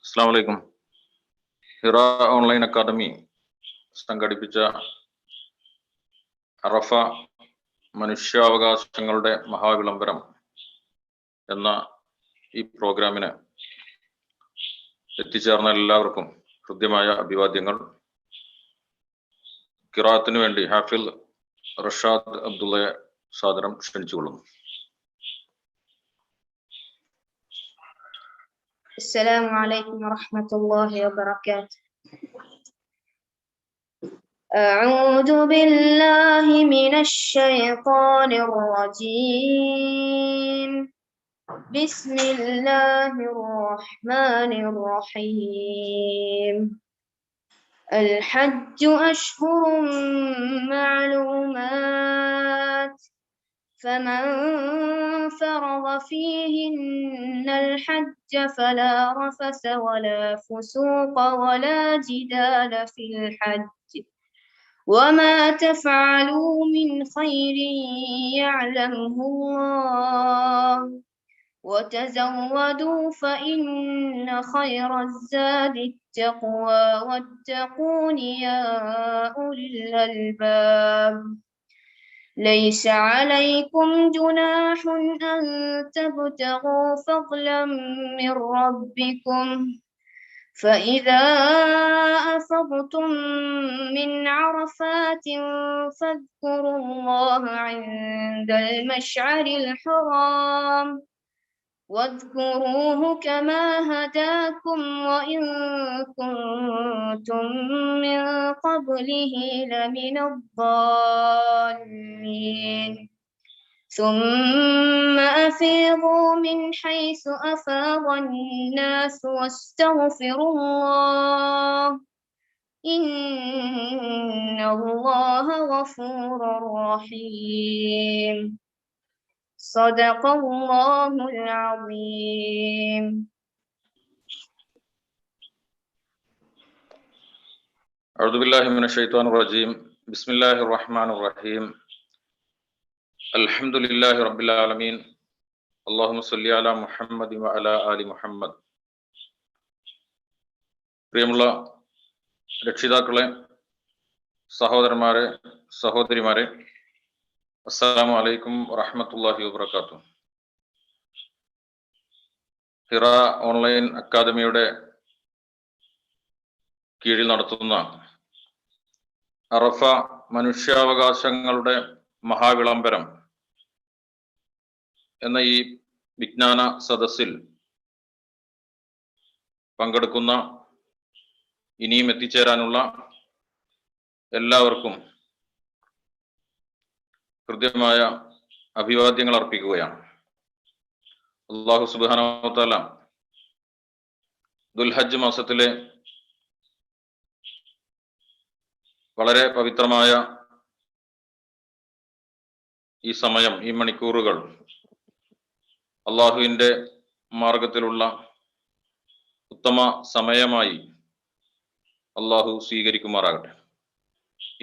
അസ്സലാമു അലൈക്കും. Hira online academy സംഘടിപ്പിച്ച അറഫ മനുഷ്യാവകാശങ്ങളുടെ മഹാവിളംബരം എന്ന ഈ പ്രോഗ്രാമിന് എത്തിച്ചേർന്ന എല്ലാവർക്കും ഹൃദ്യമായ അഭിവാദ്യങ്ങൾ. ഖിറാഅത്തിന് വേണ്ടി ഹാഫിൽ റഷാദ് അബ്ദുള്ളയെ സാദരം ക്ഷണിച്ചുകൊള്ളുന്നു. السلام عليكم ورحمة الله وبركاته. أعوذ بالله من الشيطان الرجيم. بسم الله الرحمن الرحيم. الحج أشهر معلومات، فمن فرض فيهن الحج فلا رفث ولا فسوق ولا جدال في الحج، وما تفعلوا من خير يعلمه الله، وتزودوا فإن خير الزاد التقوى واتقون يا أولي الألباب. ليس عليكم جناح أن تبتغوا فضلا من ربكم، فإذا أفضتم من عرفات فاذكروا الله عند المشعر الحرام، واذكروه كما هداكم وإن كنتم من قبله لمن الضالين. ثم أفيضوا من حيث أفاض الناس واستغفروا الله، إن الله غفور رحيم. صدق الله العظيم. أعوذ بالله من الشيطان الرجيم. بسم الله الرحمن الرحيم. الحمد لله رب العالمين. اللهم صل على محمد وعلى آل محمد. പ്രിയമുള്ള രക്ഷിതാക്കളെ, സഹോദരന്മാരെ, സഹോദരിമാരെ, അസ്സലാമു അലൈക്കും വറഹ്മത്തുള്ളാഹി വബറകാതുഹു. ഹിറ ഓൺലൈൻ അക്കാദമിയുടെ കീഴിൽ നടത്തുന്ന അറഫ മനുഷ്യാവകാശങ്ങളുടെ മഹാവിളംബരം എന്ന ഈ വിജ്ഞാന സദസ്സിൽ പങ്കെടുക്കുന്ന ഇനിയും എത്തിച്ചേരാനുള്ള എല്ലാവർക്കും ഹൃദ്യമായ അഭിവാദ്യങ്ങൾ അർപ്പിക്കുകയാണ്. അല്ലാഹു സുബ്ഹാനഹു വ തആല ദുൽഹജ്ജ് മാസത്തിലെ വളരെ പവിത്രമായ ഈ സമയം, ഈ മണിക്കൂറുകൾ അള്ളാഹുവിൻ്റെ മാർഗത്തിലുള്ള ഉത്തമ സമയമായി അള്ളാഹു സ്വീകരിക്കുമാറാകട്ടെ.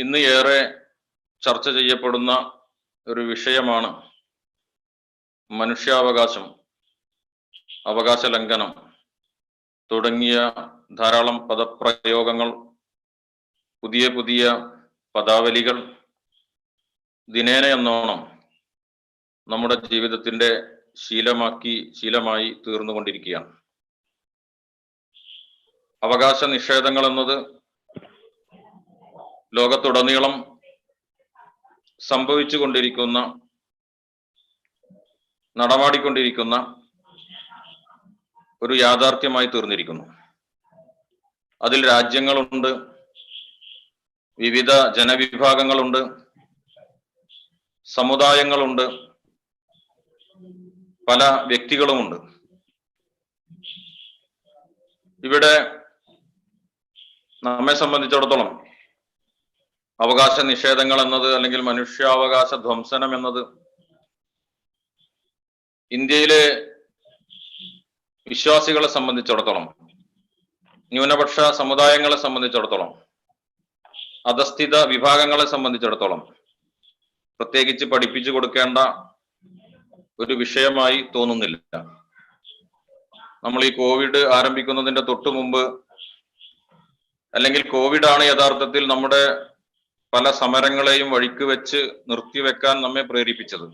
ഇന്ന് ഏറെ ചർച്ച ചെയ്യപ്പെടുന്ന ഒരു വിഷയമാണ് മനുഷ്യാവകാശം, അവകാശ ലംഘനം തുടങ്ങിയ ധാരാളം പദപ്രയോഗങ്ങൾ, പുതിയ പുതിയ പദാവലികൾ ദിനേന എന്നോണം നമ്മുടെ ജീവിതത്തിൻ്റെ ശീലമായി തീർന്നുകൊണ്ടിരിക്കുകയാണ്. അവകാശ നിഷേധങ്ങൾ എന്നത് ലോകത്തുടനീളം സംഭവിച്ചു കൊണ്ടിരിക്കുന്ന, നടമാടിക്കൊണ്ടിരിക്കുന്ന ഒരു യാഥാർത്ഥ്യമായി തീർന്നിരിക്കുന്നു. അതിൽ രാജ്യങ്ങളുണ്ട്, വിവിധ ജനവിഭാഗങ്ങളുണ്ട്, സമുദായങ്ങളുണ്ട്, പല വ്യക്തികളുമുണ്ട്. ഇവിടെ നമ്മെ സംബന്ധിച്ചിടത്തോളം അവകാശ നിഷേധങ്ങൾ എന്നത്, അല്ലെങ്കിൽ മനുഷ്യാവകാശ ധ്വംസനം എന്നത് ഇന്ത്യയിലെ വിശ്വാസികളെ സംബന്ധിച്ചിടത്തോളം, ന്യൂനപക്ഷ സമുദായങ്ങളെ സംബന്ധിച്ചിടത്തോളം, അധസ്ഥിത വിഭാഗങ്ങളെ സംബന്ധിച്ചിടത്തോളം പ്രത്യേകിച്ച് പഠിപ്പിച്ചു കൊടുക്കേണ്ട ഒരു വിഷയമായി തോന്നുന്നില്ല. നമ്മൾ ഈ കോവിഡ് ആരംഭിക്കുന്നതിന്റെ തൊട്ടു മുമ്പ്, അല്ലെങ്കിൽ കോവിഡ് ആണ് യഥാർത്ഥത്തിൽ നമ്മുടെ പല സമരങ്ങളെയും വഴിക്ക് വെച്ച് നിർത്തിവെക്കാൻ നമ്മെ പ്രേരിപ്പിച്ചത്.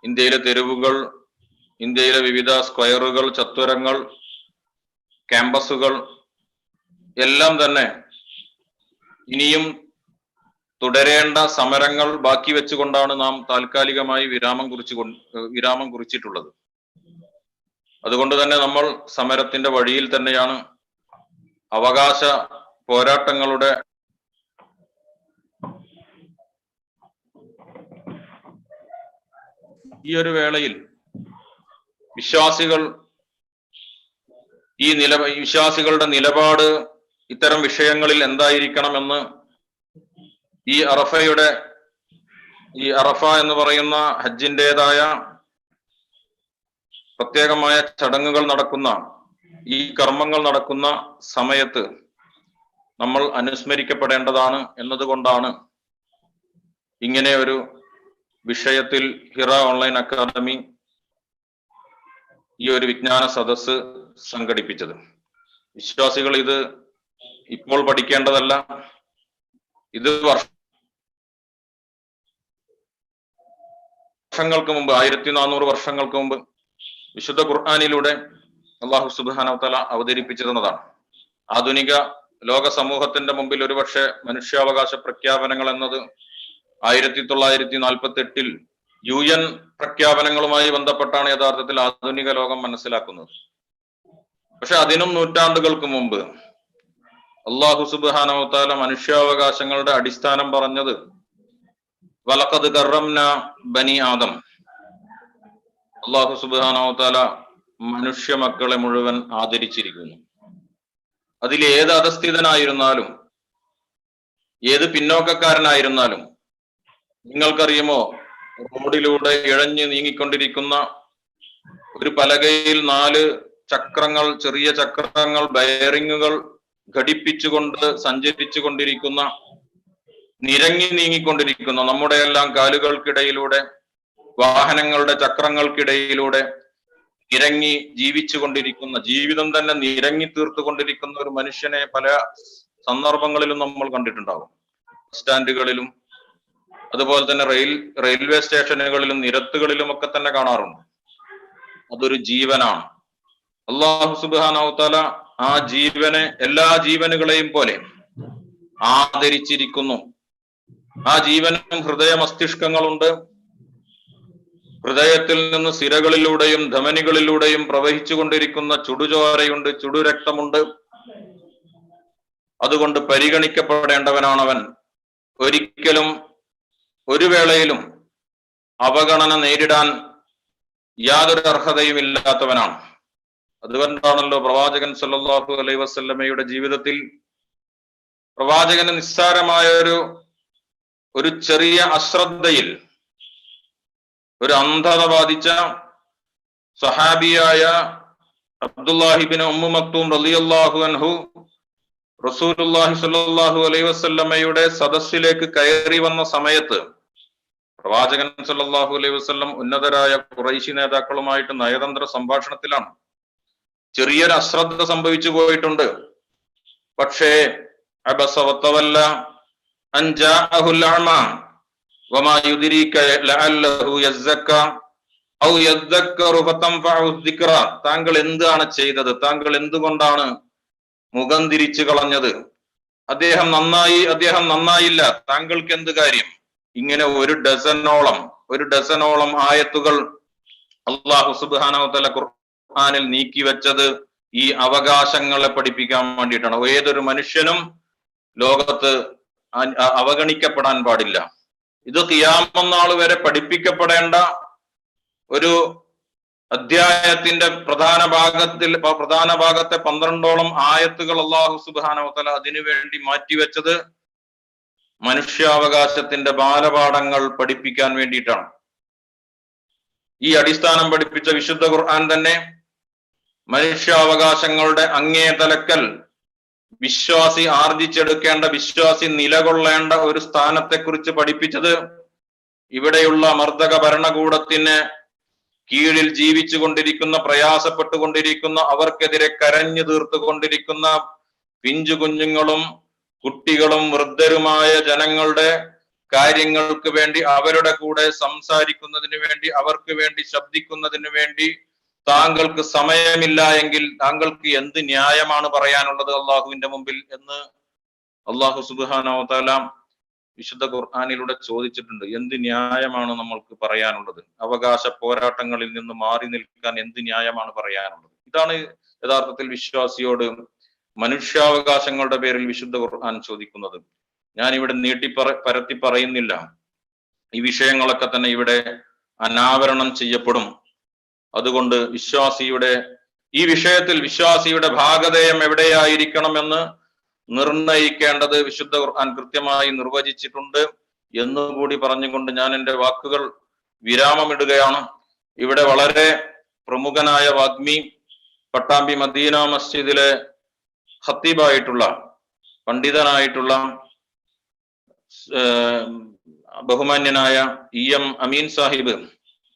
ഇന്ത്യയിലെ തെരുവുകൾ, ഇന്ത്യയിലെ വിവിധ സ്ക്വയറുകൾ, ചത്വരങ്ങൾ, ക്യാമ്പസുകൾ എല്ലാം തന്നെ ഇനിയും തുടരേണ്ട സമരങ്ങൾ ബാക്കി വെച്ചുകൊണ്ടാണ് നാം താൽക്കാലികമായി വിരാമം കുറിച്ചിട്ടുള്ളത്. അതുകൊണ്ട് തന്നെ നമ്മൾ സമരത്തിന്റെ വഴിയിൽ തന്നെയാണ്. അവകാശ പോരാട്ടങ്ങളുടെ ഈ ഒരു വേളയിൽ വിശ്വാസികളുടെ നിലപാട് ഇത്തരം വിഷയങ്ങളിൽ എന്തായിരിക്കണമെന്ന് ഈ അറഫ എന്ന് പറയുന്ന ഹജ്ജിൻ്റെതായ പ്രത്യേകമായ ചടങ്ങുകൾ നടക്കുന്ന, ഈ കർമ്മങ്ങൾ നടക്കുന്ന സമയത്ത് നമ്മൾ അനുസ്മരിക്കപ്പെടേണ്ടതാണ് എന്നതുകൊണ്ടാണ് ഇങ്ങനെ ഒരു വിഷയത്തിൽ ഹിറ ഓൺലൈൻ അക്കാദമി ഈ ഒരു വിജ്ഞാന സദസ്സ് സംഘടിപ്പിച്ചത്. വിശ്വാസികൾ ഇത് ഇപ്പോൾ പഠിക്കേണ്ടതല്ല, ഇത് വർഷങ്ങൾക്ക് മുമ്പ്, 1400 വർഷങ്ങൾക്ക് മുമ്പ് വിശുദ്ധ ഖുർആനിലൂടെ അല്ലാഹു സുബ്ഹാനഹു വ തആല അവതരിപ്പിച്ചിരുന്നതാണ്. ആധുനിക ലോക സമൂഹത്തിന്റെ മുമ്പിൽ ഒരുപക്ഷെ മനുഷ്യാവകാശ പ്രഖ്യാപനങ്ങൾ എന്നത് 1948 UN പ്രഖ്യാപനങ്ങളുമായി ബന്ധപ്പെട്ടാണ് യഥാർത്ഥത്തിൽ ആധുനിക ലോകം മനസ്സിലാക്കുന്നത്. പക്ഷെ അതിനും നൂറ്റാണ്ടുകൾക്ക് മുമ്പ് അല്ലാഹു സുബ്ഹാനഹു വ തആല മനുഷ്യാവകാശങ്ങളുടെ അടിസ്ഥാനം പറഞ്ഞത് വലഖദ് കറംന ബനി ആദം. അല്ലാഹു സുബ്ഹാനഹു വ തആല മനുഷ്യ മക്കളെ മുഴുവൻ ആദരിച്ചിരിക്കുന്നു. അതിൽ ഏത് അധസ്ഥിതനായിരുന്നാലും, ഏത് പിന്നോക്കക്കാരനായിരുന്നാലും, നിങ്ങൾക്കറിയുമോ, റോഡിലൂടെ ഇഴഞ്ഞു നീങ്ങിക്കൊണ്ടിരിക്കുന്ന ഒരു പലകയിൽ 4 ചക്രങ്ങൾ, ചെറിയ ചക്രങ്ങൾ, ബെയറിങ്ങുകൾ ഘടിപ്പിച്ചുകൊണ്ട് സഞ്ചരിച്ചു കൊണ്ടിരിക്കുന്ന, നിരങ്ങി നീങ്ങിക്കൊണ്ടിരിക്കുന്ന, നമ്മുടെ എല്ലാം കാലുകൾക്കിടയിലൂടെ, വാഹനങ്ങളുടെ ചക്രങ്ങൾക്കിടയിലൂടെ നിരങ്ങി ജീവിച്ചു കൊണ്ടിരിക്കുന്ന, ജീവിതം തന്നെ നിരങ്ങി തീർത്തുകൊണ്ടിരിക്കുന്ന ഒരു മനുഷ്യനെ പല സന്ദർഭങ്ങളിലും നമ്മൾ കണ്ടിട്ടുണ്ടാകും. സ്റ്റാൻഡുകളിലും അതുപോലെ തന്നെ റെയിൽവേ സ്റ്റേഷനുകളിലും നിരത്തുകളിലും ഒക്കെ തന്നെ കാണാറുണ്ട്. അതൊരു ജീവനാണ്. അല്ലാഹു സുബ്ഹാനഹു വ തആല ആ ജീവനെ എല്ലാ ജീവനുകളെയും പോലെ ആദരിച്ചിരിക്കുന്നു. ആ ജീവനും ഹൃദയ മസ്തിഷ്കങ്ങളുണ്ട്. ഹൃദയത്തിൽ നിന്ന് സിരകളിലൂടെയും ധമനികളിലൂടെയും പ്രവഹിച്ചു കൊണ്ടിരിക്കുന്ന ചുടുചോരയുണ്ട്, ചുടുരക്തമുണ്ട്. അതുകൊണ്ട് പരിഗണിക്കപ്പെടേണ്ടവനാണവൻ. ഒരിക്കലും ഒരു വേളയിലും അവഗണന നേരിടാൻ യാതൊരു അർഹതയും ഇല്ലാത്തവനാണ്. അതുകൊണ്ടാണല്ലോ പ്രവാചകൻ സല്ലല്ലാഹു അലൈഹി വസല്ലമയുടെ ജീവിതത്തിൽ പ്രവാചകന് നിസ്സാരമായ ഒരു ചെറിയ അശ്രദ്ധയിൽ ഒരു അന്ധത ബാധിച്ച സഹാബിയായ അബ്ദുല്ലാഹി ഇബ്നു ഉമ്മു മക്തൂം റളിയല്ലാഹു അൻഹു റസൂലുള്ളാഹി സ്വല്ലല്ലാഹു അലൈഹി വസല്ലമയുടെ സദസ്സിലേക്ക് കയറി വന്ന സമയത്ത് പ്രവാചകൻ സല്ലല്ലാഹു അലൈഹി വസല്ലം ഉന്നതരായ ഖുറൈശി നേതാക്കളുമായിട്ട് നയതന്ത്ര സംഭാഷണത്തിലാണ്. ചെറിയൊരു അശ്രദ്ധ സംഭവിച്ചു പോയിട്ടുണ്ട്. പക്ഷേ അബസ വതവല്ല അൻ ജാഅഹുൽ അഅമ വമാ യുദ്രീക ലഅല്ലഹു യസ്സക്ക ഔ യദ്ദക്കറു ഫതൻഫഉ ദിക്റ. താങ്കൾ എന്താണ് ചെയ്തത്? താങ്കൾ എന്തുകൊണ്ടാണ് മുഖം തിരിച്ചു കളഞ്ഞത്? അദ്ദേഹം നന്നായില്ല, താങ്കൾക്ക് എന്ത് കാര്യം? ഇങ്ങനെ ഒരു ഡസനോളം ആയത്തുകൾ അല്ലാഹു സുബ്ഹാനഹു വ തആല ഖുർആനിൽ നീക്കി വെച്ചത് ഈ അവകാശങ്ങളെ പഠിപ്പിക്കാൻ വേണ്ടിയിട്ടാണ്. ഏതൊരു മനുഷ്യനും ലോകത്ത് അവഗണിക്കപ്പെടാൻ പാടില്ല. ഇത് ഖിയാമത്ത് നാൾ വരെ പഠിപ്പിക്കപ്പെടേണ്ട ഒരു അധ്യായത്തിന്റെ പ്രധാന ഭാഗത്തെ 12ഓളം ആയത്തുകൾ അല്ലാഹു സുബ്ഹാനഹു വ തആല അതിനുവേണ്ടി മാറ്റിവെച്ചത് മനുഷ്യാവകാശത്തിന്റെ ബാലപാഠങ്ങൾ പഠിപ്പിക്കാൻ വേണ്ടിയിട്ടാണ്. ഈ അടിസ്ഥാനം പഠിപ്പിച്ച വിശുദ്ധ ഖുർആൻ തന്നെ മനുഷ്യാവകാശങ്ങളുടെ അങ്ങേ തലക്കൽ വിശ്വാസി ആർജിച്ചെടുക്കേണ്ട, വിശ്വാസി നിലകൊള്ളേണ്ട ഒരു സ്ഥാനത്തെക്കുറിച്ച് പഠിപ്പിച്ചത് ഇവിടെയുള്ള മർദ്ദക ഭരണകൂടത്തിന് കീഴിൽ ജീവിച്ചു കൊണ്ടിരിക്കുന്ന, പ്രയാസപ്പെട്ടുകൊണ്ടിരിക്കുന്ന, അവർക്കെതിരെ കരഞ്ഞു തീർത്തുകൊണ്ടിരിക്കുന്ന പിഞ്ചു കുഞ്ഞുങ്ങളും കുട്ടികളും വൃദ്ധരുമായ ജനങ്ങളുടെ കാര്യങ്ങൾക്ക് വേണ്ടി, അവരുടെ കൂടെ സംസാരിക്കുന്നതിന് വേണ്ടി, അവർക്ക് വേണ്ടി ശബ്ദിക്കുന്നതിന് വേണ്ടി താങ്കൾക്ക് സമയമില്ല എങ്കിൽ താങ്കൾക്ക് എന്ത് ന്യായമാണ് പറയാനുള്ളത് അള്ളാഹുവിന്റെ മുമ്പിൽ എന്ന് അള്ളാഹു സുബ്ഹാനഹു വ തആല വിശുദ്ധ ഖുർആനിലൂടെ ചോദിച്ചിട്ടുണ്ട്. എന്ത് ന്യായമാണ് നമ്മൾക്ക് പറയാനുള്ളത്? അവകാശ പോരാട്ടങ്ങളിൽ നിന്ന് മാറി നിൽക്കാൻ എന്ത് ന്യായമാണ് പറയാനുള്ളത്? ഇതാണ് യഥാർത്ഥത്തിൽ വിശ്വാസിയോട് മനുഷ്യാവകാശങ്ങളുടെ പേരിൽ വിശുദ്ധ ഖുർആൻ ചോദിക്കുന്നത്. ഞാൻ ഇവിടെ പരത്തി പറയുന്നില്ല. ഈ വിഷയങ്ങളൊക്കെ തന്നെ ഇവിടെ അനാവരണം ചെയ്യപ്പെടും. അതുകൊണ്ട് ഈ വിഷയത്തിൽ വിശ്വാസിയുടെ ഭാഗധേയം എവിടെയായിരിക്കണമെന്ന് നിർണയിക്കേണ്ടത് വിശുദ്ധ ഖുർആൻ കൃത്യമായി നിർവചിച്ചിട്ടുണ്ട് എന്നുകൂടി പറഞ്ഞുകൊണ്ട് ഞാൻ എൻ്റെ വാക്കുകൾ വിരാമമിടുകയാണ്. ഇവിടെ വളരെ പ്രമുഖനായ വാഗ്മി, പട്ടാമ്പി മദീന മസ്ജിദിലെ ഖത്തീബായിട്ടുള്ള, പണ്ഡിതനായിട്ടുള്ള ബഹുമാന്യനായ EM അമീൻ സാഹിബ്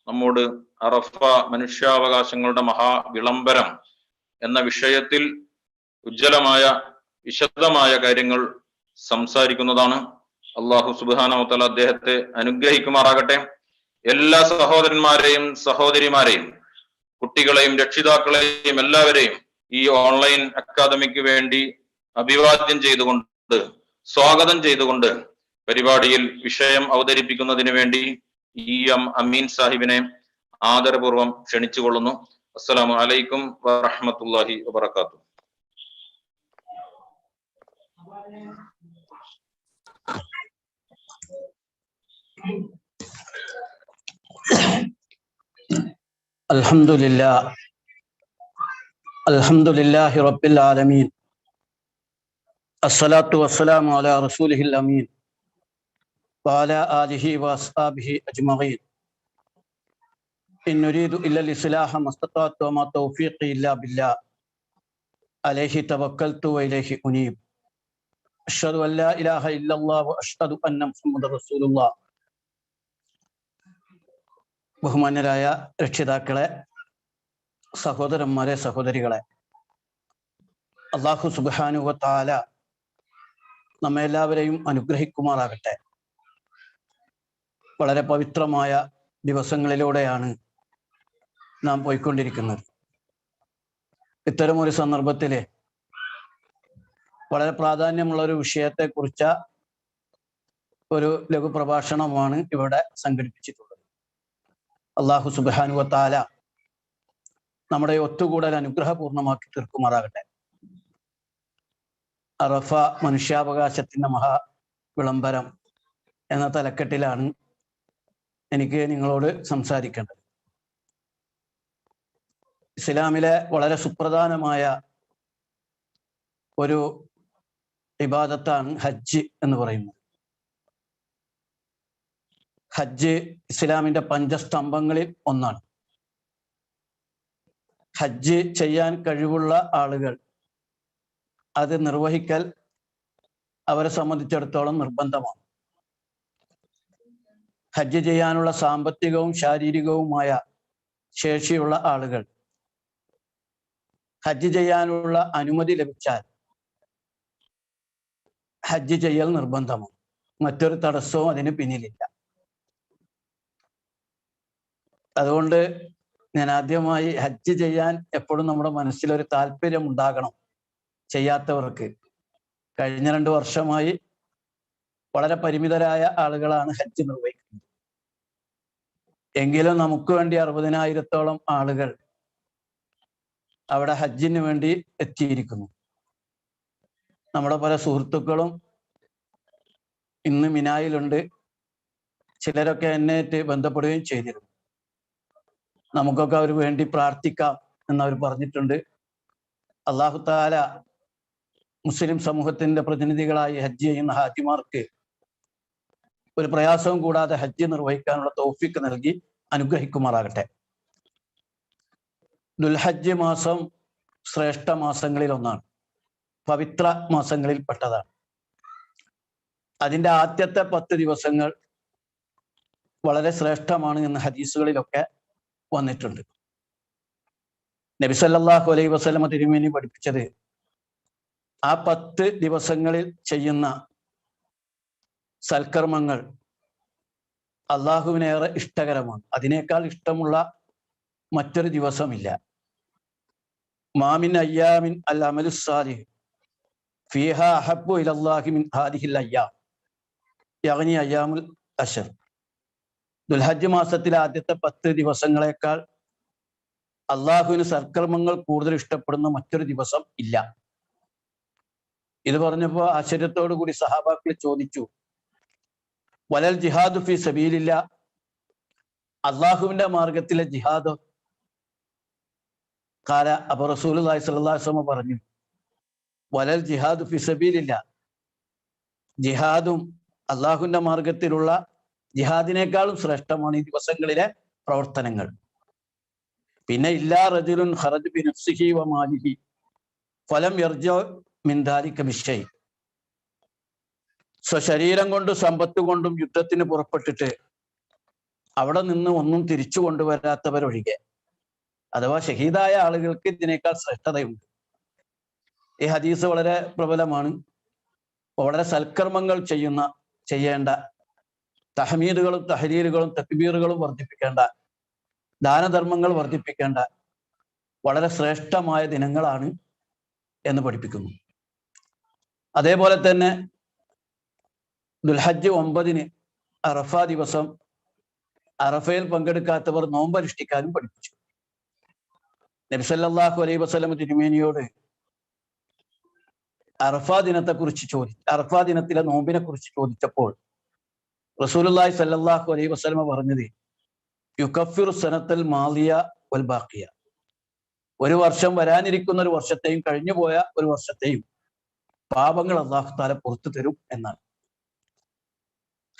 നമ്മോട് അറഫ മനുഷ്യാവകാശങ്ങളുടെ മഹാവിളംബരം എന്ന വിഷയത്തിൽ ഉജ്ജ്വലമായ വിശദമായ കാര്യങ്ങൾ സംസാരിക്കുന്നതാണ്. അള്ളാഹു സുബ്ഹാനഹു വ തആല അദ്ദേഹത്തെ അനുഗ്രഹിക്കുമാറാകട്ടെ. എല്ലാ സഹോദരന്മാരെയും സഹോദരിമാരെയും കുട്ടികളെയും രക്ഷിതാക്കളെയും എല്ലാവരെയും ഈ ഓൺലൈൻ അക്കാദമിക്ക് വേണ്ടി അഭിവാദ്യം ചെയ്തുകൊണ്ട്, സ്വാഗതം ചെയ്തുകൊണ്ട് പരിപാടിയിൽ വിഷയം അവതരിപ്പിക്കുന്നതിന് വേണ്ടി EM അമീൻ സാഹിബിനെ ആദരപൂർവം ക്ഷണിച്ചുകൊള്ളുന്നു. അസ്സലാമു അലൈക്കും വറഹ്മത്തുള്ളാഹി വബറകാതുഹു. അൽഹംദുലില്ലാഹി റബ്ബിൽ ആലമീൻ. അസ്സലാത്തു വസ്സലാമു അലാ റസൂലിഹിൽ അമീൻ വഅലാ ആലിഹി വഅസ്ഹാബിഹി അജ്മഈൻ. ഇൻ ഉരീദു ഇല്ലൽ ഇസ്ലാഹ മസ്തതഅതു വമാ തൗഫീഖി ഇല്ലാ ബില്ലാഹ് അലൈഹി തവക്കൽതു വഇലൈഹി ഉനീബ്. അഷ്ഹദു അൻ ലാ ഇലാഹ ഇല്ലല്ലാഹ് വഅഷ്ഹദു അന്ന മുഹമ്മദർ റസൂലുള്ളാഹ്. ബഹുമാന്യരായ രക്ഷിതാക്കളെ, സഹോദരന്മാരെ, സഹോദരികളെ, അല്ലാഹു സുബ്ഹാനഹു വ തആല നമ്മെല്ലാവരെയും അനുഗ്രഹിക്കുമാറാകട്ടെ. വളരെ പവിത്രമായ ദിവസങ്ങളിലൂടെയാണ് നാം പോയിക്കൊണ്ടിരിക്കുന്നത്. ഇത്തരമൊരു സന്ദർഭത്തിൽ വളരെ പ്രാധാന്യമുള്ള ഒരു വിഷയത്തെക്കുറിച്ച ഒരു ലഘു പ്രഭാഷണമാണ് ഇവിടെ സംഘടിപ്പിച്ചിട്ടുള്ളത്. അല്ലാഹു സുബ്ഹാനഹു വ തആല നമ്മുടെ ഒത്തുകൂടൽ അനുഗ്രഹപൂർണമാക്കി തീർക്കുമാറാകട്ടെ. അറഫ മനുഷ്യാവകാശത്തിന്റെ വിളംബരം എന്ന തലക്കെട്ടിലാണ് എനിക്ക് നിങ്ങളോട് സംസാരിക്കേണ്ടത്. ഇസ്ലാമിലെ വളരെ സുപ്രധാനമായ ഒരു ഇബാദത്താണ് ഹജ്ജ് എന്ന് പറയുന്നത്. ഹജ്ജ് ഇസ്ലാമിന്റെ പഞ്ചസ്തംഭങ്ങളിൽ ഒന്നാണ്. ഹജ്ജ് ചെയ്യാൻ കഴിവുള്ള ആളുകൾ അത് നിർവഹിക്കൽ അവരെ സംബന്ധിച്ചിടത്തോളം നിർബന്ധമാണ്. ഹജ്ജ് ചെയ്യാനുള്ള സാമ്പത്തികവും ശാരീരികവുമായ ശേഷിയുള്ള ആളുകൾ ഹജ്ജ് ചെയ്യാനുള്ള അനുമതി ലഭിച്ചാൽ ഹജ്ജ് ചെയ്യൽ നിർബന്ധമാണ്. മറ്റൊരു തടസ്സവും അതിന് പിന്നിലില്ല. അതുകൊണ്ട് ഞാൻ ആദ്യമായി ഹജ്ജ് ചെയ്യാൻ എപ്പോഴും നമ്മുടെ മനസ്സിലൊരു താല്പര്യം ഉണ്ടാകണം. ചെയ്യാത്തവർക്ക് കഴിഞ്ഞ 2 വർഷമായി വളരെ പരിമിതരായ ആളുകളാണ് ഹജ്ജ് നിർവഹിക്കുന്നത്. എങ്കിലും നമുക്ക് വേണ്ടി 60,000-ഓളം ആളുകൾ അവിടെ ഹജ്ജിന് വേണ്ടി എത്തിയിരിക്കുന്നു. നമ്മുടെ പല സുഹൃത്തുക്കളും ഇന്ന് മിനായിലുണ്ട്. ചിലരൊക്കെ എന്നെയായിട്ട് ബന്ധപ്പെടുകയും ചെയ്തിരുന്നു. നമുക്കൊക്കെ അവർ വേണ്ടി പ്രാർത്ഥിക്കാം എന്നവർ പറഞ്ഞിട്ടുണ്ട്. അല്ലാഹു തആല മുസ്ലിം സമൂഹത്തിന്റെ പ്രതിനിധികളായി ഹജ്ജ് ചെയ്യുന്ന ഹാജിമാർക്ക് ഒരു പ്രയാസവും കൂടാതെ ഹജ്ജ് നിർവഹിക്കാനുള്ള തൗഫീഖ് നൽകി അനുഗ്രഹിക്കുമാറാകട്ടെ. ദുൽഹജ്ജ് മാസം ശ്രേഷ്ഠ മാസങ്ങളിൽ ഒന്നാണ്, പവിത്ര മാസങ്ങളിൽ പെട്ടതാണ്. അതിൻ്റെ ആദ്യത്തെ 10 ദിവസങ്ങൾ വളരെ ശ്രേഷ്ഠമാണ് എന്ന് ഹദീസുകളിലൊക്കെ വന്നിട്ടുണ്ട്. നബി സല്ലല്ലാഹു അലൈഹി വസല്ലമ തിരുമേനി പഠിപ്പിച്ചത് ആ 10 ദിവസങ്ങളിൽ ചെയ്യുന്ന സൽക്കർമ്മങ്ങൾ അള്ളാഹുവിനേറെ ഇഷ്ടകരമാണ്. അതിനേക്കാൾ ഇഷ്ടമുള്ള മറ്റൊരു ദിവസമില്ല. മാമിൻ അയ്യാമിൻ അൽ അമലു സാലിഹ് ഫീഹാ അഹബ്ബു ഇലല്ലാഹി മിൻ ഹാദിഹിൽ അയ്യാം യഗ്നി അയ്യാമുൽ അശർ. ദുൽഹജ്ജ് മാസത്തിലെ ആദ്യത്തെ 10 ദിവസങ്ങളെക്കാൾ അള്ളാഹുവിന് സൽക്കർമ്മങ്ങൾ കൂടുതൽ ഇഷ്ടപ്പെടുന്ന മറ്റൊരു ദിവസം ഇല്ല. ഇത് പറഞ്ഞപ്പോൾ ആശ്ചര്യത്തോടു കൂടി സഹാബാക്കൾ ചോദിച്ചു, വലൽ ജിഹാദു ഫി സബീലില്ല, അള്ളാഹുവിന്റെ മാർഗത്തിലെ ജിഹാദോ? കാല, അപ്പൊ റസൂലുള്ളാഹി സ്വല്ലല്ലാഹു അലൈഹി വസല്ലം പറഞ്ഞു, വലൽ ജിഹാദു ഫി സബീലില്ല, ജിഹാദും അള്ളാഹുവിന്റെ മാർഗത്തിലുള്ള ജിഹാദിനേക്കാളും ശ്രേഷ്ഠമാണ് ഈ ദിവസങ്ങളിലെ പ്രവർത്തനങ്ങൾ. പിന്നെ ഇല്ലാ റജുലുൻ ഖറജ ബിനഫ്സിഹി വമാലിഹി ഫലം യർജു മിൻ ദാലിക ബിശൈ, സ്വശരീരം കൊണ്ടും സമ്പത്ത് കൊണ്ടും യുദ്ധത്തിന് പുറപ്പെട്ടിട്ട് അവിടെ നിന്ന് ഒന്നും തിരിച്ചു കൊണ്ടുവരാത്തവരൊഴികെ, അഥവാ ഷഹീദായ ആളുകൾക്ക് ഇതിനേക്കാൾ ശ്രേഷ്ഠതയുണ്ട്. ഈ ഹദീസ് വളരെ പ്രബലമാണ്. വളരെ സൽക്കർമ്മങ്ങൾ ചെയ്യേണ്ട, തഹ്മീദുകളും തഹ്ലീലുകളും തക്ബീറുകളും വർദ്ധിപ്പിക്കേണ്ട, ദാനധർമ്മങ്ങൾ വർദ്ധിപ്പിക്കേണ്ട വളരെ ശ്രേഷ്ഠമായ ദിനങ്ങളാണ് എന്ന് പഠിപ്പിക്കുന്നു. അതേപോലെ തന്നെ ദുൽഹജ്ജ് 9 അറഫ ദിവസം അറഫയിൽ പങ്കെടുക്കാത്തവർ നോമ്പനുഷ്ഠിക്കാനും പഠിപ്പിച്ചു. നബി സല്ലല്ലാഹു അലൈഹി വസല്ലം തിരുമേനിയോട് അറഫ ദിനത്തിലെ നോമ്പിനെ കുറിച്ച് ചോദിച്ചപ്പോൾ റസൂലുള്ളാഹി സ്വല്ലല്ലാഹു അലൈഹി വസല്ലം പറഞ്ഞത്, യുകഫിറു സനത്തൽ മാളിയ വൽ ബാഖിയ, ഒരു വർഷം വരാനിരിക്കുന്ന ഒരു വർഷത്തെയും കഴിഞ്ഞുപോയ ഒരു വർഷത്തെയും പാപങ്ങൾ അല്ലാഹു തആല പുറത്തു തരും എന്നാണ്.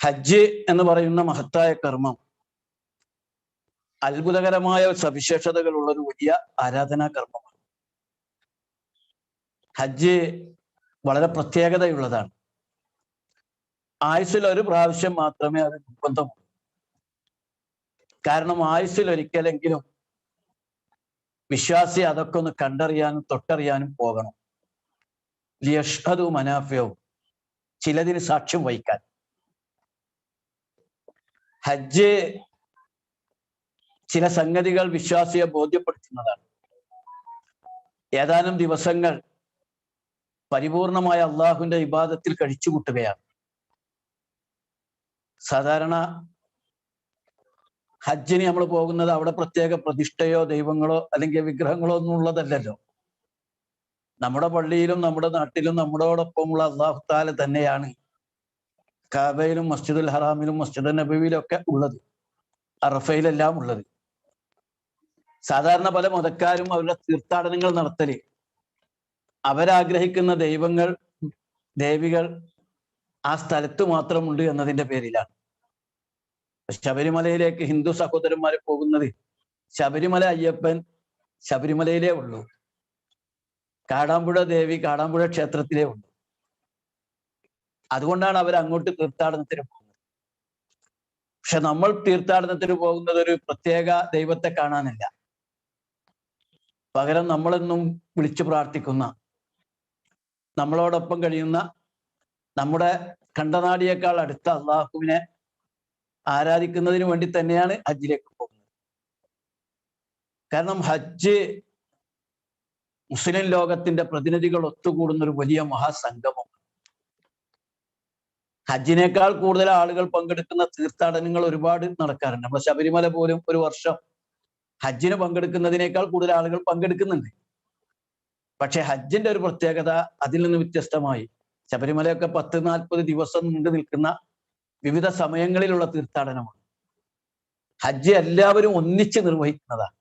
ഹജ്ജ് എന്ന് പറയുന്ന മഹത്തായ കർമ്മം അത്ഭുതകരമായ സവിശേഷതകളുള്ള ഒരു വലിയ ആരാധനാ കർമ്മമാണ്. ഹജ്ജ് വളരെ പ്രത്യേകതയുള്ളതാണ്. ആയുസ്സിൽ ഒരു പ്രാവശ്യം മാത്രമേ അത് നിർബന്ധമുള്ളൂ. കാരണം ആയുസ്സിൽ ഒരിക്കലെങ്കിലും വിശ്വാസി അതൊക്കെ ഒന്ന് കണ്ടറിയാനും തൊട്ടറിയാനും പോകണം. ലിയഷ്ഹദു മനാഫിയവും, ചിലതിന് സാക്ഷ്യം വഹിക്കാൻ. ഹജ്ജ് ചില സംഗതികൾ വിശ്വാസിയെ ബോധ്യപ്പെടുത്തുന്നതാണ്. ഏതാനും ദിവസങ്ങൾ പരിപൂർണമായ അള്ളാഹുവിന്റെ ഇബാദത്തിൽ കഴിച്ചുകൂട്ടുകയാണ്. സാധാരണ ഹജ്ജിന് നമ്മൾ പോകുന്നത് അവിടെ പ്രത്യേക പ്രതിഷ്ഠയോ ദൈവങ്ങളോ അല്ലെങ്കിൽ വിഗ്രഹങ്ങളോ ഒന്നും ഉള്ളതല്ലല്ലോ. നമ്മുടെ പള്ളിയിലും നമ്മുടെ നാട്ടിലും നമ്മളോടൊപ്പമുള്ള അല്ലാഹു തആല തന്നെയാണ് കാബയിലും മസ്ജിദുൽ ഹറാമിലും മസ്ജിദുൽ നബവിയിലും ഒക്കെ ഉള്ളത്, അറഫയിലെല്ലാം ഉള്ളത്. സാധാരണ പല മതക്കാരും അവരുടെ തീർത്ഥാടനങ്ങൾ നടത്തല് അവരാഗ്രഹിക്കുന്ന ദൈവങ്ങൾ ദേവികൾ ആ സ്ഥലത്ത് മാത്രമുണ്ട് എന്നതിന്റെ പേരിലാണ്. ശബരിമലയിലേക്ക് ഹിന്ദു സഹോദരന്മാരെ പോകുന്നത് ശബരിമല അയ്യപ്പൻ ശബരിമലയിലേ ഉള്ളൂ, കാടാമ്പുഴ ദേവി കാടാമ്പുഴ ക്ഷേത്രത്തിലേ ഉള്ളൂ. അതുകൊണ്ടാണ് അവർ അങ്ങോട്ട് തീർത്ഥാടനത്തിന് പോകുന്നത്. പക്ഷെ നമ്മൾ തീർത്ഥാടനത്തിന് പോകുന്നത് ഒരു പ്രത്യേക ദൈവത്തെ കാണാനല്ല, പകരം നമ്മളെന്നും വിളിച്ചു പ്രാർത്ഥിക്കുന്ന, നമ്മളോടൊപ്പം കഴിയുന്ന, നമ്മുടെ കണ്ടനാടിയേക്കാൾ അടുത്ത അള്ളാഹുവിനെ ആരാധിക്കുന്നതിന് വേണ്ടി തന്നെയാണ് ഹജ്ജിലേക്ക് പോകുന്നത്. കാരണം ഹജ്ജ് മുസ്ലിം ലോകത്തിന്റെ പ്രതിനിധികൾ ഒത്തുകൂടുന്ന ഒരു വലിയ മഹാസംഗമം. ഹജ്ജിനേക്കാൾ കൂടുതൽ ആളുകൾ പങ്കെടുക്കുന്ന തീർത്ഥാടനങ്ങൾ ഒരുപാട് നടക്കാറുണ്ട്. നമ്മുടെ ശബരിമല പോലും ഒരു വർഷം ഹജ്ജിന് പങ്കെടുക്കുന്നതിനേക്കാൾ കൂടുതൽ ആളുകൾ പങ്കെടുക്കുന്നുണ്ട്. പക്ഷെ ഹജ്ജിന്റെ ഒരു പ്രത്യേകത അതിൽ നിന്ന് വ്യത്യസ്തമായി, ശബരിമലയൊക്കെ 10-40 ദിവസം നീണ്ടു നിൽക്കുന്ന വിവിധ സമയങ്ങളിലുള്ള തീർത്ഥാടനമാണ്. ഹജ്ജ് എല്ലാവരും ഒന്നിച്ച് നിർവഹിക്കുന്നതാണ്.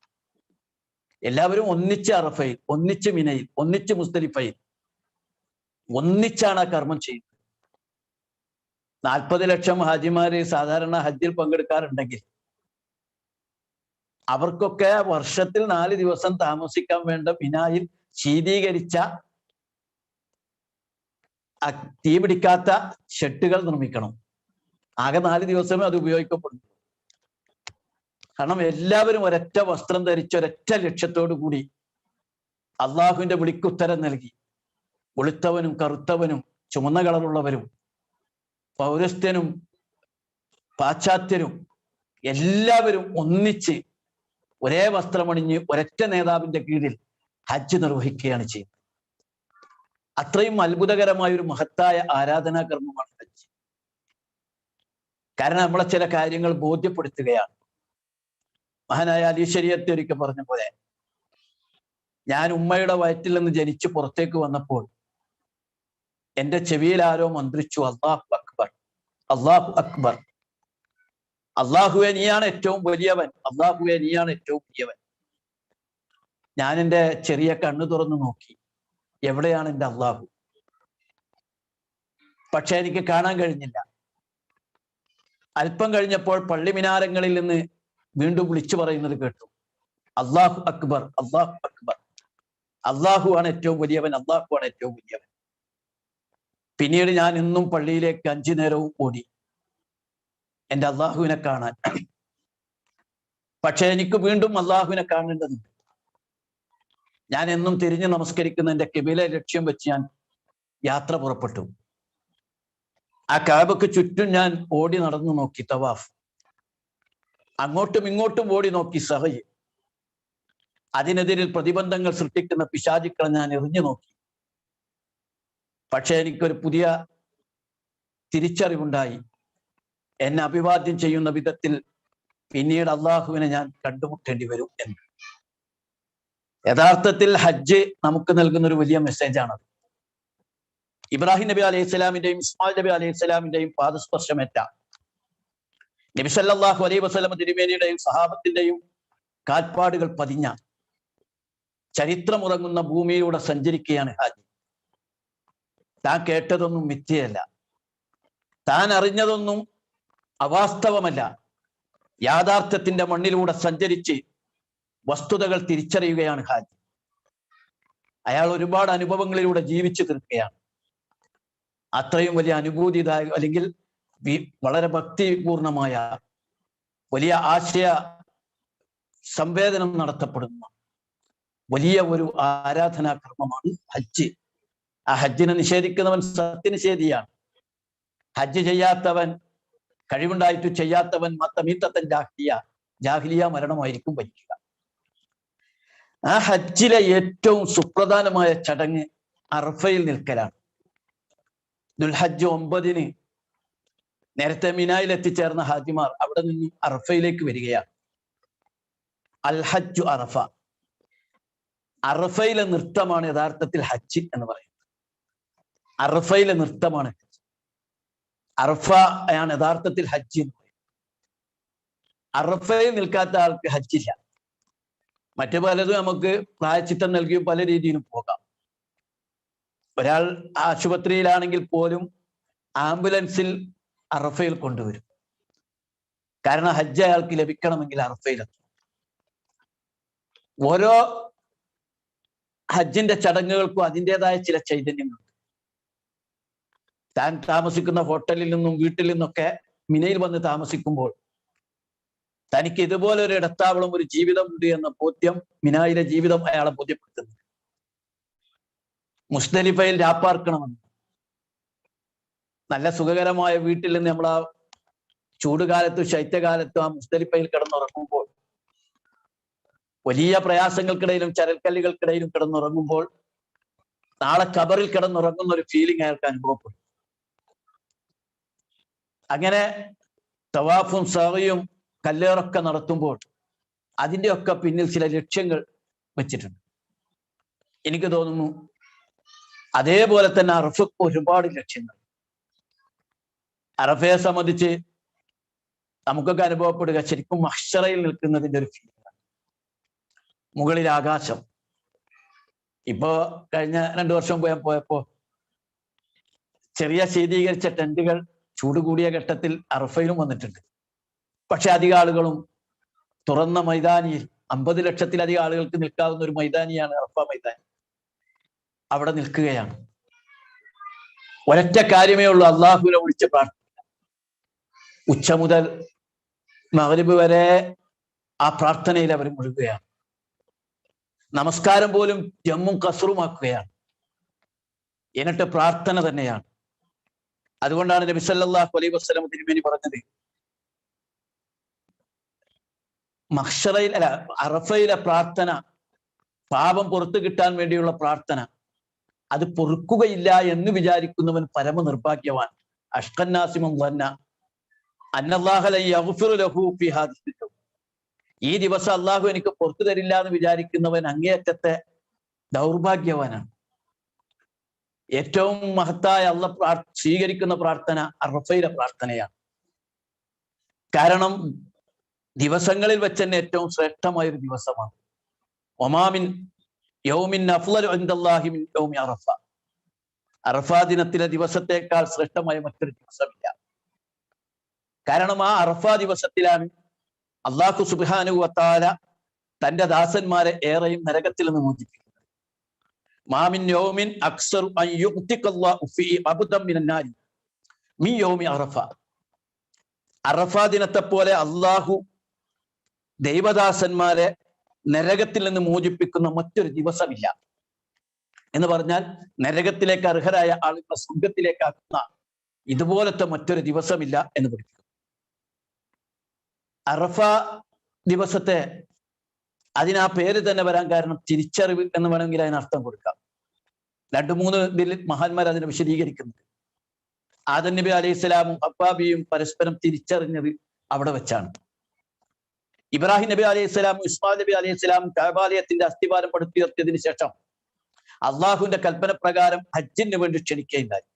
എല്ലാവരും ഒന്നിച്ച് അറഫയിൽ, ഒന്നിച്ച് മിനയിൽ, ഒന്നിച്ച് മുസ്ദലിഫയിൽ, ഒന്നിച്ചാണ് ആ കർമ്മം ചെയ്യുന്നത്. 40 ലക്ഷം ഹാജിമാര് സാധാരണ ഹജ്ജിൽ പങ്കെടുക്കാറുണ്ടെങ്കിൽ അവർക്കൊക്കെ വർഷത്തിൽ 4 ദിവസം താമസിക്കാൻ വേണ്ട മിനായിൽ ശീതീകരിച്ച തീ പിടിക്കാത്ത ഷെഡുകൾ നിർമ്മിക്കണം. ആകെ 4 ദിവസമേ അത് ഉപയോഗിക്കപ്പെടുന്നു. കാരണം എല്ലാവരും ഒരൊറ്റ വസ്ത്രം ധരിച്ച് ഒരൊറ്റ ലക്ഷ്യത്തോടു കൂടി അള്ളാഹുവിന്റെ വിളിക്കുത്തരം നൽകി. വെളുത്തവനും കറുത്തവനും ചുമന്ന കളറുള്ളവരും പൗരസ്ത്യനും പാശ്ചാത്യരും എല്ലാവരും ഒന്നിച്ച് ഒരേ വസ്ത്രമണിഞ്ഞ് ഒരൊറ്റ നേതാവിന്റെ കീഴിൽ ഹജ്ജ് നിർവഹിക്കുകയാണ് ചെയ്യുന്നത്. അത്രയും അത്ഭുതകരമായ ഒരു മഹത്തായ ആരാധനാ കർമ്മമാണ് ഹജ്ജ്. കാരണം നമ്മളെ ചില കാര്യങ്ങൾ ബോധ്യപ്പെടുത്തുകയാണ്. മഹാനായ അലി ശരീഅത്ത് ഒരിക്കൽ പറഞ്ഞ പോലെ, ഞാൻ ഉമ്മയുടെ വയറ്റിൽ നിന്ന് ജനിച്ച് പുറത്തേക്ക് വന്നപ്പോൾ എന്റെ ചെവിയിൽ ആരോ മന്ത്രിച്ചു, അല്ലാഹു അക്ബർ, അല്ലാഹു അക്ബർ, അള്ളാഹുവെ നീയാണ് ഏറ്റവും വലിയവൻ, അള്ളാഹുവെ നീയാണ് ഏറ്റവും വലിയവൻ. ഞാൻ എൻ്റെ ചെറിയ കണ്ണു തുറന്നു നോക്കി, എവിടെയാണ് എൻ്റെ അള്ളാഹു? പക്ഷെ എനിക്ക് കാണാൻ കഴിഞ്ഞില്ല. അല്പം കഴിഞ്ഞപ്പോൾ പള്ളി മിനാരങ്ങളിൽ നിന്ന് വീണ്ടും വിളിച്ചു പറയുന്നത് കേട്ടു, അല്ലാഹു അക്ബർ, അല്ലാഹു അക്ബർ, അള്ളാഹു ആണ് ഏറ്റവും വലിയവൻ, അള്ളാഹു ആണ് ഏറ്റവും വലിയവൻ. പിന്നീട് ഞാൻ ഇന്നും പള്ളിയിലേക്ക് 5 നേരവും ഓടി എൻ്റെ അള്ളാഹുവിനെ കാണാൻ. പക്ഷെ എനിക്ക് വീണ്ടും അള്ളാഹുവിനെ കാണേണ്ടതുണ്ട്. ഞാൻ എന്നും തിരിഞ്ഞ് നമസ്കരിക്കുന്ന എൻ്റെ കിബില ലക്ഷ്യം വെച്ച് ഞാൻ യാത്ര പുറപ്പെട്ടു. ആ കാബക്ക് ചുറ്റും ഞാൻ ഓടി നടന്നു നോക്കി, തവാഫ്. അങ്ങോട്ടും ഇങ്ങോട്ടും ഓടി നോക്കി, സഹയ്. അതിനെതിരിൽ പ്രതിബന്ധങ്ങൾ സൃഷ്ടിക്കുന്ന പിശാചുക്കളെ ഞാൻ എറിഞ്ഞു നോക്കി. പക്ഷെ എനിക്കൊരു പുതിയ തിരിച്ചറിവുണ്ടായി. എന്നെ അഭിവാദ്യം ചെയ്യുന്ന വിധത്തിൽ പിന്നീട് അള്ളാഹുവിനെ ഞാൻ കണ്ടുമുട്ടേണ്ടി വരും എന്ന്. യഥാർത്ഥത്തിൽ ഹജ്ജ് നമുക്ക് നൽകുന്ന ഒരു വലിയ മെസ്സേജാണ്. ഇബ്രാഹിം നബി അലൈഹി സ്വലാമിന്റെയും ഇസ്മായിൽ നബി അലൈഹി സ്വലാമിന്റെയും പാദസ്പർശമേറ്റ നബി സല്ലല്ലാഹു അലൈഹി വസല്ലം തിരുമേനിയുടെയും സഹാബത്തിന്റെയും കാൽപ്പാടുകൾ പതിഞ്ഞ ചരിത്രമുറങ്ങുന്ന ഭൂമിയിലൂടെ സഞ്ചരിക്കുകയാണ് ഹജ്ജ്. താൻ കേട്ടതൊന്നും മിഥ്യയല്ല, താൻ അറിഞ്ഞതൊന്നും അവാസ്തവമല്ല. യാഥാർത്ഥ്യത്തിന്റെ മണ്ണിലൂടെ സഞ്ചരിച്ച് വസ്തുതകൾ തിരിച്ചറിയുകയാണ് ഹാജി. അയാൾ ഒരുപാട് അനുഭവങ്ങളിലൂടെ ജീവിച്ചു തീർക്കുകയാണ്. അത്രയും വലിയ അനുഭൂതിദായക അല്ലെങ്കിൽ വളരെ ഭക്തിപൂർണമായ വലിയ ആശയ സംവേദനം നടത്തപ്പെടുന്ന വലിയ ഒരു ആരാധനാ കർമ്മമാണ് ഹജ്ജ്. ആ ഹജ്ജിനെ നിഷേധിക്കുന്നവൻ സത്യനിഷേധിയാണ്. ഹജ്ജ് ചെയ്യാത്തവൻ, കഴിവുണ്ടായിട്ട് ചെയ്യാത്തവൻ മത്തമീത്തത്തൻ ജാഹിലിയ മരണമായിരിക്കും ഭരിക്കുക. ആ ഹജ്ജിലെ ഏറ്റവും സുപ്രധാനമായ ചടങ്ങ് അറഫയിൽ നിൽക്കലാണ്. ദുൽഹജ്ജ് 9 നേരത്തെ മിനായിൽ എത്തിച്ചേർന്ന ഹാജിമാർ അവിടെ നിന്നും അറഫയിലേക്ക് വരികയാണ്. അൽ ഹജ്ജു അറഫ. അറഫയിലെ നൃത്തമാണ് യഥാർത്ഥത്തിൽ ഹജ്ജ് എന്ന് പറയുന്നത്. അറഫയിലെ നൃത്തമാണ് ഹജ്ജ്. അറഫ ആണ് യഥാർത്ഥത്തിൽ ഹജ്ജ് എന്ന് പറയുന്നത്. അറഫയിൽ നിൽക്കാത്ത ആൾക്ക് ഹജ്ജില്ല. മറ്റു പലതും നമുക്ക് പ്രായച്ചിത്തം നൽകിയും പല രീതിയിലും പോകാം. ഒരാൾ ആശുപത്രിയിലാണെങ്കിൽ പോലും ആംബുലൻസിൽ അറഫയിൽ കൊണ്ടുവരും. കാരണം ഹജ്ജ് അയാൾക്ക് ലഭിക്കണമെങ്കിൽ അറഫയിലെത്തും. ഓരോ ഹജ്ജിന്റെ ചടങ്ങുകൾക്കും അതിൻ്റെതായ ചില ചൈതന്യങ്ങളുണ്ട്. താൻ താമസിക്കുന്ന ഹോട്ടലിൽ നിന്നും വീട്ടിൽ നിന്നൊക്കെ മിനയിൽ വന്ന് താമസിക്കുമ്പോൾ തനിക്ക് ഇതുപോലെ ഒരു ഇടത്താവളം, ഒരു ജീവിതമുണ്ട് എന്ന ബോധ്യം മിനായിലെ ജീവിതം അയാളെ ബോധ്യപ്പെടുത്തുന്നു. മുസ്ദലിഫയിൽ രാപ്പാർക്കണമെന്ന്, നല്ല സുഖകരമായ വീട്ടിൽ നിന്ന് നമ്മൾ ആ ചൂടുകാലത്തും ശൈത്യകാലത്തും ആ മുസ്ദലിഫയിൽ കിടന്നുറങ്ങുമ്പോൾ, വലിയ പ്രയാസങ്ങൾക്കിടയിലും ചരൽക്കല്ലുകൾക്കിടയിലും കിടന്നുറങ്ങുമ്പോൾ നാളെ ഖബറിൽ കിടന്നുറങ്ങുന്ന ഒരു ഫീലിംഗ് അയാൾക്ക് അനുഭവപ്പെടും. അങ്ങനെ തവാഫും സഅയും കല്ലേറൊക്കെ നടത്തുമ്പോൾ അതിൻ്റെയൊക്കെ പിന്നിൽ ചില ലക്ഷ്യങ്ങൾ വെച്ചിട്ടുണ്ട്. എനിക്ക് തോന്നുന്നു അതേപോലെ തന്നെ അറഫക്ക് ഒരുപാട് ലക്ഷ്യങ്ങൾ. അറഫയെ സംബന്ധിച്ച് നമുക്കൊക്കെ അനുഭവപ്പെടുക ശരിക്കും മഹ്ശറയിൽ നിൽക്കുന്നതിൻ്റെ ഒരു ഫീലിംഗ്. മുകളിൽ ആകാശം. ഇപ്പോ കഴിഞ്ഞ 2 വർഷം പോയപ്പോ ചെറിയ ശീതീകരിച്ച ടെന്റുകൾ ചൂട് കൂടിയ ഘട്ടത്തിൽ അറഫയിലും വന്നിട്ടുണ്ട്. പക്ഷെ അധിക ആളുകളും തുറന്ന മൈതാനിയിൽ 50 ലക്ഷത്തിലധികം ആളുകൾക്ക് നിൽക്കാവുന്ന ഒരു മൈതാനിയാണ് അറഫ മൈതാനി. അവിടെ നിൽക്കുകയാണ്. ഒരൊറ്റ കാര്യമേ ഉള്ളൂ, അള്ളാഹുവിനെ വിളിച്ച് പ്രാർത്ഥിക്കുക. ഉച്ച മുതൽ മഗ്രിബ് വരെ ആ പ്രാർത്ഥനയിൽ അവർ മുഴുകുകയാണ്. നമസ്കാരം പോലും ജമ്മും കസറുമാക്കുകയാണ്. എന്നിട്ട് പ്രാർത്ഥന തന്നെയാണ്. അതുകൊണ്ടാണ് നബി സല്ലല്ലാഹു അലൈഹി വസല്ലം തിരുമേനി പറഞ്ഞത്, മഹ്ശറയിൽ അല്ല അറഫയിലെ പ്രാർത്ഥന, പാപം പുറത്തു കിട്ടാൻ വേണ്ടിയുള്ള പ്രാർത്ഥന, അത് പൊറുക്കുകയില്ല എന്ന് വിചാരിക്കുന്നവൻ പരമ നിർഭാഗ്യവാൻ. അഷ്കന്നാസിമും വന്ന അന്നല്ലാഹു ല യഗ്ഫിറു ലഹു ഫി ഹാദിഹിൽ യൗം. ഈ ദിവസം അള്ളാഹു എനിക്ക് പുറത്തു തരില്ല എന്ന് വിചാരിക്കുന്നവൻ അങ്ങേയറ്റത്തെ ദൗർഭാഗ്യവാനാണ്. ഏറ്റവും മഹത്തായ അള്ളാഹ് സ്വീകരിക്കുന്ന പ്രാർത്ഥന അറഫയിലെ പ്രാർത്ഥനയാണ്. കാരണം ദിവസങ്ങളിൽ വെച്ച് തന്നെ ഏറ്റവും ശ്രേഷ്ഠമായ ഒരു ദിവസമാണ്. ഒമാമിൻ യൗമിൻ അഫ്ളലു ഇൻദല്ലാഹി മിൻ യൗമി അറഫ. അറഫ ദിനത്തിലെ ദിവസത്തേക്കാൾ ശ്രേഷ്ഠമായ മറ്റൊരു ദിവസമില്ല. കാരണം ആ അറഫ ദിവസത്തിലാണ് അല്ലാഹു സുബ്ഹാനഹു വ തആല തന്റെ ദാസന്മാരെ ഏറെയും നരകത്തിൽ നിന്ന് മോചിപ്പിക്കുന്നത്. മാമിൻ യൗമിൻ അക്സറു അൻ യുഅ്തിഖല്ലാഹു ഫീ അബ്ദൻ മിനൻ നാരി മിൻ യൗമി അറഫ. അറഫ ദിനത്തെ പോലെ അല്ലാഹു ദൈവദാസന്മാരെ നരകത്തിൽ നിന്ന് മോചിപ്പിക്കുന്ന മറ്റൊരു ദിവസമില്ല. എന്ന് പറഞ്ഞാൽ നരകത്തിലേക്ക് അർഹരായ ആളുകളെ സ്വർഗത്തിലേക്കാക്കുന്ന ഇതുപോലത്തെ മറ്റൊരു ദിവസമില്ല എന്ന് പഠിപ്പിക്കുന്നു. അറഫ ദിവസത്തെ അതിനാ പേര് തന്നെ വരാൻ കാരണം തിരിച്ചറിവ് എന്ന് വേണമെങ്കിൽ അതിനർത്ഥം കൊടുക്കാം. 2-3 ഇതിൽ മഹാന്മാർ അതിനെ വിശദീകരിക്കുന്നത്. ആദം നബി അലൈഹി സ്വലാമും ഹവ്വാബിയും പരസ്പരം തിരിച്ചറിഞ്ഞത് അവിടെ വെച്ചാണ്. ഇബ്രാഹിം നബി അലൈഹി സ്വലാമും ഇസ്മായിൽ നബി അലൈഹി സ്വലാമും കഅബാലയത്തിന്റെ അസ്ഥിവാരം പടുത്തുയർത്തിയതിനു ശേഷം അള്ളാഹുവിന്റെ കൽപ്പന പ്രകാരം ഹജ്ജിന് വേണ്ടി ക്ഷണിക്കുകയുണ്ടായി.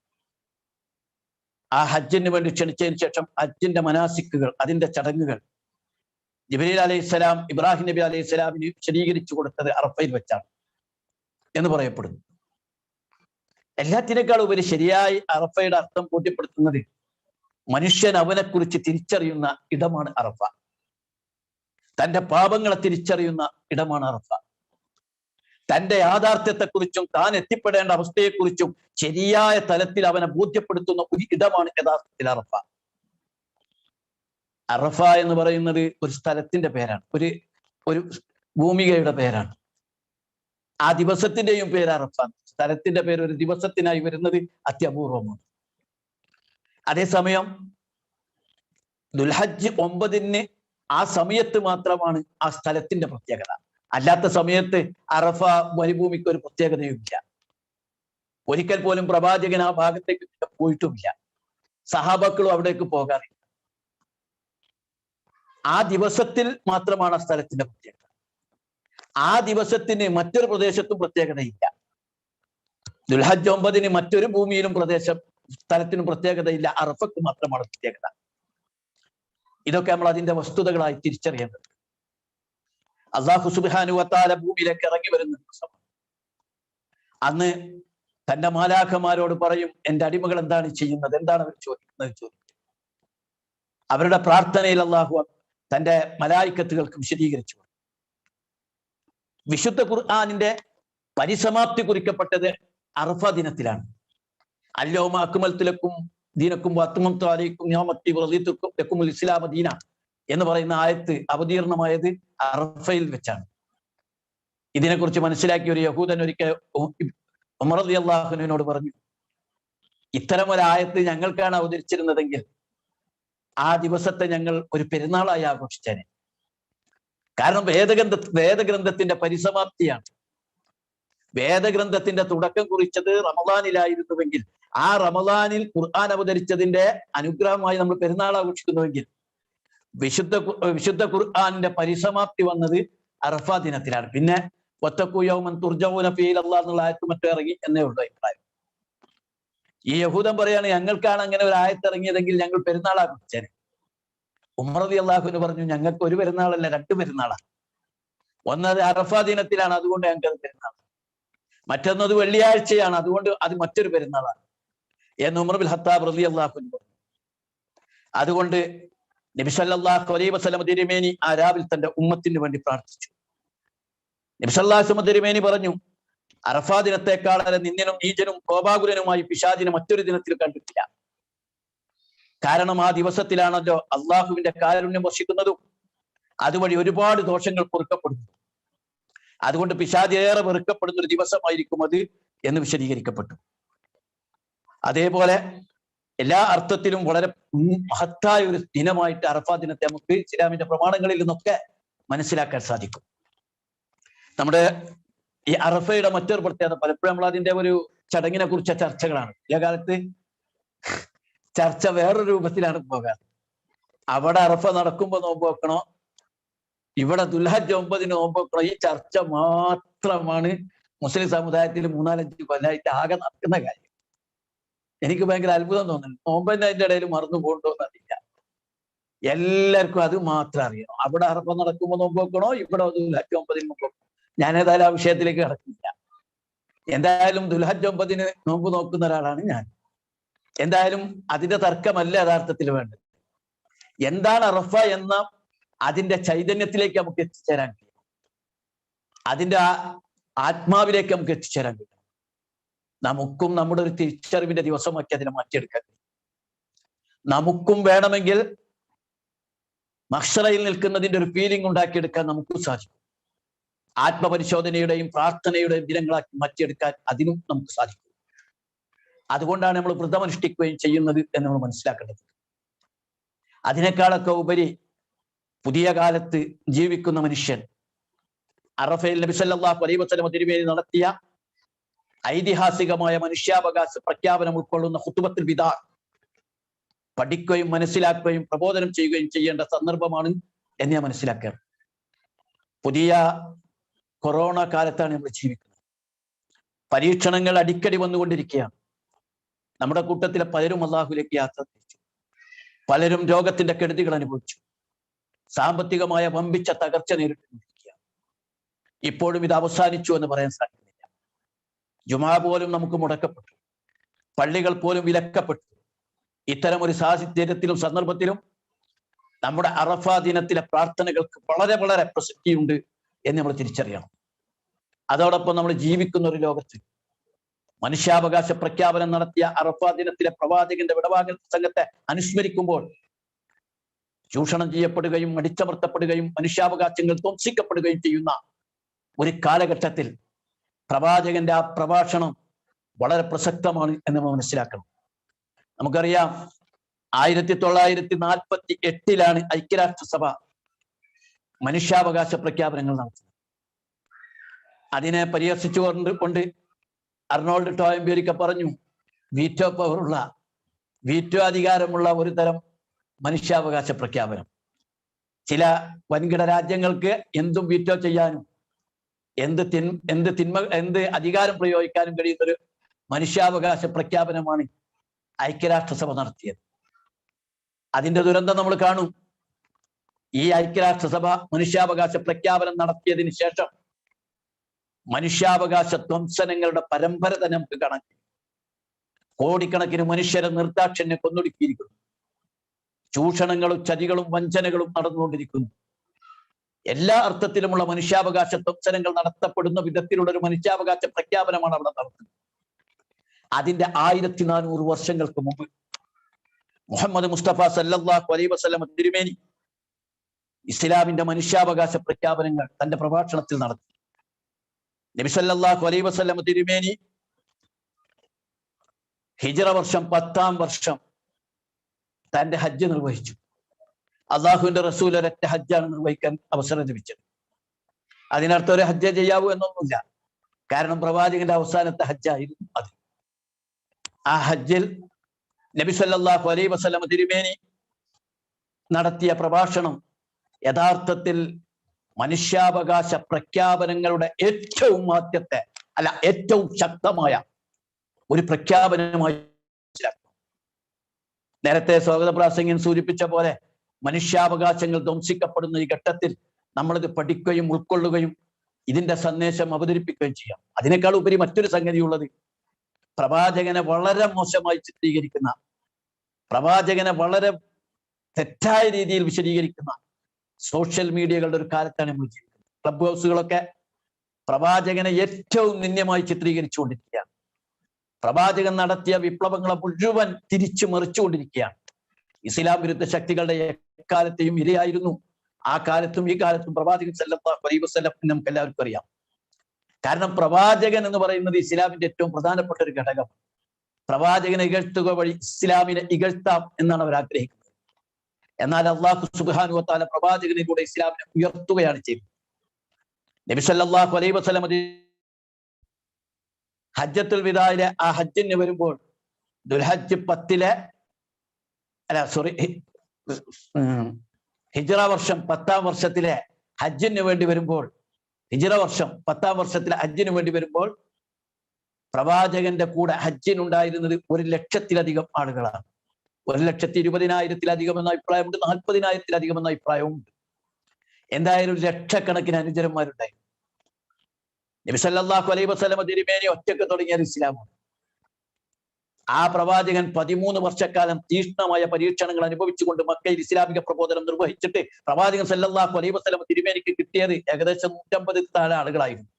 ആ ഹജ്ജിന് വേണ്ടി ക്ഷണിച്ചതിന് ശേഷം ഹജ്ജിന്റെ മനാസിക്കുകൾ, അതിന്റെ ചടങ്ങുകൾ ജിബ്രീൽ അലൈഹി സ്വലാം ഇബ്രാഹിം നബി അലൈഹി സ്വലാമിന് വിശദീകരിച്ചു കൊടുത്തത് അറഫയിൽ വെച്ചാണ് എന്ന് പറയപ്പെടുന്നു. എല്ലാത്തിനേക്കാൾ ഉപരി ശരിയായി അറഫയുടെ അർത്ഥം ബോധ്യപ്പെടുത്തുന്നത് മനുഷ്യൻ അവനെക്കുറിച്ച് തിരിച്ചറിയുന്ന ഇടമാണ് അറഫ. തന്റെ പാപങ്ങളെ തിരിച്ചറിയുന്ന ഇടമാണ് അറഫ. തന്റെ യാഥാർത്ഥ്യത്തെക്കുറിച്ചും താൻ എത്തിപ്പെടേണ്ട അവസ്ഥയെക്കുറിച്ചും ശരിയായ തലത്തിൽ അവനെ ബോധ്യപ്പെടുത്തുന്ന ഒരു ഇടമാണ് യഥാർത്ഥത്തിൽ അറഫ. അറഫ എന്ന് പറയുന്നത് ഒരു സ്ഥലത്തിന്റെ പേരാണ്, ഒരു ഭൂമികയുടെ പേരാണ്. ആ ദിവസത്തിന്റെയും പേര് അറഫ. സ്ഥലത്തിന്റെ പേര് ഒരു ദിവസത്തിനായി വരുന്നത് അത്യപൂർവമാണ്. അതേസമയം ദുൽഹജ്ജ് 9 ആ സമയത്ത് മാത്രമാണ് ആ സ്ഥലത്തിന്റെ പ്രത്യേകത. അല്ലാത്ത സമയത്ത് അറഫ മരുഭൂമിക്ക് ഒരു പ്രത്യേകതയുമില്ല. ഒരിക്കൽ പോലും പ്രവാചകൻ ആ ഭാഗത്തേക്ക് പോയിട്ടുമില്ല. സഹാബാക്കളും അവിടേക്ക് പോകാറില്ല. ആ ദിവസത്തിൽ മാത്രമാണ് ആ സ്ഥലത്തിന്റെ പ്രത്യേകത. ആ ദിവസത്തിന് മറ്റൊരു പ്രദേശത്തും പ്രത്യേകതയില്ല. ദുൽഹജ്ജ് 9 മറ്റൊരു ഭൂമിയിലും സ്ഥലത്തിനും പ്രത്യേകതയില്ല. അറഫക്ക് മാത്രമാണ് പ്രത്യേകത. ഇതൊക്കെ നമ്മൾ അതിന്റെ വസ്തുതകളായി തിരിച്ചറിയേണ്ടത്. അല്ലാഹു സുബ്ഹാനഹു വ തആല ഭൂമിയിലേക്ക് ഇറങ്ങി വരുന്ന ദിവസം അന്ന് തന്റെ മാലാഖമാരോട് പറയും, എന്റെ അടിമകൾ എന്താണ് ചെയ്യുന്നത്, എന്താണ് അവർ ചോദിക്കുന്നത്. അവരുടെ പ്രാർത്ഥനയിൽ അല്ലാഹു തന്റെ മലായിക്കത്തുകൾക്ക് വിശദീകരിച്ചു. വിശുദ്ധ ഖുർആനിന്റെ പരിസമാപ്തി കുറിക്കപ്പെട്ടത് അറഫ ദിനത്തിലാണ്. അൽയൗമ അക്മൽതു ലക്കും ദീനക്കും വഅത്മംതു അലൈക്കും നിഅമതി വറദീതു ലക്കുമുൽ ഇസ്ലാമ ദീന എന്ന് പറയുന്ന ആയത്ത് അവതീർണമായത് അറഫയിൽ വെച്ചാണ്. ഇതിനെക്കുറിച്ച് മനസ്സിലാക്കിയ ഒരു യഹൂദൻ ഒരിക്കൽ ഉമർ റളിയല്ലാഹു അൻഹുവിനോട് പറഞ്ഞു, ഇത്തരം ഒരു ആയത്ത് ഞങ്ങൾക്കാണ് അവതരിച്ചിരുന്നതെങ്കിൽ ആ ദിവസത്തെ ഞങ്ങൾ ഒരു പെരുന്നാളായി ആഘോഷിച്ചേനെ. കാരണം വേദഗ്രന്ഥത്തിന്റെ പരിസമാപ്തിയാണ്. വേദഗ്രന്ഥത്തിന്റെ തുടക്കം കുറിച്ചത് റമദാനിലായിരുന്നുവെങ്കിൽ ആ റമദാനിൽ ഖുർആൻ അവതരിച്ചതിന്റെ അനുഗ്രഹമായി നമ്മൾ പെരുന്നാൾ ആഘോഷിക്കുന്നുവെങ്കിൽ വിശുദ്ധ ഖുർആനിന്റെ പരിസമാപ്തി വന്നത് അറഫ ദിനത്തിലാണ്. പിന്നെ വത്തഖൂ യൗമൻ തുർജഊന ഫീഹി ഇലല്ലാഹ് എന്നുള്ള ആയത്ത് മറ്റോ ഇറങ്ങി എന്നേ ഉള്ളൂ അഭിപ്രായം. ഈ യഹൂദൻ പറയാണ്, ഞങ്ങൾക്കാണ് അങ്ങനെ ഒരു ആയത്ത് ഇറങ്ങിയതെങ്കിൽ ഞങ്ങൾ പെരുന്നാൾ ആഘോഷിച്ചേനെ. ഉമർ റളിയല്ലാഹു അൻഹു പറഞ്ഞു, ഞങ്ങൾക്ക് ഒരു പെരുന്നാളല്ല, 2 പെരുന്നാളാണ്. ഒന്നത് അറഫ ദിനത്തിലാണ്, അതുകൊണ്ട് ഞങ്ങൾക്ക് പെരുന്നാൾ. മറ്റൊന്നത് വെള്ളിയാഴ്ചയാണ്, അതുകൊണ്ട് അത് മറ്റൊരു പെരുന്നാളാണ് എന്ന് ഉമർ ബിൻ ഖത്താബ് റളിയല്ലാഹു അൻഹു പറഞ്ഞു. അതുകൊണ്ട് നബി സല്ലല്ലാഹു അലൈഹി വസല്ലം തിരുമേനി ആ രാവിലെ തന്റെ ഉമ്മത്തിന് വേണ്ടി പ്രാർത്ഥിച്ചു. നബി സല്ലല്ലാഹു അലൈഹി വസല്ലം തിരുമേനി പറഞ്ഞു, അറഫ ദിനത്തെക്കാൾ നിന്ദനും നീചനും കോപാകുലനുമായി പിശാചിനെ മറ്റൊരു ദിനത്തിൽ കണ്ടിട്ടില്ല. കാരണം ആ ദിവസത്തിലാണല്ലോ അള്ളാഹുവിന്റെ കാരുണ്യം വർഷിക്കുന്നതും അതുവഴി ഒരുപാട് ദോഷങ്ങൾ പൊറുക്കപ്പെടുന്നു. അതുകൊണ്ട് പിശാചേറെ വെറുക്കപ്പെടുന്ന ഒരു ദിവസമായിരിക്കും അത് എന്ന് വിശദീകരിക്കപ്പെട്ടു. അതേപോലെ എല്ലാ അർത്ഥത്തിലും വളരെ മഹത്തായ ഒരു ദിനമായിട്ട് അറഫാ ദിനത്തെ നമുക്ക് ഇസ്ലാമിന്റെ പ്രമാണങ്ങളിൽ നിന്നൊക്കെ മനസ്സിലാക്കാൻ സാധിക്കും. നമ്മുടെ ഈ അറഫയുടെ മറ്റൊരു പ്രത്യേകത, പലപ്പോഴും നമ്മൾ അതിന്റെ ഒരു ചടങ്ങിനെ കുറിച്ച ചർച്ചകളാണ്. ഈ കാലത്ത് ചർച്ച വേറൊരു രൂപത്തിലാണ് പോകാറ്. അവിടെ അറഫ നടക്കുമ്പോൾ നോമ്പ് വെക്കണോ, ഇവിടെ ദുൽഹജ്ജ് 9 നോമ്പ് വെക്കണോ, ഈ ചർച്ച മാത്രമാണ് മുസ്ലിം സമുദായത്തിൽ 3-5 കൊല്ലമായിട്ട് ആകെ നടക്കുന്ന കാര്യം. എനിക്ക് ഭയങ്കര അത്ഭുതം തോന്നുന്നു. നോമ്പന്നെ അതിന്റെ ഇടയിൽ മറന്നു പോകണ്ടോന്നറിയില്ല. എല്ലാവർക്കും അത് മാത്രം അറിയണം. അവിടെ അറഫ നടക്കുമ്പോൾ നോമ്പ് വെക്കണോ, ഇവിടെ ദുൽഹജ്ജ് 9 നോമ്പ് വെക്കണോ. ഞാൻ ഏതായാലും ആ വിഷയത്തിലേക്ക് കടക്കില്ല. എന്തായാലും ദുൽഹജ്ജ് 9 നോമ്പ് നോക്കുന്ന ഒരാളാണ് ഞാൻ. എന്തായാലും അതിന്റെ തർക്കമല്ല യഥാർത്ഥത്തിൽ വേണ്ടത്. എന്താണ് അറഫ എന്ന അതിന്റെ ചൈതന്യത്തിലേക്ക് നമുക്ക് എത്തിച്ചേരാൻ കഴിയും. അതിന്റെ ആത്മാവിലേക്ക് നമുക്ക് എത്തിച്ചേരാൻ കഴിയും. നമുക്കും നമ്മുടെ ഒരു തിരിച്ചറിവിന്റെ ദിവസമാക്കി അതിനെ മാറ്റിയെടുക്കാൻ കഴിയും. നമുക്കും വേണമെങ്കിൽ മഹ്ശറയിൽ നിൽക്കുന്നതിന്റെ ഒരു ഫീലിംഗ് ഉണ്ടാക്കിയെടുക്കാൻ നമുക്കും സാധിക്കും. ആത്മപരിശോധനയുടെയും പ്രാർത്ഥനയുടെയും ദിനങ്ങളാക്കി മാറ്റിയെടുക്കാൻ അതിനും നമുക്ക് സാധിക്കും. അതുകൊണ്ടാണ് നമ്മൾ വ്രതമനുഷ്ഠിക്കുകയും ചെയ്യുന്നത് എന്ന് നമ്മൾ മനസ്സിലാക്കേണ്ടത്. അതിനേക്കാളൊക്കെ ഉപരി പുതിയ കാലത്ത് ജീവിക്കുന്ന മനുഷ്യൻ അറഫയിൽ നബി സല്ലല്ലാഹു അലൈഹി വസല്ലം തിരുമേനി നടത്തിയ ഐതിഹാസികമായ മനുഷ്യാവകാശ പ്രഖ്യാപനം ഉൾക്കൊള്ളുന്ന ഖുതുബത്തുൽ വിദാ പഠിക്കുകയും മനസ്സിലാക്കുകയും പ്രബോധനം ചെയ്യുകയും ചെയ്യേണ്ട സന്ദർഭമാണ് എന്ന് ഞാൻ മനസ്സിലാക്കുകയാണ്. പുതിയ കൊറോണ കാലത്താണ് നമ്മൾ ജീവിക്കുന്നത്. പരീക്ഷണങ്ങൾ അടിക്കടി വന്നുകൊണ്ടിരിക്കുകയാണ്. നമ്മുടെ കൂട്ടത്തിലെ പലരും അള്ളാഹുലേക്ക് യാത്ര തിരിച്ചു. പലരും രോഗത്തിന്റെ കെടുതികൾ അനുഭവിച്ചു. സാമ്പത്തികമായ വമ്പിച്ച തകർച്ച നേരിട്ടുകൊണ്ടിരിക്കുകയാണ്. ഇപ്പോഴും ഇത് അവസാനിച്ചു എന്ന് പറയാൻ സാധിക്കുന്നില്ല. ജുമാ പോലും നമുക്ക് മുടക്കപ്പെട്ടു. പള്ളികൾ പോലും വിലക്കപ്പെട്ടു. ഇത്തരം ഒരു സാഹചര്യത്തിലും സന്ദർഭത്തിലും നമ്മുടെ അറഫ ദിനത്തിലെ പ്രാർത്ഥനകൾക്ക് വളരെ വളരെ പ്രസക്തിയുണ്ട് എന്ന് നമ്മൾ തിരിച്ചറിയണം. അതോടൊപ്പം നമ്മൾ ജീവിക്കുന്ന ഒരു ലോകത്ത് മനുഷ്യാവകാശ പ്രഖ്യാപനം നടത്തിയ അറഫ ദിനത്തിലെ പ്രവാചകന്റെ വിടവാങ്ങൽ പ്രസംഗത്തെ അനുസ്മരിക്കുമ്പോൾ ചൂഷണം ചെയ്യപ്പെടുകയും അടിച്ചമർത്തപ്പെടുകയും മനുഷ്യാവകാശങ്ങൾ ധ്വംസിക്കപ്പെടുകയും ചെയ്യുന്ന ഒരു കാലഘട്ടത്തിൽ പ്രവാചകന്റെ ആ പ്രഭാഷണം വളരെ പ്രസക്തമാണ് എന്ന് നമ്മൾ മനസ്സിലാക്കണം. നമുക്കറിയാം 1948 ഐക്യരാഷ്ട്രസഭ മനുഷ്യാവകാശ പ്രഖ്യാപനങ്ങൾ നടത്തുന്നത്. അതിനെ പരിഹസിച്ചുകൊണ്ട് അർണോൾഡ് ടോയംബേരിക്ക പറഞ്ഞു, വീറ്റോ പവറുള്ള, വീറ്റോ അധികാരമുള്ള ഒരു തരം മനുഷ്യാവകാശ പ്രഖ്യാപനം. ചില വൻകിട രാജ്യങ്ങൾക്ക് എന്തും വീറ്റോ ചെയ്യാനും എന്ത് അധികാരം പ്രയോഗിക്കാനും കഴിയുന്നൊരു മനുഷ്യാവകാശ പ്രഖ്യാപനമാണ് ഐക്യരാഷ്ട്രസഭ നടത്തിയത്. അതിന്റെ ദുരന്തം നമ്മൾ കാണും. ഈ ഐക്യരാഷ്ട്രസഭ മനുഷ്യാവകാശ പ്രഖ്യാപനം നടത്തിയതിന് ശേഷം മനുഷ്യാവകാശ ധ്വംസനങ്ങളുടെ പരമ്പര തന്നെ നമുക്ക് കാണാൻ കഴിയും. കോടിക്കണക്കിന് മനുഷ്യരെ നിർദാക്ഷിണ്യം കൊന്നൊടുക്കിയിരിക്കുന്നു. ചൂഷണങ്ങളും ചതികളും വഞ്ചനകളും നടന്നുകൊണ്ടിരിക്കുന്നു. എല്ലാ അർത്ഥത്തിലുമുള്ള മനുഷ്യാവകാശ ധ്വംസനങ്ങൾ നടത്തപ്പെടുന്ന വിധത്തിലുള്ള ഒരു മനുഷ്യാവകാശ പ്രഖ്യാപനമാണ് അവിടെ നടത്തുന്നത്. അതിന്റെ 1400 വർഷങ്ങൾക്ക് മുമ്പ് മുഹമ്മദ് മുസ്തഫ സല്ലല്ലാഹു അലൈഹി വസല്ലം തിരുമേനി ഇസ്ലാമിന്റെ മനുഷ്യാവകാശ പ്രഖ്യാപനങ്ങൾ തന്റെ പ്രഭാഷണത്തിൽ നടത്തി. നബി സല്ലല്ലാഹു അലൈഹി വസല്ലം തിരുമേനി ഹിജ്റ വർഷം 10-ാം വർഷം തന്റെ ഹജ്ജ് നിർവഹിച്ചു. അള്ളാഹുവിന്റെ റസൂൽ ഒരൊറ്റ ഹജ്ജാണ് നിർവഹിക്കാൻ അവസരം ലഭിച്ചത്. അതിനർത്ഥം ഒരു ഹജ്ജ് ചെയ്യാവൂ എന്നൊന്നുമില്ല. കാരണം പ്രവാചകന്റെ അവസാനത്തെ ഹജ്ജായിരുന്നു അത്. ആ ഹജ്ജിൽ നബി സല്ലല്ലാഹു അലൈഹി വസല്ലം തിരുമേനി നടത്തിയ പ്രഭാഷണം യഥാർത്ഥത്തിൽ മനുഷ്യാവകാശ പ്രഖ്യാപനങ്ങളുടെ ഏറ്റവും ശക്തമായ ഒരു പ്രഖ്യാപനമായി മനസ്സിലാക്കും. നേരത്തെ സ്വാഗത പ്രാസംഗ്യൻ സൂചിപ്പിച്ച പോലെ മനുഷ്യാവകാശങ്ങൾ ധ്വംസിക്കപ്പെടുന്ന ഈ ഘട്ടത്തിൽ നമ്മളിത് പഠിക്കുകയും ഉൾക്കൊള്ളുകയും ഇതിന്റെ സന്ദേശം അവതരിപ്പിക്കുകയും ചെയ്യാം. അതിനേക്കാൾ ഉപരി മറ്റൊരു സംഗതിയുള്ളത്, പ്രവാചകനെ വളരെ മോശമായി ചിത്രീകരിക്കുന്ന, പ്രവാചകനെ വളരെ തെറ്റായ രീതിയിൽ വിശദീകരിക്കുന്ന സോഷ്യൽ മീഡിയകളുടെ ഒരു കാലത്താണ് നമ്മൾ ജീവിക്കുന്നത്. ക്ലബ് ഹൗസുകളൊക്കെ പ്രവാചകനെ ഏറ്റവും നിന്ദ്യമായി ചിത്രീകരിച്ചുകൊണ്ടിരിക്കുകയാണ്. പ്രവാചകൻ നടത്തിയ വിപ്ലവങ്ങളെ മുഴുവൻ തിരിച്ചു മറിച്ചുകൊണ്ടിരിക്കുകയാണ്. ഇസ്ലാം വിരുദ്ധ ശക്തികളുടെ എക്കാലത്തെയും ഇരയായിരുന്നു ആ കാലത്തും ഈ കാലത്തും പ്രവാചകൻ സല്ലല്ലാഹു അലൈഹി വസല്ലം നമുക്ക് എല്ലാവർക്കും അറിയാം. കാരണം പ്രവാചകൻ എന്ന് പറയുന്നത് ഇസ്ലാമിന്റെ ഏറ്റവും പ്രധാനപ്പെട്ട ഒരു ഘടകം. പ്രവാചകനെ ഇകഴ്ത്തുക വഴി ഇസ്ലാമിനെ ഇകഴ്ത്താം എന്നാണ് അവർ ആഗ്രഹിക്കുന്നത്. എന്നാൽ അള്ളാഹു സുബ്ഹാനഹു വ തആല പ്രവാചകനിലൂടെ ഇസ്ലാമിനെ ഉയർത്തുകയാണ് ചെയ്യുന്നത്. നബി സല്ലല്ലാഹു അലൈഹി വസല്ലം ഹജ്ജത്തുൽ വിദായിലെ ആ ഹജ്ജിന് വരുമ്പോൾ ദുൽഹജ്ജ് 10 ഹിജ്റ വർഷം 10-ാം വർഷത്തിലെ ഹജ്ജിന് വേണ്ടി വരുമ്പോൾ, ഹിജ്റ വർഷം 10-ാം വർഷത്തിലെ ഹജ്ജിന് വേണ്ടി വരുമ്പോൾ പ്രവാചകന്റെ കൂടെ ഹജ്ജിനുണ്ടായിരുന്നത് 1,00,000-ലധികം ആളുകളാണ്. 1,20,000-ലധികം എന്ന അഭിപ്രായമുണ്ട്, 40,000-ലധികം എന്ന അഭിപ്രായവുമുണ്ട്. എന്തായാലും ലക്ഷക്കണക്കിന് അനുചരന്മാരുണ്ടായിരുന്നു. നബി സല്ലല്ലാഹു അലൈഹി വസല്ലം തിരുമേനി ഒറ്റക്ക് തുടങ്ങിയ ഇസ്ലാമാണ്. ആ പ്രവാചകൻ 13 വർഷക്കാലം തീക്ഷ്ണമായ പരീക്ഷണങ്ങൾ അനുഭവിച്ചുകൊണ്ട് മക്കയിൽ ഇസ്ലാമിക പ്രബോധനം നിർവഹിച്ചിട്ട് പ്രവാചകൻ സല്ലല്ലാഹു അലൈഹി വസല്ലം തിരുമേനിക്ക് കിട്ടിയത് ഏകദേശം 150 താഴെ ആളുകളായിരുന്നു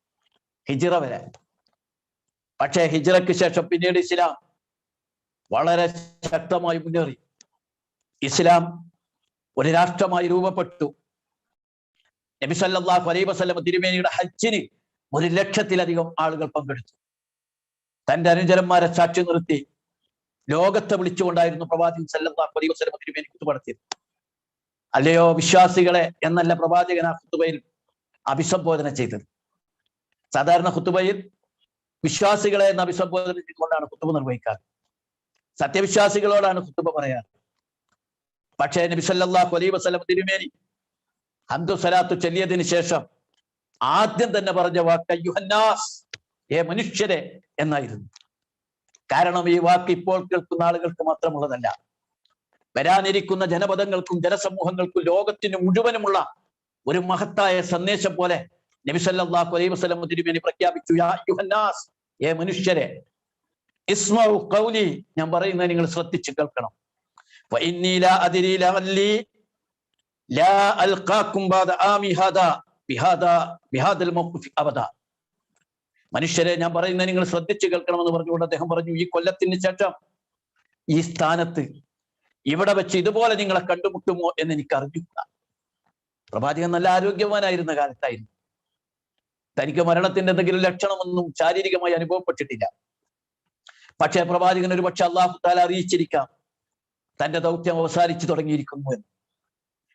ഹിജ്റ വരെ. പക്ഷേ ഹിജ്റയ്ക്ക് ശേഷം പിന്നീട് ഇസ്ലാം വളരെ ശക്തമായി മുന്നേറി. ഇസ്ലാം ഒരു രാഷ്ട്രമായി രൂപപ്പെട്ടു. നബി സല്ലല്ലാഹു അലൈഹി വസല്ലം തിരുമേനിയുടെ ഹജ്ജിന് 1,00,000-ലധികം ആളുകൾ പങ്കെടുത്തു. തന്റെ അനുചരന്മാരെ സാക്ഷി നിർത്തി ലോകത്തെ വിളിച്ചുകൊണ്ടായിരുന്നു പ്രവാചകൻ സല്ലല്ലാഹു അലൈഹി വസല്ലം തിരുമേനി ഖുതുബ നടത്തിയത്. അല്ലയോ വിശ്വാസികളെ എന്നല്ല പ്രവാചകൻ ആ ഖുതുബയിൽ അഭിസംബോധന ചെയ്തത്. സാധാരണ ഖുതുബയിൽ വിശ്വാസികളെ എന്ന് അഭിസംബോധന ചെയ്തുകൊണ്ടാണ് ഖുതുബ നിർവഹിക്കാറ്. സത്യവിശ്വാസികളോടാണ് ഖുതുബ പറയാറ്. പക്ഷേ നബി സല്ലല്ലാഹു അലൈഹി വസല്ലം തിരുമേനി ഹംദു സ്വലാത്തു ചൊല്ലിയതിനു ശേഷം ആദ്യം തന്നെ പറഞ്ഞ വാക്ക് അയ്യുഹന്നാസ്, ഏ മനുഷ്യരെ എന്നായിരുന്നു. കാരണം ഈ വാക്ക് ഇപ്പോൾ കേൾക്കുന്ന ആളുകൾക്ക് മാത്രമുള്ളതല്ല, വരാനിരിക്കുന്ന ജനപദങ്ങൾക്കും ജനസമൂഹങ്ങൾക്കും ലോകത്തിന് മുഴുവനുമുള്ള ഒരു മഹത്തായ സന്ദേശം പോലെ നബി സല്ലല്ലാഹു അലൈഹി വസല്ലം തിരുമേനി പ്രഖ്യാപിച്ചു, യാ അയ്യുഹന്നാസ്, ഏ മനുഷ്യരെ, ഇസ്മഉ ഖൗലി, ഞാൻ പറയുന്നത് നിങ്ങൾ ശ്രദ്ധിച്ചു കേൾക്കണം. ഫഇന്നി ലാ അദ്രി ലഅല്ലി ലാ അൽഖാകും ബഅദ ആമി ഹാദാ ബിഹാദൽ മൗഖിഫ് അബദ. മനുഷ്യരെ, ഞാൻ പറയുന്നത് നിങ്ങൾ ശ്രദ്ധിച്ചു കേൾക്കണമെന്ന് പറഞ്ഞുകൊണ്ട് അദ്ദേഹം പറഞ്ഞു, ഈ കൊല്ലത്തിന് ശേഷം ഈ സ്ഥാനത്ത് ഇവിടെ വെച്ച് ഇതുപോലെ നിങ്ങളെ കണ്ടുമുട്ടുമോ എന്ന് എനിക്ക് അറിഞ്ഞില്ല. പ്രവാചകൻ നല്ല ആരോഗ്യവാനായിരുന്ന കാലത്തായിരുന്നു. തനിക്ക് മരണത്തിന്റെ എന്തെങ്കിലും ലക്ഷണമൊന്നും ശാരീരികമായി അനുഭവപ്പെട്ടിട്ടില്ല. പക്ഷേ പ്രവാചകൻ ഒരു പക്ഷെ അല്ലാഹു തആല അറിയിച്ചിരിക്കാം തന്റെ ദൗത്യം അവസാനിച്ചു തുടങ്ങിയിരിക്കുന്നു എന്ന്.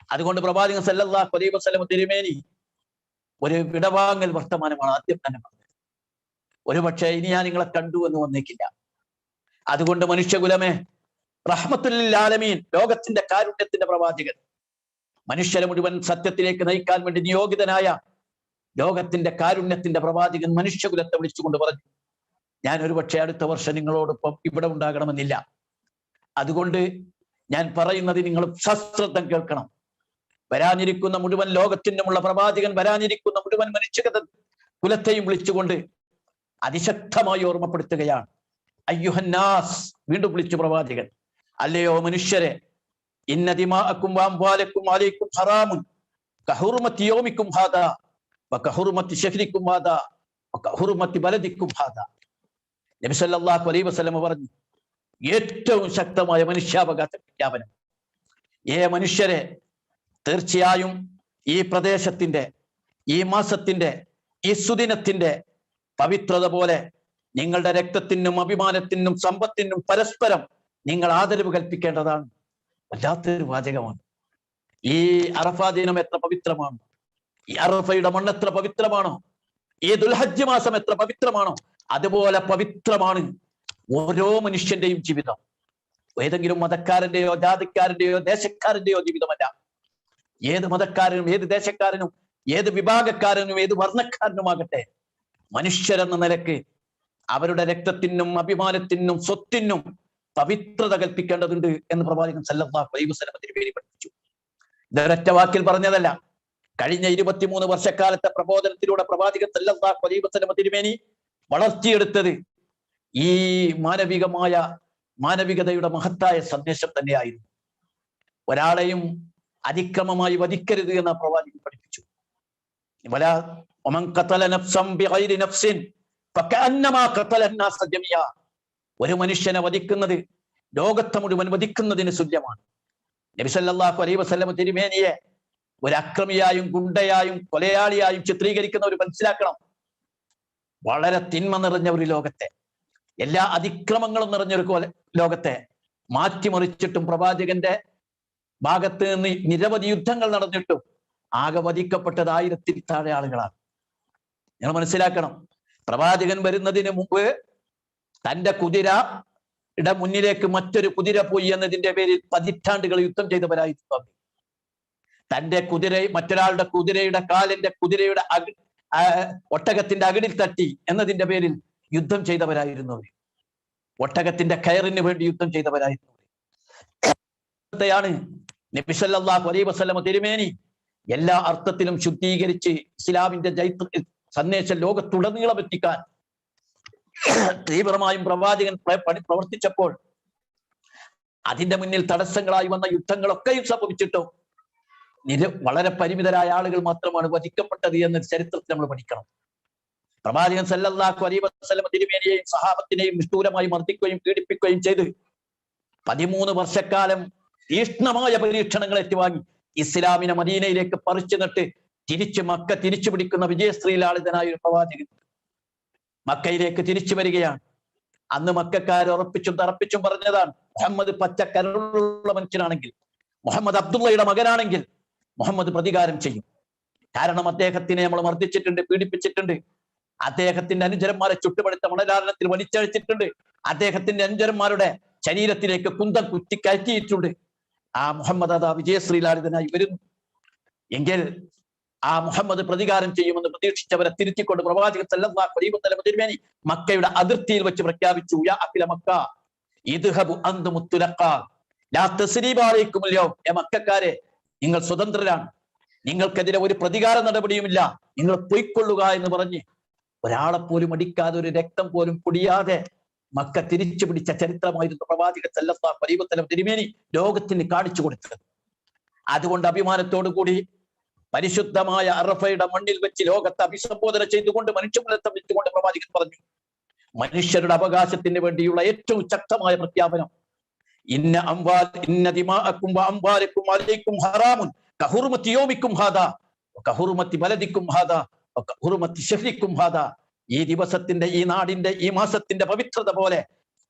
അതുകൊണ്ട് പ്രവാചകൻ സല്ലല്ലാഹു അലൈഹി വസല്ലം തിരുമേനി ഒരു വിടവാങ്ങൽ വർത്തമാനമാണ് ആദ്യം തന്നെ പറഞ്ഞത്. ഒരുപക്ഷെ ഇനി ഞാൻ നിങ്ങളെ കണ്ടു എന്ന് വന്നേക്കില്ല. അതുകൊണ്ട് മനുഷ്യകുലമേ, റഹ്മത്തുൽ ലിൽ ആലമീൻ, ലോകത്തിന്റെ കാരുണ്യത്തിന്റെ പ്രവാചകൻ, മനുഷ്യരെ മുഴുവൻ സത്യത്തിലേക്ക് നയിക്കാൻ വേണ്ടി നിയോഗിതനായ ലോകത്തിന്റെ കാരുണ്യത്തിന്റെ പ്രവാചകൻ മനുഷ്യകുലത്തെ വിളിച്ചുകൊണ്ട് പറഞ്ഞു, ഞാൻ ഒരുപക്ഷെ അടുത്ത വർഷം നിങ്ങളോടൊപ്പം ഇവിടെ ഉണ്ടാകണമെന്നില്ല. അതുകൊണ്ട് ഞാൻ പറയുന്നത് നിങ്ങൾ സശ്രദ്ധം കേൾക്കണം. വരാനിരിക്കുന്ന മുഴുവൻ ലോകത്തിനുമുള്ള പ്രവാചകൻ വരാനിരിക്കുന്ന മുഴുവൻ മനുഷ്യ കുലത്തെയും വിളിച്ചുകൊണ്ട് അതിശക്തമായി ഓർമ്മപ്പെടുത്തുകയാണ്. അയ്യുഹന്നാസ്, വീണ്ടും വിളിച്ചു പ്രവാചകൻ, അല്ലയോ മനുഷ്യരെ, ഇന്ന ദിമാഅക്കും വഅംവാലക്കും അലൈക്കും ഹറാമുൻ കഹുർമത്തി യൗമിക്കും ഹാദാ വകഹുർമത്തി ശഹ്രിക്കും ഹാദാ വകഹുർമത്തി ബലദിക്കും ഹാദാ. നബി സല്ലല്ലാഹു അലൈഹി വസല്ലം പറഞ്ഞു, ഏറ്റവും ശക്തമായ മനുഷ്യാവകാശ പ്രഖ്യാപനം, ഏ മനുഷ്യരെ, തീർച്ചയായും ഈ പ്രദേശത്തിന്റെ, ഈ മാസത്തിന്റെ, ഈ സുദിനത്തിന്റെ പവിത്രത പോലെ നിങ്ങളുടെ രക്തത്തിനും അഭിമാനത്തിനും സമ്പത്തിനും പരസ്പരം നിങ്ങൾ ആദരവ് കൽപ്പിക്കേണ്ടതാണ്. വല്ലാത്തൊരു വാചകമാണ്. ഈ അറഫാ ദിനം എത്ര പവിത്രമാണ്, ഈ അറഫയുടെ മണ്ണ് എത്ര പവിത്രമാണോ, ഈ ദുൽഹജ്ജ് മാസം എത്ര പവിത്രമാണോ, അതുപോലെ പവിത്രമാണ് ഓരോ മനുഷ്യന്റെയും ജീവിതം. ഏതെങ്കിലും മതക്കാരന്റെയോ ജാതിക്കാരന്റെയോ ദേശക്കാരന്റെയോ ജീവിതമല്ല. ഏത് മതക്കാരനും ഏത് ദേശക്കാരനും ഏത് വിഭാഗക്കാരനും ഏത് വർണ്ണക്കാരനുമാകട്ടെ, മനുഷ്യരെന്ന നിലക്ക് അവരുടെ രക്തത്തിനും അഭിമാനത്തിനും സ്വത്തിനും പവിത്രത കൽപ്പിക്കേണ്ടതുണ്ട് എന്ന് പ്രവാചകൻ സല്ലല്ലാഹു അലൈഹി വസല്ലം തിരുമേനി പഠിപ്പിച്ചു. ഇതൊരൊറ്റ വാക്കിൽ പറഞ്ഞതല്ല. കഴിഞ്ഞ 23 വർഷക്കാലത്തെ പ്രബോധനത്തിലൂടെ പ്രവാചകൻ സല്ലല്ലാഹു അലൈഹി വസല്ലം തിരുമേനി വളർത്തിയെടുത്തത് ഈ മാനവികതയുടെ മഹത്തായ സന്ദേശം തന്നെയായിരുന്നു. ഒരാളെയും അതിക്രമമായി വധിക്കരുത് എന്ന പ്രവാചകൻ പഠിപ്പിച്ചു. ഒരു മനുഷ്യനെ വധിക്കുന്നത് ലോകത്തെ മുഴുവൻ വധിക്കുന്നതിന് തുല്യമാണ്. നബി സല്ലല്ലാഹു അലൈഹി വസല്ലം തിരുമേനിയെ ഒരു അക്രമിയായും ഗുണ്ടയായും കൊലയാളിയായും ചിത്രീകരിക്കുന്നവർ മനസ്സിലാക്കണം, വളരെ തിന്മ നിറഞ്ഞ ഒരു ലോകത്തെ, എല്ലാ അതിക്രമങ്ങളും നിറഞ്ഞൊരു ലോകത്തെ മാറ്റിമറിച്ചിട്ടും പ്രവാചകന്റെ ഭാഗത്ത് നിന്ന് നിരവധി യുദ്ധങ്ങൾ നടന്നിട്ടും ആകെ വധിക്കപ്പെട്ടത് 1000-ൽ താഴെ ആളുകളാണ്. നിങ്ങൾ മനസ്സിലാക്കണം, പ്രവാചകൻ വരുന്നതിന് മുമ്പ് തന്റെ കുതിരയുടെ മുന്നിലേക്ക് മറ്റൊരു കുതിര പോയി എന്നതിന്റെ പേരിൽ പതിറ്റാണ്ടുകൾ യുദ്ധം ചെയ്തവരായിരുന്നു. തന്റെ മറ്റൊരാളുടെ കുതിരയുടെ ഒട്ടകത്തിന്റെ അകിടിൽ തട്ടി എന്നതിന്റെ പേരിൽ യുദ്ധം ചെയ്തവരായിരുന്നു. ഒട്ടകത്തിന്റെ കയറിന് വേണ്ടി യുദ്ധം ചെയ്തവരായിരുന്നു. നബി സല്ലല്ലാഹു അലൈഹി വസല്ലം തിരുമേനി എല്ലാ അർത്ഥത്തിലും ശുദ്ധീകരിച്ച് ഇസ്ലാമിന്റെ സന്ദേശം ലോകത്തുടനീളം എത്തിക്കാൻ തീവ്രമായും പ്രവാചകൻ പ്രവർത്തിച്ചപ്പോൾ അതിന്റെ മുന്നിൽ തടസ്സങ്ങളായി വന്ന യുദ്ധങ്ങളൊക്കെയും സംഭവിച്ചിട്ടും വളരെ പരിമിതരായ ആളുകൾ മാത്രമാണ് വധിക്കപ്പെട്ടത് എന്ന ചരിത്രത്തിൽ നമ്മൾ പഠിക്കണം. പ്രവാചകൻ സല്ലല്ലാഹു അലൈഹി വസല്ലം തിരുമേനിയെയും സഹാബത്തിനെയും നിഷ്ഠൂരമായി മർദ്ദിക്കുകയും പീഡിപ്പിക്കുകയും ചെയ്ത് 13 വർഷക്കാലം തീഷ്ണമായ പരീക്ഷണങ്ങൾ ഏറ്റുവാങ്ങി ഇസ്ലാമിനെ മദീനയിലേക്ക് പറിച്ചു നട്ട് മക്ക തിരിച്ചു പിടിക്കുന്ന വിജയശ്രീലാളിതനായ ഒരു പ്രവാചകൻ മക്കയിലേക്ക് തിരിച്ചു വരികയാണ്. അന്ന് മക്കക്കാർ ഉറപ്പിച്ചും തറപ്പിച്ചും പറഞ്ഞതാണ്, മുഹമ്മദ് പച്ചക്കരുള്ള മനുഷ്യനാണെങ്കിൽ, മുഹമ്മദ് അബ്ദുള്ളയുടെ മകനാണെങ്കിൽ മുഹമ്മദ് പ്രതികാരം ചെയ്യും. കാരണം അദ്ദേഹത്തിനെ നമ്മൾ മർദ്ദിച്ചിട്ടുണ്ട്, പീഡിപ്പിച്ചിട്ടുണ്ട്, അദ്ദേഹത്തിന്റെ അനുചരന്മാരെ ചുട്ടുപടുത്ത മണലാരണത്തിൽ വലിച്ചഴിച്ചിട്ടുണ്ട്, അദ്ദേഹത്തിന്റെ അനുചരന്മാരുടെ ശരീരത്തിലേക്ക് കുന്തം കുത്തി കയറ്റിയിട്ടുണ്ട്. ആ മുഹമ്മദ് അതാ വിജയശ്രീലാളിതനായി വരുന്നു. എങ്കിൽ ആ മുഹമ്മദ് പ്രതികാരം ചെയ്യുമെന്ന് പ്രതീക്ഷിച്ചവരെ തിരുത്തിക്കൊണ്ട് പ്രവാചകൻ സല്ലല്ലാഹു അലൈഹി വസല്ലം തിരുമേനി മക്കയുടെ അതിർത്തിയിൽ വെച്ച് പ്രഖ്യാപിച്ചു, യാ അഹ്ല മക്ക ഇദ്ഹബു അൻതും തുലഖാ ലാ തസ്രീബ അലൈക്കും അൽയൗം. മക്കക്കാരെ, നിങ്ങൾ സ്വതന്ത്രരാണ്, നിങ്ങൾക്കെതിരെ ഒരു പ്രതികാര നടപടിയുമില്ല, നിങ്ങൾ പൊയ്ക്കൊള്ളുക എന്ന് പറഞ്ഞ് ഒരാളെ പോലും അടിക്കാതെ, ഒരു രക്തം പോലും പൊടിയാതെ മക്ക തിരിച്ചു പിടിച്ച ചരിത്രമായിരുന്നു പ്രവാചകൻ സല്ലല്ലാഹു അലൈഹി വസല്ലം തിരുമേനി ലോകത്തിന് കാണിച്ചു കൊടുത്തത്. അതുകൊണ്ട് അഭിമാനത്തോടു കൂടി പരിശുദ്ധമായ അറഫയുടെ മണ്ണിൽ വെച്ച് ലോകത്തെ അഭിസംബോധന ചെയ്തുകൊണ്ട് മനുഷ്യകുലത്തെ വിളിച്ചുകൊണ്ട് പ്രവാചകൻ പറഞ്ഞു, മനുഷ്യരുടെ അവകാശത്തിന് വേണ്ടിയുള്ള ഏറ്റവും ശക്തമായ പ്രഖ്യാപനം, ഇന്ന ദിമാഅക്കും വഅംവാലക്കും അലൈക്കും ഹറാമുൻ കഹുർമത്തി യൗമിക്കും ഹാദാ വകഹുർമത്തി ബലദിക്കും ഹാദാ വകഹുർമത്തി ശഹ്രിക്കും ഹാദാ. ഈ ദിവസത്തിന്റെ, ഈ നാടിന്റെ, ഈ മാസത്തിന്റെ പവിത്രത പോലെ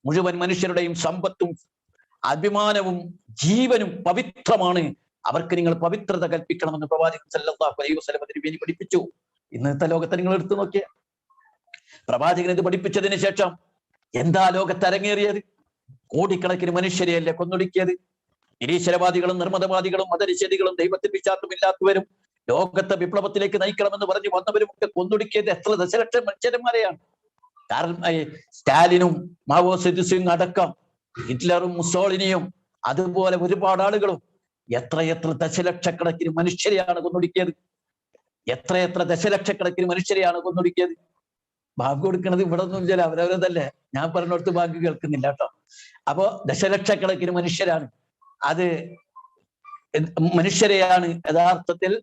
മുഴുവൻ മനുഷ്യരുടെയും സമ്പത്തും അഭിമാനവും ജീവനും പവിത്രമാണ്, അവർക്ക് നിങ്ങൾ പവിത്രത കൽപ്പിക്കണമെന്ന് പ്രവാചകൻ സല്ലല്ലാഹു അലൈഹി വസല്ലം തിരുമേനി പഠിപ്പിച്ചു. ഇന്നത്തെ ലോകത്തെ നിങ്ങൾ എടുത്തു നോക്കിയ പ്രവാചകൻ ഇത് പഠിപ്പിച്ചതിന് ശേഷം എന്താ ലോകത്ത് അരങ്ങേറിയത്? കോടിക്കണക്കിന് മനുഷ്യരെയല്ലേ കൊന്നൊടുക്കിയത്? നിരീശ്വരവാദികളും നിർമ്മതവാദികളും മതനിഷേധികളും ദൈവത്തിൽ വിശ്വാസമില്ലാത്തവരും ലോകത്തെ വിപ്ലവത്തിലേക്ക് നയിക്കണമെന്ന് പറഞ്ഞു വന്നവരും ഒക്കെ കൊന്നൊടുക്കിയത് എത്ര ദശലക്ഷം മനുഷ്യന്മാരെയാണ്. കാരണം സ്റ്റാലിനും മാവോ സെതുസിങ് അടക്കം, ഹിറ്റ്ലറും മുസോളിനിയും അതുപോലെ ഒരുപാട് ആളുകളും എത്രയെത്ര ദശലക്ഷക്കണക്കിന് മനുഷ്യരെയാണ് കൊന്നൊടുക്കിയത്. എത്രയെത്ര ദശലക്ഷക്കണക്കിന് മനുഷ്യരെയാണ് കൊന്നൊടുക്കിയത്. ബാങ്ക് കൊടുക്കണത് ഇവിടെ ഒന്നും ചില അവരവരതല്ലേ, ഞാൻ പറഞ്ഞിടത്ത് ബാങ്ക് കേൾക്കുന്നില്ല കേട്ടോ. അപ്പോ ദശലക്ഷക്കണക്കിന് മനുഷ്യരാണ്, അത് മനുഷ്യരെയാണ് യഥാർത്ഥത്തിൽ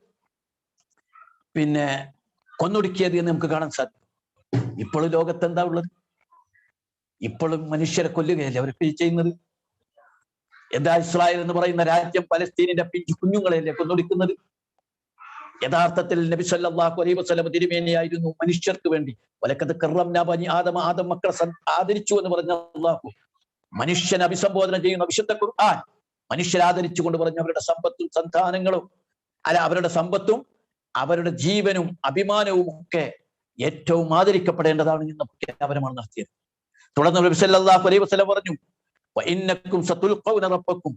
കൊന്നൊടുക്കിയത് എന്ന് നമുക്ക് കാണാൻ സാധിക്കും. ഇപ്പോഴും ലോകത്ത് എന്താ ഉള്ളത്? ഇപ്പോഴും മനുഷ്യരെ കൊല്ലുകയല്ലേ അവർക്ക് ചെയ്യുന്നത്? എന്താ ഇസ്രായേൽ എന്ന് പറയുന്ന രാജ്യം പലസ്തീനിന്റെ പിഞ്ചു കുഞ്ഞുങ്ങളെയല്ലേ കൊന്നൊടുക്കുന്നത്? യഥാർത്ഥത്തിൽ നബി സല്ലല്ലാഹു അലൈഹി വസല്ലം തിരുമേനിയായിരുന്നു മനുഷ്യർക്ക് വേണ്ടി വലഖദ് കറംനാ ബനി ആദം മക്കളെ ആദരിച്ചു എന്ന് പറഞ്ഞ അല്ലാഹു മനുഷ്യനെ അഭിസംബോധന ചെയ്യുന്ന വിശുദ്ധ ഖുർആൻ മനുഷ്യരെ ആദരിച്ചുകൊണ്ട് പറഞ്ഞു, അവരുടെ സമ്പത്തും സന്താനങ്ങളും അവരുടെ സമ്പത്തും അവരുടെ ജീവനും അഭിമാനവും ഒക്കെ ഏറ്റവും ആദരിക്കപ്പെടേണ്ടതാണ് എന്ന പ്രഖ്യാപനമാണ് നടത്തിയത്. തുടർന്ന് നബി സല്ലല്ലാഹു അലൈഹി വസല്ലം പറഞ്ഞു, വഇന്നക്കും സതുൽഖൗന റബ്ബക്കും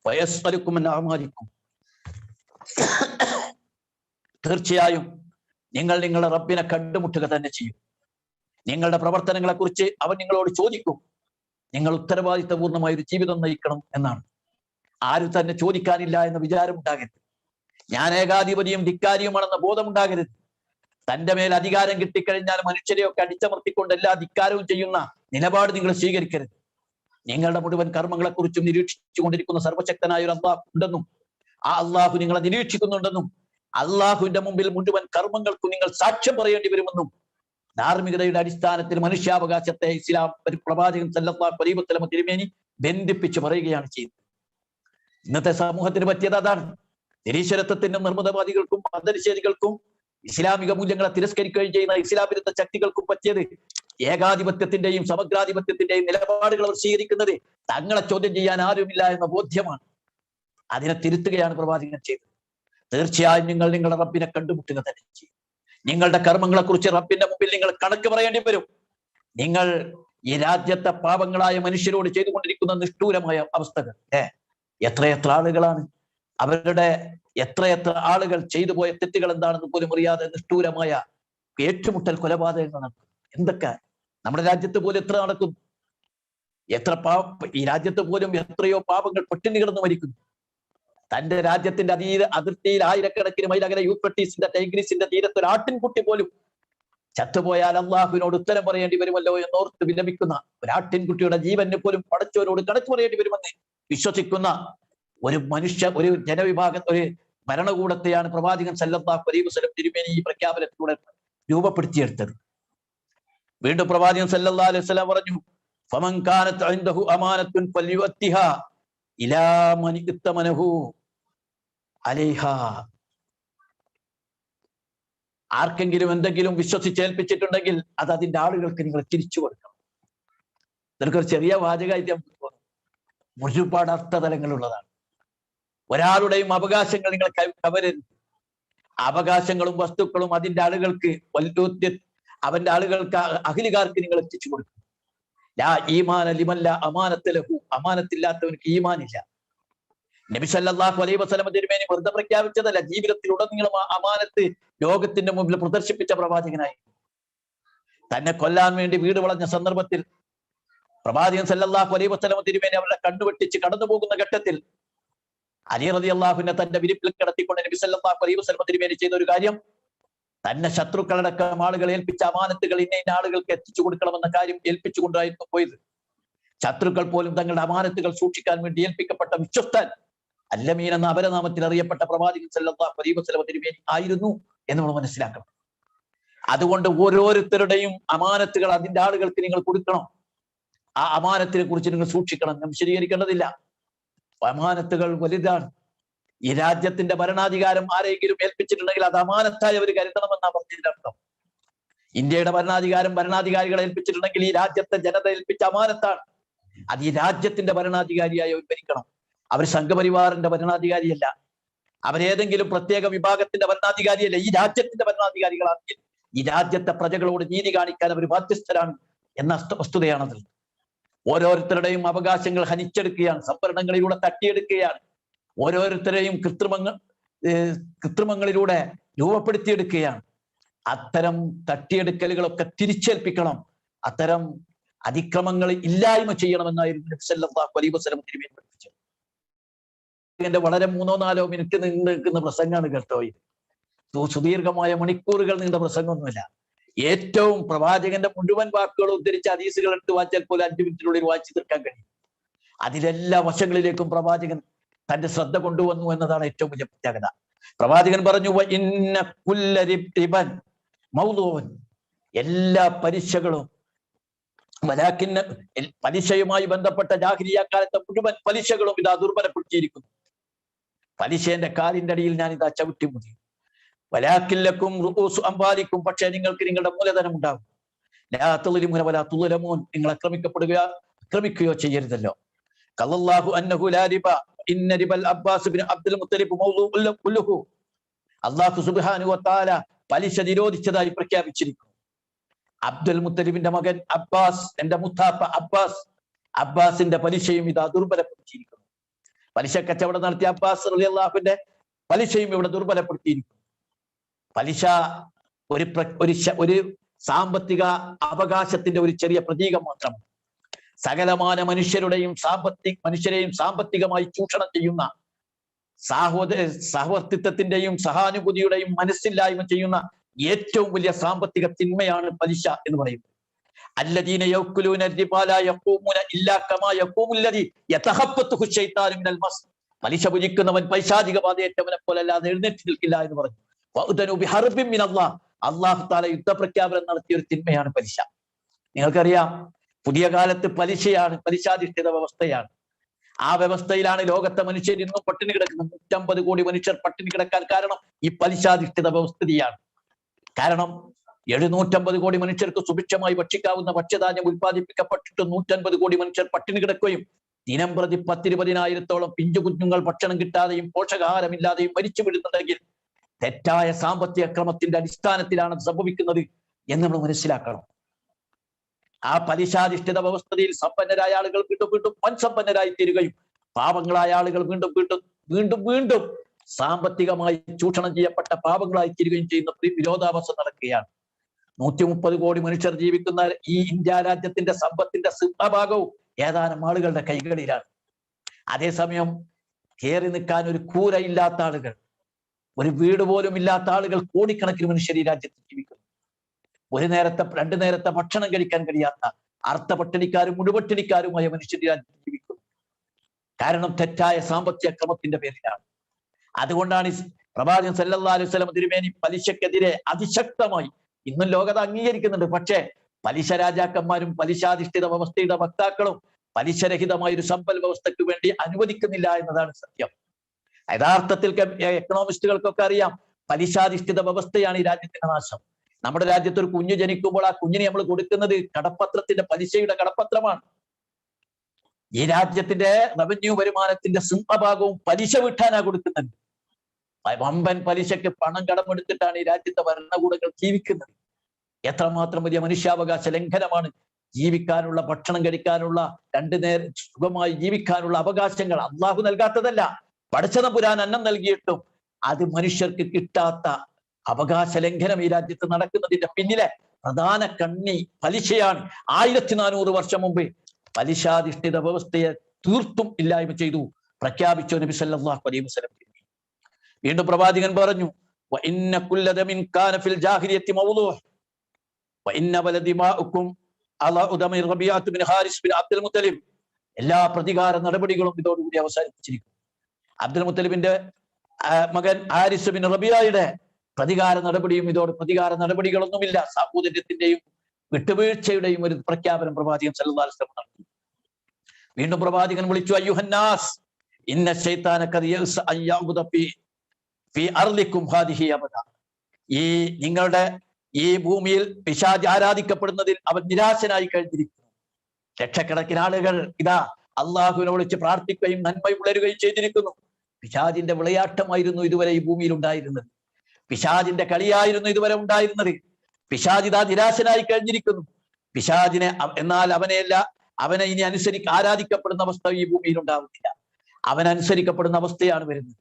വയസ്അലുക്കും അൻ അഅമാലിക്കും. തീർച്ചയായും നിങ്ങൾ നിങ്ങളുടെ റബ്ബിനെ കണ്ടുമുട്ടുക തന്നെ ചെയ്യും. നിങ്ങളുടെ പ്രവർത്തനങ്ങളെ കുറിച്ച് അവൻ നിങ്ങളോട് ചോദിക്കും. നിങ്ങൾ ഉത്തരവാദിത്തപൂർണമായ ഒരു ജീവിതം നയിക്കണം എന്നാണ്. ആരും തന്നെ ചോദിക്കാനില്ല എന്ന വിചാരം ഉണ്ടാകരുത്. ഞാൻ ഏകാധിപതിയും ധിക്കാരിയുമാണെന്ന ബോധമുണ്ടാകരുത്. തന്റെ മേൽ അധികാരം കിട്ടിക്കഴിഞ്ഞാൽ മനുഷ്യരെയൊക്കെ അടിച്ചമർത്തിക്കൊണ്ട് എല്ലാ ധിക്കാരവും ചെയ്യുന്ന നിലപാട് നിങ്ങൾ സ്വീകരിക്കരുത്. നിങ്ങളുടെ മുഴുവൻ കർമ്മങ്ങളെ കുറിച്ചും നിരീക്ഷിച്ചു കൊണ്ടിരിക്കുന്ന സർവശക്തനായ ഒരു അള്ളാഹു ഉണ്ടെന്നും ആ അള്ളാഹു നിങ്ങളെ നിരീക്ഷിക്കുന്നുണ്ടെന്നും അള്ളാഹുവിന്റെ മുമ്പിൽ മുഴുവൻ കർമ്മങ്ങൾക്കും നിങ്ങൾ സാക്ഷ്യം പറയേണ്ടി വരുമെന്നും ധാർമ്മികതയുടെ അടിസ്ഥാനത്തിൽ മനുഷ്യാവകാശത്തെ ഇസ്ലാം പ്രവാചകൻ സല്ലല്ലാഹു അലൈഹി വസല്ലം തിരുമേനി ബന്ധിപ്പിച്ച് പറയുകയാണ് ചെയ്യുന്നത്. ഇന്നത്തെ സമൂഹത്തിന് പറ്റിയത് അതാണ്. നിരീശ്വരത്വത്തിനും നിർമ്മിതവാദികൾക്കും മതനിഷേധികൾക്കും ഇസ്ലാമിക മൂല്യങ്ങളെ തിരസ്കരിക്കുകയും ചെയ്യുന്ന ഇസ്ലാം വിരുദ്ധ ശക്തികൾക്കും പറ്റിയത് ഏകാധിപത്യത്തിന്റെയും സമഗ്രാധിപത്യത്തിന്റെയും നിലപാടുകൾ അവർ സ്വീകരിക്കുന്നത് തങ്ങളെ ചോദ്യം ചെയ്യാൻ ആരുമില്ല എന്ന ബോധ്യമാണ്. അതിനെ തിരുത്തുകയാണ് പ്രവാചകൻ ചെയ്തത്. തീർച്ചയായും നിങ്ങൾ നിങ്ങളുടെ റബ്ബിനെ കണ്ടുമുട്ടുക തന്നെ ചെയ്യും. നിങ്ങളുടെ കർമ്മങ്ങളെ കുറിച്ച് റബ്ബിന്റെ മുമ്പിൽ നിങ്ങൾ കണക്ക് പറയേണ്ടി വരും. നിങ്ങൾ ഈ രാജ്യത്തെ പാവങ്ങളായ മനുഷ്യരോട് ചെയ്തുകൊണ്ടിരിക്കുന്ന നിഷ്ഠൂരമായ അവസ്ഥകൾ എത്രയെത്ര ആളുകളാണ്, അവരുടെ എത്രയെത്ര ആളുകൾ ചെയ്തു പോയ തെറ്റുകൾ എന്താണെന്ന് പോലും അറിയാതെ നിഷ്ഠൂരമായ ഏറ്റുമുട്ടൽ കൊലപാതകങ്ങൾ നടക്കും. എന്തൊക്കെ നമ്മുടെ രാജ്യത്ത് പോലും എത്ര നടക്കുന്നു? ഈ രാജ്യത്ത് പോലും എത്രയോ പാവങ്ങൾ പട്ടിണി കിടന്ന് മരിക്കുന്നു. തന്റെ രാജ്യത്തിന്റെ അതിർത്തിയിൽ ആയിരക്കണക്കിന് മൈലകലെ യൂഫ്രട്ടീസിന്റെ ടൈഗ്രീസിന്റെ തീരത്ത് ഒരു ആട്ടിൻകുട്ടി പോലും ചത്തുപോയാൽ അള്ളാഹുവിനോട് ഉത്തരം പറയേണ്ടി വരുമല്ലോ എന്നോർത്ത് വിലപിക്കുന്ന ഒരു ആട്ടിൻകുട്ടിയുടെ ജീവന് പോലും പടച്ചവരോട് കണക്ക് പറയേണ്ടി വരുമെന്ന് വിശ്വസിക്കുന്ന ഒരു ജനവിഭാഗം, ഒരു ഭരണകൂടത്തെയാണ് പ്രവാചകൻ സല്ലല്ലാഹു അലൈഹി വസല്ലം തിരുമേനി ഈ പ്രഖ്യാപനത്തിലൂടെ രൂപപ്പെടുത്തിയെടുത്തത്. വീണ്ടും പ്രവാചകൻ സല്ലല്ലാഹു അലൈഹി വസല്ലം പറഞ്ഞു, ഫമൻ കാനത് ഇൻദഹു അമാനത്തുൻ ഫൽയുഅത്തിഹാ ഇലാ മൻ ഇത്തമനഹു അലൈഹാ. ആർക്കെങ്കിലും എന്തെങ്കിലും വിശ്വസിച്ചേൽപ്പിച്ചിട്ടുണ്ടെങ്കിൽ അത് അതിന്റെ ആളുകൾക്ക് നിങ്ങൾ തിരിച്ചു കൊടുക്കണം. നിനക്കൊരു ചെറിയ വാചകമായിട്ട് നമുക്ക് തോന്നും, ഒരുപാട് അർത്ഥതലങ്ങളുള്ളതാണ്. ഒരാളുടെയും അവകാശങ്ങൾ നിങ്ങൾ കവരരുത്. അവകാശങ്ങളും വസ്തുക്കളും അതിന്റെ ആളുകൾക്ക് അവന്റെ ആളുകൾക്ക് അഖിലുകാർക്ക് നിങ്ങൾ എത്തിച്ചു കൊടുക്കും. ലാ ഈമാന ലിമൻ ലാ അമാനത ലഹു. അമാനത്തില്ലാത്തവർക്ക് ഈമാനില്ല. നബി സല്ലല്ലാഹു അലൈഹി വസല്ലം തിരുമേനി വെറുതെ പ്രഖ്യാപിച്ചതല്ല, ജീവിതത്തിലുടനീളം അമാനത്ത് ലോകത്തിന്റെ മുമ്പിൽ പ്രദർശിപ്പിച്ച പ്രവാചകനായി. തന്നെ കൊല്ലാൻ വേണ്ടി വീട് വളഞ്ഞ സന്ദർഭത്തിൽ പ്രവാചകൻ സല്ലല്ലാഹു അലൈഹി വസല്ലം തിരുമേനി അവരുടെ കണ്ണുവെട്ടിച്ച് കടന്നു പോകുന്ന ഘട്ടത്തിൽ അലി റളിയല്ലാഹുവിനെ തന്റെ വിരിപ്പിൽ കിടത്തിക്കൊണ്ട് നബി സല്ലല്ലാഹു അലൈഹി വസല്ലം തിരുമേനി ചെയ്ത ഒരു കാര്യം, തന്നെ ശത്രുക്കളടക്കം ആളുകൾ ഏൽപ്പിച്ച അമാനത്തുകൾ ഇന്ന ആളുകൾക്ക് എത്തിച്ചു കൊടുക്കണമെന്ന കാര്യം ഏൽപ്പിച്ചുകൊണ്ടായിരുന്നു പോയത്. ശത്രുക്കൾ പോലും തങ്ങളുടെ അമാനത്തുകൾ സൂക്ഷിക്കാൻ വേണ്ടി ഏൽപ്പിക്കപ്പെട്ട വിശ്വസ്തൻ അല്ലമീൻ എന്ന അപരനാമത്തിൽ അറിയപ്പെട്ട പ്രവാചകൻ സല്ലല്ലാഹു അലൈഹി വസല്ലം തിരുമേനി ആയിരുന്നു എന്ന് നമ്മൾ മനസ്സിലാക്കണം. അതുകൊണ്ട് ഓരോരുത്തരുടെയും അമാനത്തുകൾ അതിന്റെ ആളുകൾക്ക് നിങ്ങൾ കൊടുക്കണം. ആ അമാനത്തിനെ കുറിച്ച് നിങ്ങൾ സൂക്ഷിക്കണം. നാം വിശദീകരിക്കേണ്ടതില്ല. അമാനത്തുകൾ വലുതാണ്. ഈ രാജ്യത്തിന്റെ ഭരണാധികാരം ആരെങ്കിലും ഏൽപ്പിച്ചിട്ടുണ്ടെങ്കിൽ അത് അമാനത്തായി അവർ കരുതണമെന്നാണ് പറഞ്ഞതിന്റെ അർത്ഥം. ഇന്ത്യയുടെ ഭരണാധികാരികളെ ഏൽപ്പിച്ചിട്ടുണ്ടെങ്കിൽ ഈ രാജ്യത്തെ ജനത ഏൽപ്പിച്ച അമാനത്താണ്. അത് ഈ രാജ്യത്തിന്റെ ഭരണാധികാരിയായി അവർ ഭരിക്കണം. അവർ സംഘപരിവാറിന്റെ ഭരണാധികാരിയല്ല, അവരേതെങ്കിലും പ്രത്യേക വിഭാഗത്തിന്റെ ഭരണാധികാരിയല്ല. ഈ രാജ്യത്തിന്റെ ഭരണാധികാരികളാണെങ്കിൽ ഈ രാജ്യത്തെ പ്രജകളോട് നീതി കാണിക്കാൻ അവർ ബാധ്യസ്ഥരാണ് എന്ന വസ്തുതയാണത്. ഓരോരുത്തരുടെയും അവകാശങ്ങൾ ഹനിച്ചെടുക്കുകയാണ്, സംവരണങ്ങളിലൂടെ തട്ടിയെടുക്കുകയാണ്. ഓരോരുത്തരെയും കൃത്രിമങ്ങളിലൂടെ രൂപപ്പെടുത്തിയെടുക്കുകയാണ്. അത്തരം തട്ടിയെടുക്കലുകളൊക്കെ തിരിച്ചേൽപ്പിക്കണം. അത്തരം അതിക്രമങ്ങൾ ഇല്ലായ്മ ചെയ്യണമെന്നായിരുന്നു നബി സല്ലല്ലാഹു അലൈഹി വസല്ലം തിരുമേനി പഠിപ്പിച്ചത്. എന്റെ വളരെ 3-4 മിനിറ്റ് നിൽക്കുന്ന പ്രസംഗമാണ് കേട്ടോ. ഇത് സുദീർഘമായ മണിക്കൂറുകൾ നീണ്ട പ്രസംഗമൊന്നുമില്ല. ഏറ്റവും പ്രവാചകന്റെ മുഴുവൻ വാക്കുകൾ ഉദ്ധരിച്ച ഹദീസുകൾ എടുത്ത് വായിച്ചാൽ പോലും 5 മിനിറ്റിനുള്ളിൽ വായിച്ചു തീർക്കാൻ കഴിയും. അതിലെല്ലാ വശങ്ങളിലേക്കും പ്രവാചകൻ തന്റെ ശ്രദ്ധ കൊണ്ടുവന്നു എന്നതാണ് ഏറ്റവും വലിയ പ്രത്യേകത. പ്രവാചകൻ പറഞ്ഞു, എല്ലാ പലിശകളും പലിശയുമായി ബന്ധപ്പെട്ട ജാഹിലിയ്യ കാലത്തെ മുഴുവൻ പലിശകളും ഇതാ ദുർബലപ്പെടുത്തിയിരിക്കുന്നു. പലിശന്റെ കാലിന്റെ അടിയിൽ ഞാൻ ഇതാ ചവിട്ടി മുതി. വലാക്കില്ലക്കും റുഊസു അംവാലിക്കും, പക്ഷേ നിങ്ങൾക്ക് നിങ്ങളുടെ മൂലധനം ഉണ്ടാകും. ലാ തുളിമുന വലാ തുളമൂൻ, നിങ്ങൾ ആക്രമിക്കുകയോ ചെയ്യരുതല്ലോ. ഖല്ലല്ലാഹു അന്നഹു ലാ റിബ ഇന്ന റിബൽ അബ്ബാസ് ഇബ്നു അബ്ദുൽ മുത്തലിബ് മൗദൂഉൻ കുല്ലുഹു. അല്ലാഹു സുബ്ഹാനഹു വ തആല പലിശ നിരോധിച്ചതായി പ്രഖ്യാപിച്ചിരിക്കുന്നു. അബ്ദുൽ മുത്തലിബിന്റെ മകൻ അബ്ബാസ്, എന്റെ മുത്താപ്പ അബ്ബാസിന്റെ പലിശയും ഇതാ ദുർബലപ്പെടുത്തിയിരിക്കുന്നു. പലിശ കച്ചവടം നടത്തിയ അബ്ബാസ് റളിയല്ലാഹുവിന്റെ പലിശയും ഇവിടെ ദുർബലപ്പെടുത്തിയിരിക്കുന്നു. പലിശ ഒരു സാമ്പത്തിക അവകാശത്തിന്റെ ഒരു ചെറിയ പ്രതീകം മാത്രമാണ്. സകലമാന മനുഷ്യരെയും സാമ്പത്തികമായി ചൂഷണം ചെയ്യുന്ന, സഹവർത്തിത്വത്തിന്റെയും സഹാനുഭൂതിയുടെയും മനസ്സില്ലായ്മ ചെയ്യുന്ന ഏറ്റവും വലിയ സാമ്പത്തിക തിന്മയാണ് പലിശ എന്ന് പറയുന്നത്. അല്ലദീന യഅ്കുലൂന റിബാ ലാ യഖൂമുന ഇല്ലാ കമാ യഖൂമുല്ലദീ യതഹബ്ബതുഹു ശൈത്താനു മിനൽ മസ്. പലിശ ഭുജിക്കുന്നവൻ പൈശാചിക ബാധയേറ്റവനെ പോലെ അല്ലാതെ എഴുന്നേറ്റ് നിൽക്കില്ല എന്ന് പറഞ്ഞു. വഅദനു ബിഹർബിൻ മിനല്ലാഹ്, അല്ലാഹു തആല യുദ്ധപ്രഖ്യാപനം നടത്തിയ ഒരു തിന്മയാണ് പലിശ. നിങ്ങൾക്കറിയാം, പുതിയ കാലത്ത് പലിശയാണ്, പലിശാധിഷ്ഠിത വ്യവസ്ഥയാണ്. ആ വ്യവസ്ഥയിലാണ് ലോകത്തെ മനുഷ്യർ ഇന്നും പട്ടിണി കിടക്കുന്നത്. 150 കോടി മനുഷ്യർ പട്ടിണി കിടക്കാൻ കാരണം ഈ പലിശാധിഷ്ഠിത വ്യവസ്ഥിതിയാണ്. കാരണം 750 കോടി മനുഷ്യർക്ക് സുഭിക്ഷമായി ഭക്ഷിക്കാവുന്ന ഭക്ഷ്യധാന്യം ഉത്പാദിപ്പിക്കപ്പെട്ടിട്ട് 150 കോടി മനുഷ്യർ പട്ടിണി കിടക്കുകയും ദിനം പ്രതി 10-20,000-ഓളം പിഞ്ചു കുഞ്ഞുങ്ങൾ ഭക്ഷണം കിട്ടാതെയും പോഷകാഹാരമില്ലാതെയും മരിച്ചു വിടുന്നുണ്ടെങ്കിൽ തെറ്റായ സാമ്പത്തിക ക്രമത്തിന്റെ അടിസ്ഥാനത്തിലാണ് സംഭവിക്കുന്നത് എന്ന് നമ്മൾ മനസ്സിലാക്കണം. ആ പലിശാധിഷ്ഠിത വ്യവസ്ഥയിൽ സമ്പന്നരായ ആളുകൾ വീണ്ടും വീണ്ടും വൻസമ്പന്നരായി തീരുകയും പാവങ്ങളായ ആളുകൾ വീണ്ടും വീണ്ടും വീണ്ടും വീണ്ടും സാമ്പത്തികമായി ചൂഷണം ചെയ്യപ്പെട്ട പാവങ്ങളായി തീരുകയും ചെയ്യുന്ന വിരോധാഭാസം നടക്കുകയാണ്. 130 കോടി മനുഷ്യർ ജീവിക്കുന്ന ഈ ഇന്ത്യ രാജ്യത്തിന്റെ സമ്പത്തിന്റെ സിംഹഭാഗവും ഏതാനും ആളുകളുടെ കൈകളിലാണ്. അതേസമയം കയറി നിൽക്കാൻ ഒരു കൂരയില്ലാത്ത ആളുകൾ, ഒരു വീട് പോലും ഇല്ലാത്ത ആളുകൾ കോടിക്കണക്കിന് മനുഷ്യർ ഈ രാജ്യത്ത് ജീവിക്കുന്നു. ഒരു നേരത്തെ 2 നേരത്തെ ഭക്ഷണം കഴിക്കാൻ കഴിയാത്ത അർത്ഥപട്ടിണിക്കാരും മുഴുപട്ടിണിക്കാരുമായ മനുഷ്യർ ഈ രാജ്യത്ത് ജീവിക്കുന്നു. കാരണം തെറ്റായ സാമ്പത്തിക ക്രമത്തിന്റെ പേരിലാണ്. അതുകൊണ്ടാണ് പ്രവാചകൻ സല്ലല്ലാഹു അലൈഹി വസല്ലം തിരുമേനി പലിശക്കെതിരെ അതിശക്തമായി ഇന്നും ലോകത അംഗീകരിക്കുന്നുണ്ട്. പക്ഷേ പലിശ രാജാക്കന്മാരും പലിശാധിഷ്ഠിത വ്യവസ്ഥയുടെ വക്താക്കളും പലിശരഹിതമായ ഒരു സമ്പൽ വ്യവസ്ഥയ്ക്ക് വേണ്ടി അനുവദിക്കുന്നില്ല എന്നതാണ് സത്യം. യഥാർത്ഥത്തിൽ എക്കണോമിസ്റ്റുകൾക്കൊക്കെ അറിയാം, പലിശാധിഷ്ഠിത വ്യവസ്ഥയാണ് ഈ രാജ്യത്തിന്റെ നാശം. നമ്മുടെ രാജ്യത്ത് ഒരു കുഞ്ഞ് ജനിക്കുമ്പോൾ ആ കുഞ്ഞിനെ നമ്മൾ കൊടുക്കുന്നത് കടപ്പത്രത്തിന്റെ പലിശയുടെ കടപ്പത്രമാണ്. ഈ രാജ്യത്തിന്റെ റവന്യൂ വരുമാനത്തിന്റെ സിംഹഭാഗവും പലിശ വിട്ടാനാ കൊടുക്കുന്നത്. വമ്പൻ പലിശക്ക് പണം കടമെടുത്തിട്ടാണ് ഈ രാജ്യത്തെ ഭരണകൂടങ്ങൾ ജീവിക്കുന്നത്. എത്രമാത്രം വലിയ മനുഷ്യാവകാശ ലംഘനമാണ്! ജീവിക്കാനുള്ള, ഭക്ഷണം കഴിക്കാനുള്ള, 2 നേരം സുഖമായി ജീവിക്കാനുള്ള അവകാശങ്ങൾ അള്ളാഹു നൽകാത്തതല്ല, പടച്ചതമ്പുരാൻ അന്നം നൽകിയിട്ടും അത് മനുഷ്യർക്ക് കിട്ടാത്ത അവകാശ ലംഘനം ഈ രാജ്യത്ത് നടക്കുന്നതിന്റെ പിന്നിലെ പ്രധാന കണ്ണി പലിശയാണ്. 1400 വർഷം മുമ്പ് പലിശാധിഷ്ഠിത വ്യവസ്ഥയെ തീർത്തും ഇല്ലായ്മ ചെയ്തു പ്രഖ്യാപിച്ചു നബി സല്ലല്ലാഹു അലൈഹി വസല്ലം. വീണ്ടും പ്രവാചകൻ പറഞ്ഞു, വഇന്ന കുല്ല ദമിൻ കാന ഫിൽ ജാഹിലിയത്തി മൗദൂഹ് വഇന്ന വലദിമാഉകും അലാ ഉദമി Rabiah bin Harith bin Abdul Muttalib. എല്ലാ പ്രതികാര നടപടികളും ഇതോടുകൂടി അവസാനിപ്പിച്ചിരിക്കുന്നു. അബ്ദുൽ മുത്തലിബിന്റെ മകൻ ഹാരിസ് ബിൻ റബീഅയുടെ പ്രതികാര നടപടികളൊന്നുമില്ല. സാഹോദര്യത്തിന്റെയും വിട്ടുവീഴ്ചയുടെയും ഒരു പ്രഖ്യാപനം പ്രവാചകൻ സല്ലല്ലാഹു അലൈഹി വസല്ലം നടത്തി. വീണ്ടും പ്രവാചകൻ വിളിച്ചു, അയ്യുഹന്നാസ് ഇന്ന ശൈത്താന ഖദ് യഅസ അൻ യഅബുദ ഫീ അർളികും ഹാദിഹി അബദ. ഈ നിങ്ങളുടെ ഈ ഭൂമിയിൽ പിശാച് ആരാധിക്കപ്പെടുന്നതിൽ അവൻ നിരാശനായി കഴിഞ്ഞിരിക്കുന്നു. ലക്ഷക്കണക്കിന് ആളുകൾ ഇതാ അള്ളാഹുവിനെ വിളിച്ച് പ്രാർത്ഥിക്കുകയും നന്മ വളരുകയും ചെയ്തിരിക്കുന്നു. പിശാചിന്റെ വിളയാട്ടമായിരുന്നു ഇതുവരെ ഈ ഭൂമിയിൽ ഉണ്ടായിരുന്നത്. പിശാചിന്റെ കളിയായിരുന്നു ഇതുവരെ ഉണ്ടായിരുന്നത്. പിശാച് ഇതാ നിരാശനായി കഴിഞ്ഞിരിക്കുന്നു. പിശാചിനെ എന്നാൽ അവനെ ഇനി ആരാധിക്കപ്പെടുന്ന അവസ്ഥ ഈ ഭൂമിയിൽ ഉണ്ടാവുന്നില്ല. അവനനുസരിക്കപ്പെടുന്ന അവസ്ഥയാണ് വരുന്നത്.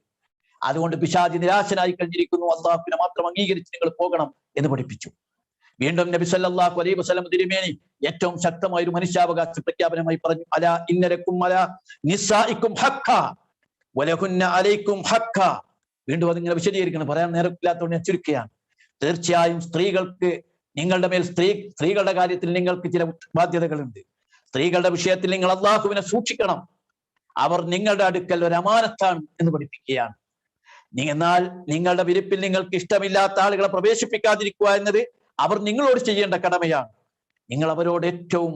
അതുകൊണ്ട് പിശാച് നിരാശനായി കഴിഞ്ഞിരിക്കുന്നു. അള്ളാഹുവിനെ മാത്രം അംഗീകരിച്ച് നിങ്ങൾ പോകണം എന്ന് പഠിപ്പിച്ചു. വീണ്ടും നബി സല്ലല്ലാഹു അലൈഹി വസല്ലം തിരുമേനി ഏറ്റവും ശക്തമായ ഒരു മനുഷ്യാവകാശ പ്രഖ്യാപനമായി പറഞ്ഞു, അലാ ഇന്നലക്കും അലാ നിസാഇക്കും ഹഖ്ഖ വലഹുന്ന അലൈക്കും ഹഖ്ഖ. വീണ്ടും അതിങ്ങനെ വിശദീകരിക്കണം, പറയാൻ നേരമില്ലാത്തതുകൊണ്ട് ഞാൻ ചുരുക്കുകയാണ്. തീർച്ചയായും സ്ത്രീകൾക്ക് നിങ്ങളുടെ മേൽ സ്ത്രീകളുടെ കാര്യത്തിൽ നിങ്ങൾക്ക് ചില ബാധ്യതകളുണ്ട്. സ്ത്രീകളുടെ വിഷയത്തിൽ നിങ്ങൾ അള്ളാഹുവിനെ സൂക്ഷിക്കണം. അവർ നിങ്ങളുടെ അടുക്കൽ ഒരു അമാനത്താണ് എന്ന് പഠിപ്പിക്കുകയാണ്. എന്നാൽ നിങ്ങളുടെ വിരിപ്പിൽ നിങ്ങൾക്ക് ഇഷ്ടമില്ലാത്ത ആളുകളെ പ്രവേശിപ്പിക്കാതിരിക്കുക എന്നത് അവർ നിങ്ങളോട് ചെയ്യേണ്ട കടമയാണ്. നിങ്ങൾ അവരോട് ഏറ്റവും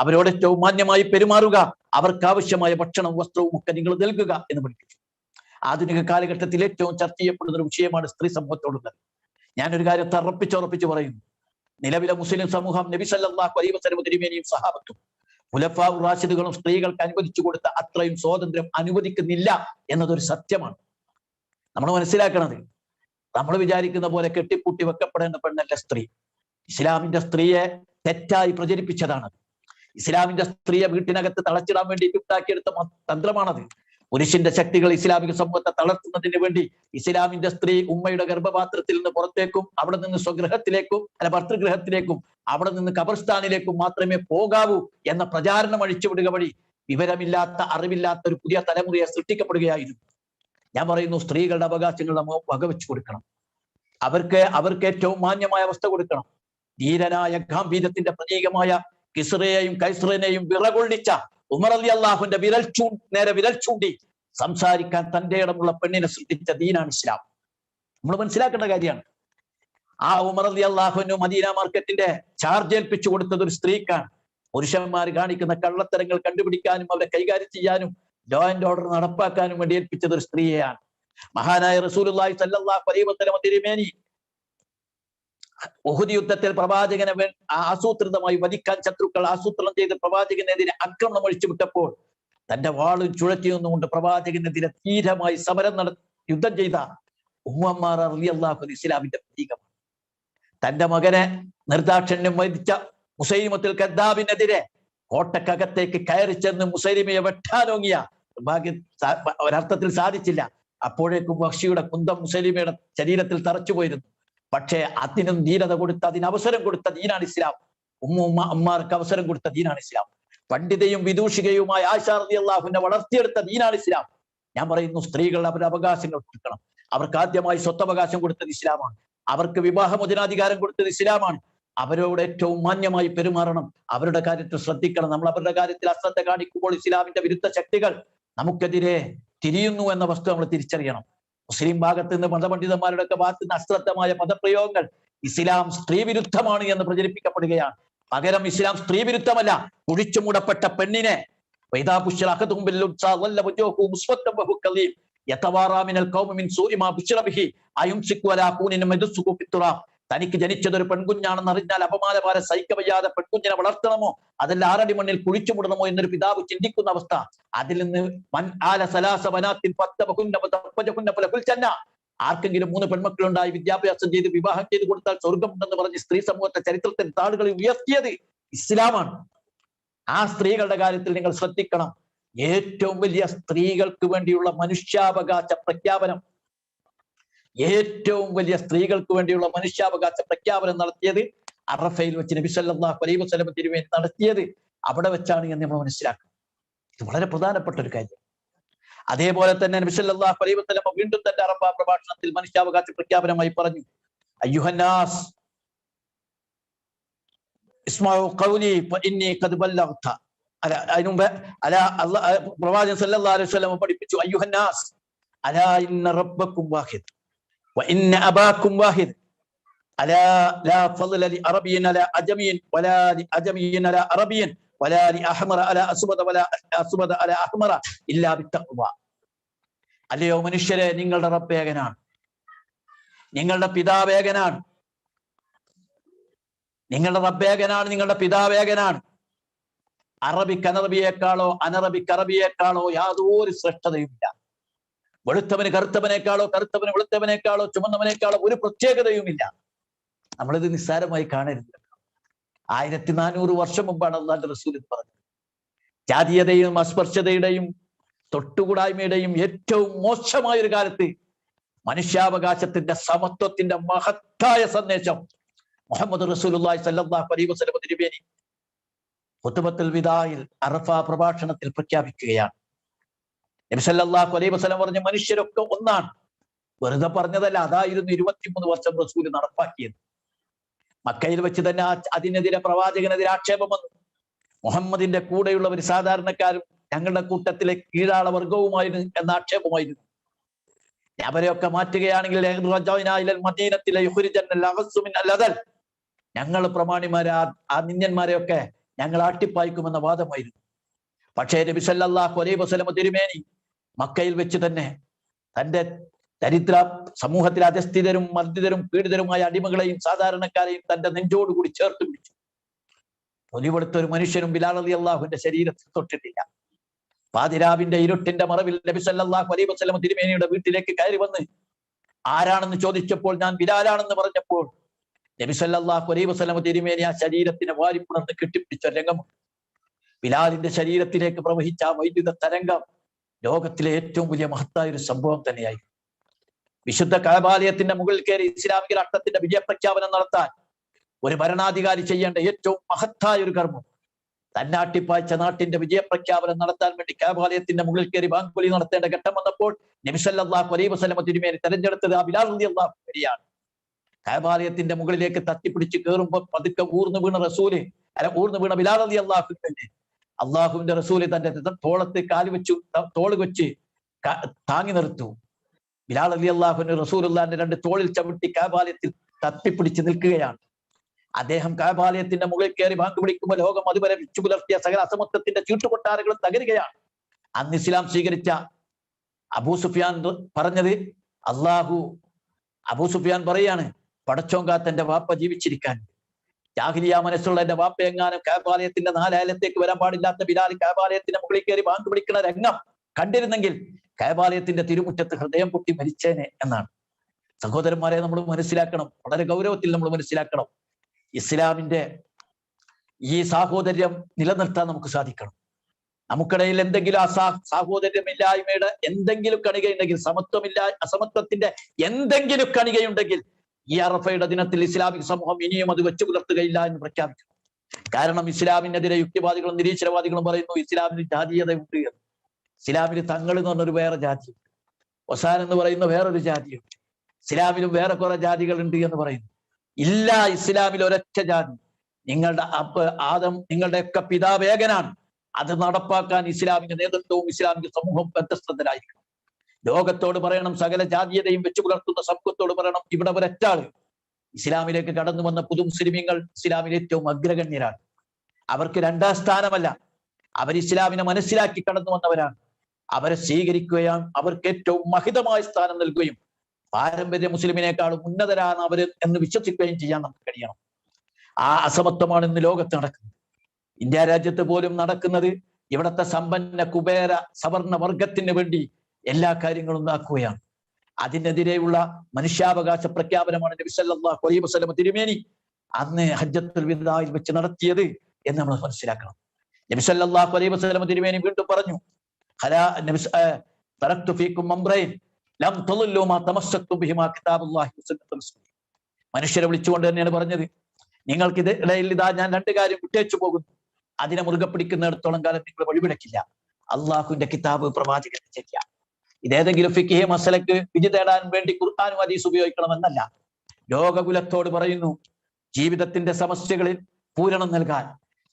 അവരോട് ഏറ്റവും മാന്യമായി പെരുമാറുക. അവർക്ക് ആവശ്യമായ ഭക്ഷണവും വസ്ത്രവും ഒക്കെ നിങ്ങൾ നൽകുക എന്ന് പഠിപ്പിച്ചു. ആധുനിക കാലഘട്ടത്തിൽ ഏറ്റവും ചർച്ച ചെയ്യപ്പെടുന്ന ഒരു വിഷയമാണ് സ്ത്രീ സമൂഹത്തോടുള്ളത്. ഞാനൊരു കാര്യം ഉറപ്പിച്ചു പറയുന്നു. നിലവിലെ മുസ്ലിം സമൂഹം നബി സല്ലല്ലാഹു അലൈഹി വസല്ലം തിരുമേനിയും സഹാബത്തും ഖുലഫാഉ റാഷിദുകളും സ്ത്രീകൾക്ക് അനുവദിച്ചു കൊടുത്ത അത്രയും സ്വാതന്ത്ര്യം അനുവദിക്കുന്നില്ല എന്നതൊരു സത്യമാണ്. നമ്മൾ മനസ്സിലാക്കണത്. നമ്മൾ വിചാരിക്കുന്ന പോലെ കെട്ടിപ്പൂട്ടി വെക്കപ്പെടേണ്ട പെണ്ണല്ല സ്ത്രീ. ഇസ്ലാമിന്റെ സ്ത്രീയെ തെറ്റായി പ്രചരിപ്പിച്ചതാണ്. ഇസ്ലാമിന്റെ സ്ത്രീയെ വീട്ടിനകത്ത് തളച്ചിടാൻ വേണ്ടി ഉണ്ടാക്കിയെടുത്ത തന്ത്രമാണത്. പുരുഷന്റെ ശക്തികൾ ഇസ്ലാമിക സമൂഹത്തെ തളർത്തുന്നതിന് വേണ്ടി ഇസ്ലാമിന്റെ സ്ത്രീ ഉമ്മയുടെ ഗർഭപാത്രത്തിൽ നിന്ന് പുറത്തേക്കും അവിടെ നിന്ന് സ്വഗൃഹത്തിലേക്കും ഭർതൃഗൃഹത്തിലേക്കും അവിടെ നിന്ന് ഖബർസ്ഥാനിലേക്കും മാത്രമേ പോകാവൂ എന്ന പ്രചാരണം അഴിച്ചുവിടുക വഴി വിവരമില്ലാത്ത, അറിവില്ലാത്ത ഒരു പുതിയ തലമുറയെ സൃഷ്ടിക്കപ്പെടുകയായിരുന്നു. ഞാൻ പറയുന്നു, സ്ത്രീകളുടെ അവകാശങ്ങൾ നമ്മൾ വകവെച്ചു കൊടുക്കണം. അവർക്ക് ഏറ്റവും മാന്യമായ അവസ്ഥ കൊടുക്കണം. ധീരനായ ഗാംഭീര്യത്തിന്റെ പ്രതീകമായ കിസ്റയെയും കൈസ്റിനെയും വിറകൊള്ളിച്ച ഉമർ റളിയല്ലാഹുവിന്റെ നേരെ വിരൽ ചൂണ്ടി സംസാരിക്കാൻ തന്റെ ഇടമുള്ള പെണ്ണിനെ സൃഷ്ടിച്ച ദീനാണ് ഇസ്ലാം. നമ്മൾ മനസ്സിലാക്കേണ്ട കാര്യമാണ്. ആ ഉമർ റളിയല്ലാഹുവിന് മദീന മാർക്കറ്റിന്റെ ചാർജ് ഏൽപ്പിച്ചു കൊടുത്തത് ഒരു സ്ത്രീക്കാണ്. പുരുഷന്മാർ കാണിക്കുന്ന കള്ളത്തരങ്ങൾ കണ്ടുപിടിക്കാനും അവരെ കൈകാര്യം ചെയ്യാനും ലോ ആൻഡ് ഓർഡർ നടപ്പാക്കാനും വേണ്ടി ഏൽപ്പിച്ചത് ഒരു സ്ത്രീയെയാണ്. മഹാനായ റസൂലുള്ളാഹി സ്വല്ലല്ലാഹു അലൈഹി വസല്ലം തിരുമേനി ഉഹുദ് യുദ്ധത്തിൽ പ്രവാചകനെ ആസൂത്രിതമായി വധിക്കാൻ ശത്രുക്കൾ ആസൂത്രണം ചെയ്ത് പ്രവാചകനെതിരെ ആക്രമണം അഴിച്ചുവിട്ടപ്പോൾ തന്റെ വാളും ചുഴറ്റി നിന്നുകൊണ്ട് പ്രവാചകനെതിരെ ധീരമായി സമരം യുദ്ധം ചെയ്ത ഉമ്മമാർ റളിയല്ലാഹു അൻഹു ഇസ്ലാമിന്റെ പ്രതീകമാണ്. തന്റെ മകനെ നിർദാക്ഷിണ്യം വധിച്ച മുസൈലിമത്തുൽ കദ്ദാബിനെതിരെ കോട്ടക്കകത്തേക്ക് കയറി ചെന്ന് മുസൈലിമയെ വെട്ടാനോങ്ങിയ ഭാഗ്യം ഒരർത്ഥത്തിൽ സാധിച്ചില്ല. അപ്പോഴേക്കും വഹ്ശിയുടെ കുന്തം മുസൈലിമയുടെ ശരീരത്തിൽ തറച്ചു പോയിരുന്നു. പക്ഷേ അതിനും ധീരത കൊടുത്ത, അതിന് അവസരം കൊടുത്ത ദീനാണ് ഇസ്ലാം. അമ്മാർക്ക് അവസരം കൊടുത്ത ദീനാണ് ഇസ്ലാം. പണ്ഡിതയും വിദൂഷികയുമായ ആയിഷ റളിയല്ലാഹു അൻഹ വളർത്തിയെടുത്ത ദീനാണ് ഇസ്ലാം. ഞാൻ പറയുന്നു, സ്ത്രീകൾ അവരുടെ അവകാശങ്ങൾ കൊടുക്കണം. അവർക്ക് ആദ്യമായി സ്വത്തവകാശം കൊടുത്തത് ഇസ്ലാമാണ്. അവർക്ക് വിവാഹമോചനാധികാരം കൊടുത്തത് ഇസ്ലാമാണ്. അവരോട് ഏറ്റവും മാന്യമായി പെരുമാറണം. അവരുടെ കാര്യത്തിൽ ശ്രദ്ധിക്കണം. നമ്മൾ അവരുടെ കാര്യത്തിൽ അശ്രദ്ധ കാണിക്കുമ്പോൾ ഇസ്ലാമിന്റെ വിരുദ്ധ ശക്തികൾ നമുക്കെതിരെ തിരിയുന്നു എന്ന വസ്തു നമ്മൾ തിരിച്ചറിയണം. മുസ്ലിം ഭാഗത്ത് നിന്ന് മതപണ്ഡിതന്മാരുടെ ഒക്കെ ഭാഗത്ത് നിന്ന് അശ്രദ്ധമായ പദപ്രയോഗങ്ങൾ ഇസ്ലാം സ്ത്രീ വിരുദ്ധമാണ് എന്ന് പ്രചരിപ്പിക്കപ്പെടുകയാണ്. പകരം ഇസ്ലാം സ്ത്രീ വിരുദ്ധമല്ല. കുഴിച്ചു മൂടപ്പെട്ട പെണ്ണിനെ തനിക്ക് ജനിച്ചതൊരു പെൺകുഞ്ഞാണെന്ന് അറിഞ്ഞാൽ അപമാനഭാരം സഹിക്കവയ്യാതെ പെൺകുഞ്ഞിനെ വളർത്തണമോ അതല്ല 6 അടി മണ്ണിൽ കുഴിച്ചുമുടണമോ എന്നൊരു പിതാവ് ചിന്തിക്കുന്ന അവസ്ഥ. അതിൽ നിന്ന് ആർക്കെങ്കിലും 3 പെൺമക്കളുണ്ടായി വിദ്യാഭ്യാസം ചെയ്ത് വിവാഹം ചെയ്ത് കൊടുത്താൽ സ്വർഗമുണ്ടെന്ന് പറഞ്ഞ് സ്ത്രീ സമൂഹത്തെ ചരിത്രത്തിൽ താളുകളിൽ ഉയർത്തിയത് ഇസ്ലാമാണ്. ആ സ്ത്രീകളുടെ കാര്യത്തിൽ നിങ്ങൾ ശ്രദ്ധിക്കണം. ഏറ്റവും വലിയ സ്ത്രീകൾക്ക് വേണ്ടിയുള്ള മനുഷ്യാവകാശ പ്രഖ്യാപനം, ഏറ്റവും വലിയ സ്ത്രീകൾക്ക് വേണ്ടിയുള്ള മനുഷ്യാവകാശ പ്രഖ്യാപനം നടത്തിയത് അറഫയിൽ വെച്ച് നബി സല്ലല്ലാഹു അലൈഹി വസല്ലം തിരുമേനി നടത്തിയത് അവിടെ വെച്ചാണ് എന്ന് നമ്മൾ മനസ്സിലാക്കണം. ഇത് വളരെ പ്രധാനപ്പെട്ട ഒരു കാര്യം. അതേപോലെ തന്നെ നബി സല്ലല്ലാഹു അലൈഹി വസല്ലം വീണ്ടും തന്റെ അറഫ പ്രഭാഷണത്തിൽ മനുഷ്യാവകാശ പ്രഖ്യാപനമായി പറഞ്ഞു, അയ്യുഹന്നാസ് ഇസ്മഉ ഖൗലി ഫഇന്നി ഖദ് ബല്ലഗ്ത. പ്രവാചകൻ സല്ലല്ലാഹു അലൈഹി വസല്ലം പഠിപ്പിച്ചു, അയ്യുഹന്നാസ് അലാ ഇന്ന റബ്ബക്കും വാഹിദ് وإن أباكم واحد ألا لا فضل لعربي على أجمي ولا لأجمي على عربي ولا لأحمر على أسود ولا أسود على أحمر إلا بالتقوى. അല്ലയോ മനുഷ്യരെ, നിങ്ങളുടെ റബ്ബ് ഏകനാണ്, നിങ്ങളുടെ പിതാവ് ഏകനാണ്, നിങ്ങളുടെ റബ്ബ് ഏകനാണ്, നിങ്ങളുടെ പിതാവ് ഏകനാണ്. അറബിക്ക് അനറബിയേക്കാളോ അനറബിക്ക് അറബിയേക്കാളോ യാതൊരു ശ്രേഷ്ഠതയുമില്ല. വെളുത്തവന് കറുത്തവനേക്കാളോ കറുത്തവന് വെളുത്തവനേക്കാളോ ചുമന്നവനേക്കാളോ ഒരു പ്രത്യേകതയുമില്ല. നമ്മളിത് നിസ്സാരമായി കാണരുത്. 1400 വർഷം മുമ്പാണ് അല്ലാഹുവിന്റെ റസൂൽ പറഞ്ഞത്. ജാതീയതയും അസ്പർശ്യതയുടെയും തൊട്ടുകൂടായ്മയുടെയും ഏറ്റവും മോശമായ ഒരു കാലത്ത് മനുഷ്യാവകാശത്തിന്റെ സമത്വത്തിന്റെ മഹത്തായ സന്ദേശം മുഹമ്മദ് റസൂലുള്ളാഹി സ്വല്ലല്ലാഹു അലൈഹി വസല്ലം തിരുമേനി ഖുതുബത്തുൽ വിദായിൽ അറഫ പ്രഭാഷണത്തിൽ പ്രഖ്യാപിക്കുകയാണ്. നബി സല്ലല്ലാഹു അലൈഹി വസല്ലം പറഞ്ഞു, മനുഷ്യരൊക്കെ ഒന്നാണ്. വെറുതെ പറഞ്ഞതല്ല, അതായിരുന്നു 23 വർഷം റസൂൽ നടപ്പാക്കിയത്. മക്കയിൽ വെച്ച് തന്നെ അതിനെതിരെ പ്രവാചകനെതിരെ ആക്ഷേപം വന്നു. മുഹമ്മദിന്റെ കൂടെയുള്ളവർ സാധാരണക്കാരും ഞങ്ങളുടെ കൂട്ടത്തിലെ കീഴാള വർഗവുമായിരുന്നു എന്ന ആക്ഷേപമായിരുന്നു. അവരെയൊക്കെ മാറ്റുകയാണെങ്കിൽ ഞങ്ങൾ പ്രമാണിമാരെ ആ നിന്യന്മാരെയൊക്കെ ഞങ്ങൾ ആട്ടിപ്പായിക്കുമെന്ന വാദമായിരുന്നു. പക്ഷേ നബി സല്ലല്ലാഹു അലൈഹി വസല്ലം തിരുമേനി മക്കയിൽ വെച്ച് തന്നെ തന്റെ ദരിദ്ര സമൂഹത്തിലെ അധസ്ഥിതരും മർദ്ദിതരും പീഡിതരുമായ അടിമകളെയും സാധാരണക്കാരെയും തന്റെ നെഞ്ചോടുകൂടി ചേർത്ത് പിടിച്ചു. ഒലിവെടുത്ത ഒരു മനുഷ്യനും ബിലാൽ റളിയല്ലാഹുവിന്റെ ശരീരത്തിൽ തൊട്ടിട്ടില്ല. പാതിരാവിന്റെ ഇരുട്ടിന്റെ മറവിൽ നബി സല്ലല്ലാഹു അലൈഹി വസല്ലം തിരുമേനിയുടെ വീട്ടിലേക്ക് കയറി വന്ന് ആരാണെന്ന് ചോദിച്ചപ്പോൾ ഞാൻ ബിലാലാണെന്ന് പറഞ്ഞപ്പോൾ നബി സല്ലല്ലാഹു അലൈഹി വസല്ലം തിരുമേനി ആ ശരീരത്തിനെ വാരിപ്പുണർന്ന് കെട്ടിപ്പിടിച്ച രംഗമുണ്ട്. ബിലാലിന്റെ ശരീരത്തിലേക്ക് പ്രവഹിച്ച ആ വൈദ്യുത തരംഗം ലോകത്തിലെ ഏറ്റവും വലിയ മഹത്തായ ഒരു സംഭവം തന്നെയായി. വിശുദ്ധ കഅബാലയത്തിന്റെ മുകളിൽ കയറി ഇസ്ലാമിക രാഷ്ട്രത്തിന്റെ വിജയപ്രഖ്യാപനം നടത്താൻ ഒരു ഭരണാധികാരി ചെയ്യേണ്ട ഏറ്റവും മഹത്തായ ഒരു കർമ്മം, തന്നാട്ടിപ്പായ്ച്ച നാട്ടിന്റെ വിജയപ്രഖ്യാപനം നടത്താൻ വേണ്ടി കഅബാലയത്തിന്റെ മുകളിൽ കയറി ബാങ്കുലി നടത്തേണ്ട ഘട്ടം വന്നപ്പോൾ നബി സല്ലല്ലാഹു അലൈഹി വസല്ലം തിരുമേനി തെരഞ്ഞെടുത്തത് ആ ബിലാൽ റളിയല്ലാഹു അൻഹുവിനെയാണ്. കഅബാലയത്തിന്റെ മുകളിലേക്ക് തട്ടിപ്പിടിച്ച് കയറുമ്പോൾ പതുക്കെ ഊർന്നു വീണ ബിലാൽ റളിയല്ലാഹു അൻഹു അള്ളാഹുവിന്റെ റസൂല് തന്റെ തോളത്ത് തോള് വെച്ച് താങ്ങി നിർത്തു. ബിലാൽ റളിയല്ലാഹു അൻഹു റസൂലുള്ളാഹിന്റെ 2 തോളിൽ ചവിട്ടി കഅബാലയത്തിൽ തട്ടിപ്പിടിച്ച് നിൽക്കുകയാണ്. അദ്ദേഹം കഅബാലയത്തിന്റെ മുകളിൽ കയറി ബാങ്ക് വിളിക്കുമ്പോൾ ലോകം അതുവരെ വെച്ചു പുലർത്തിയ സകല അസമത്വത്തിന്റെ ചീട്ടുകൊട്ടാരങ്ങളും തകരുകയാണ്. അന്ന് ഇസ്ലാം സ്വീകരിച്ച അബൂ സുഫിയാൻ പറഞ്ഞത്, അബൂ സുഫിയാൻ പറയാണ്, പടച്ചോങ്കാത്തന്റെ വാപ്പ ജീവിച്ചിരിക്കാൻ, ജാഹിലിയ മനസ്സുള്ള എന്റെ വാപ്പ എങ്ങാനും കഅബാലയത്തിന്റെ 4 അയലത്തേക്ക് വരാൻ പാടില്ലാത്ത ബിലാൽ കഅബാലയത്തിന്റെ മുകളിൽ കയറി ബാങ്ക് വിളിക്കുന്ന രംഗം കണ്ടിരുന്നെങ്കിൽ കഅബാലയത്തിന്റെ തിരുമുറ്റത്ത് ഹൃദയം പൊട്ടി മരിച്ചേനെ എന്നാണ്. സഹോദരന്മാരെ, നമ്മൾ മനസ്സിലാക്കണം, വളരെ ഗൗരവത്തിൽ നമ്മൾ മനസ്സിലാക്കണം. ഇസ്ലാമിന്റെ ഈ സാഹോദര്യം നിലനിർത്താൻ നമുക്ക് സാധിക്കണം. നമുക്കിടയിൽ എന്തെങ്കിലും സാഹോദര്യമില്ലായ്മയുടെ എന്തെങ്കിലും കണികയുണ്ടെങ്കിൽ, അസമത്വത്തിന്റെ എന്തെങ്കിലും കണികയുണ്ടെങ്കിൽ, ഈ അറഫയുടെ ദിനത്തിൽ ഇസ്ലാമിക സമൂഹം ഇനിയും അത് വെച്ചു പുലർത്തുകയില്ല എന്ന് പ്രഖ്യാപിക്കണം. കാരണം ഇസ്ലാമിനെതിരെ യുക്തിവാദികളും നിരീശ്വരവാദികളും പറയുന്നു ഇസ്ലാമിന് ജാതീയത ഉണ്ട് എന്ന്. ഇസ്ലാമിൽ തങ്ങൾ എന്ന് പറഞ്ഞൊരു വേറെ ജാതിയുണ്ട്, ഒസാൻ എന്ന് പറയുന്ന വേറൊരു ജാതിയുണ്ട്, ഇസ്ലാമിലും വേറെ കുറെ ജാതികൾ ഉണ്ട് എന്ന് പറയുന്നു. ഇല്ല, ഇസ്ലാമിൽ ഒരൊറ്റ ജാതി, നിങ്ങളുടെയൊക്കെ പിതാവ് ഏകനാണ്. അത് നടപ്പാക്കാൻ ഇസ്ലാമിക നേതൃത്വവും ഇസ്ലാമിക സമൂഹവും ബദ്ധശ്രദ്ധരായിരിക്കണം. ലോകത്തോട് പറയണം, സകല ജാതീയതയും വെച്ചു പുലർത്തുന്ന സമൂഹത്തോട് പറയണം, ഇവിടെ ഒരൊറ്റാള് ഇസ്ലാമിലേക്ക് കടന്നു വന്ന പുതു മുസ്ലിമീങ്ങൾ ഇസ്ലാമിൽ ഏറ്റവും അഗ്രഗണ്യരാണ്. അവർക്ക് 2ാം സ്ഥാനമല്ല, അവർ ഇസ്ലാമിനെ മനസ്സിലാക്കി കടന്നു വന്നവരാണ്. അവരെ സ്വീകരിക്കുകയാണ്, അവർക്ക് ഏറ്റവും മഹിതമായ സ്ഥാനം നൽകുകയും പാരമ്പര്യ മുസ്ലിമിനേക്കാളും ഉന്നതരാണ് അവർ എന്ന് വിശ്വസിക്കുകയും ചെയ്യാൻ നമുക്ക് കഴിയണം. ആ അസമത്വമാണ് ഇന്ന് ലോകത്ത് നടക്കുന്നത്. ഇന്ത്യ രാജ്യത്ത് പോലും നടക്കുന്നത്. ഇവിടത്തെ സമ്പന്ന കുബേര സവർണ വർഗത്തിന് വേണ്ടി എല്ലാ കാര്യങ്ങളും ഉണ്ടാക്കുകയാണ്. അതിനെതിരെയുള്ള മനുഷ്യാവകാശ പ്രഖ്യാപനമാണ് നബി സല്ലല്ലാഹു അലൈഹി വസല്ലം തിരുമേനി അന്ന് ഹജ്ജത്തുൽ വിദായിൽ വെച്ച് നടത്തിയത് എന്ന് നമ്മൾ മനസ്സിലാക്കണം. നബി സല്ലല്ലാഹു അലൈഹി വസല്ലം തിരുമേനി വീണ്ടും പറഞ്ഞു, തറക്തു ഫീകും അംറൈൻ ലം തളല്ലു മാ തമസ്സക്തും ബിഹിമാ കിതാബുല്ലാഹി വസുന്നത്തു റസൂലി. മനുഷ്യരെ വിളിച്ചുകൊണ്ട് തന്നെയാണ് പറഞ്ഞത്, നിങ്ങൾക്ക് ഇടയിൽ ഇതാ ഞാൻ 2 കാര്യം വിട്ടേച്ചു പോകുന്നു, അതിനെ മുറുകെ പിടിക്കുന്നിടത്തോളം കാലം നിങ്ങൾ വഴിപിടക്കില്ല. അള്ളാഹുവിന്റെ കിതാബ്, പ്രവാചകന്റെ ചര്യ. ഇതേതെങ്കിലും ഫിഖ്ഹി മസലക്ക് വിധി തേടാൻ വേണ്ടി ഖുർആനും ഹദീസ് ഉപയോഗിക്കണമെന്നല്ല. ലോകകുലത്തോട് പറയുന്നു, ജീവിതത്തിന്റെ സമസ്യകളിൽ പൂരണം നൽകാൻ,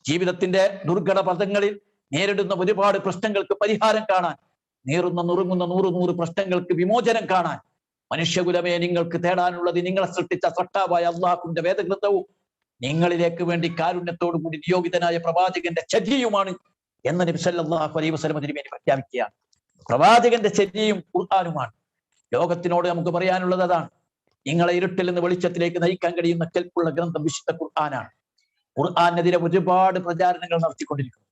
ജീവിതത്തിന്റെ ദുർഘട പദങ്ങളിൽ നേരിടുന്ന ഒരുപാട് പ്രശ്നങ്ങൾക്ക് പരിഹാരം കാണാൻ, നുറുങ്ങുന്ന 100 പ്രശ്നങ്ങൾക്ക് വിമോചനം കാണാൻ മനുഷ്യകുലമേ നിങ്ങൾക്ക് തേടാനുള്ളത് നിങ്ങളെ സൃഷ്ടിച്ച സട്ടാവായ അള്ളാഹുവിന്റെ വേദഗ്രന്ഥവും നിങ്ങളിലേക്ക് വേണ്ടി കാരുണ്യത്തോടു കൂടി നിയോഗിതനായ പ്രവാചകന്റെ ചര്യയുമാണ് എന്ന് നബി സല്ലല്ലാഹു അലൈഹി വസല്ലം തിരുമേനി പ്രഖ്യാപിക്കുകയാണ്. പ്രവാചകന്റെ ചര്യയും ഖുർആനുമാണ്. ലോകത്തിനോട് നമുക്ക് പറയാനുള്ളത് അതാണ്. നിങ്ങളെ ഇരുട്ടിൽ നിന്ന് വെളിച്ചത്തിലേക്ക് നയിക്കാൻ കഴിയുന്ന കെൽപ്പുള്ള ഗ്രന്ഥം വിശുദ്ധ ഖുർആനാണ്. ഖുർആനെതിരെ ഒരുപാട് പ്രചാരണങ്ങൾ നടത്തിക്കൊണ്ടിരിക്കുന്നു.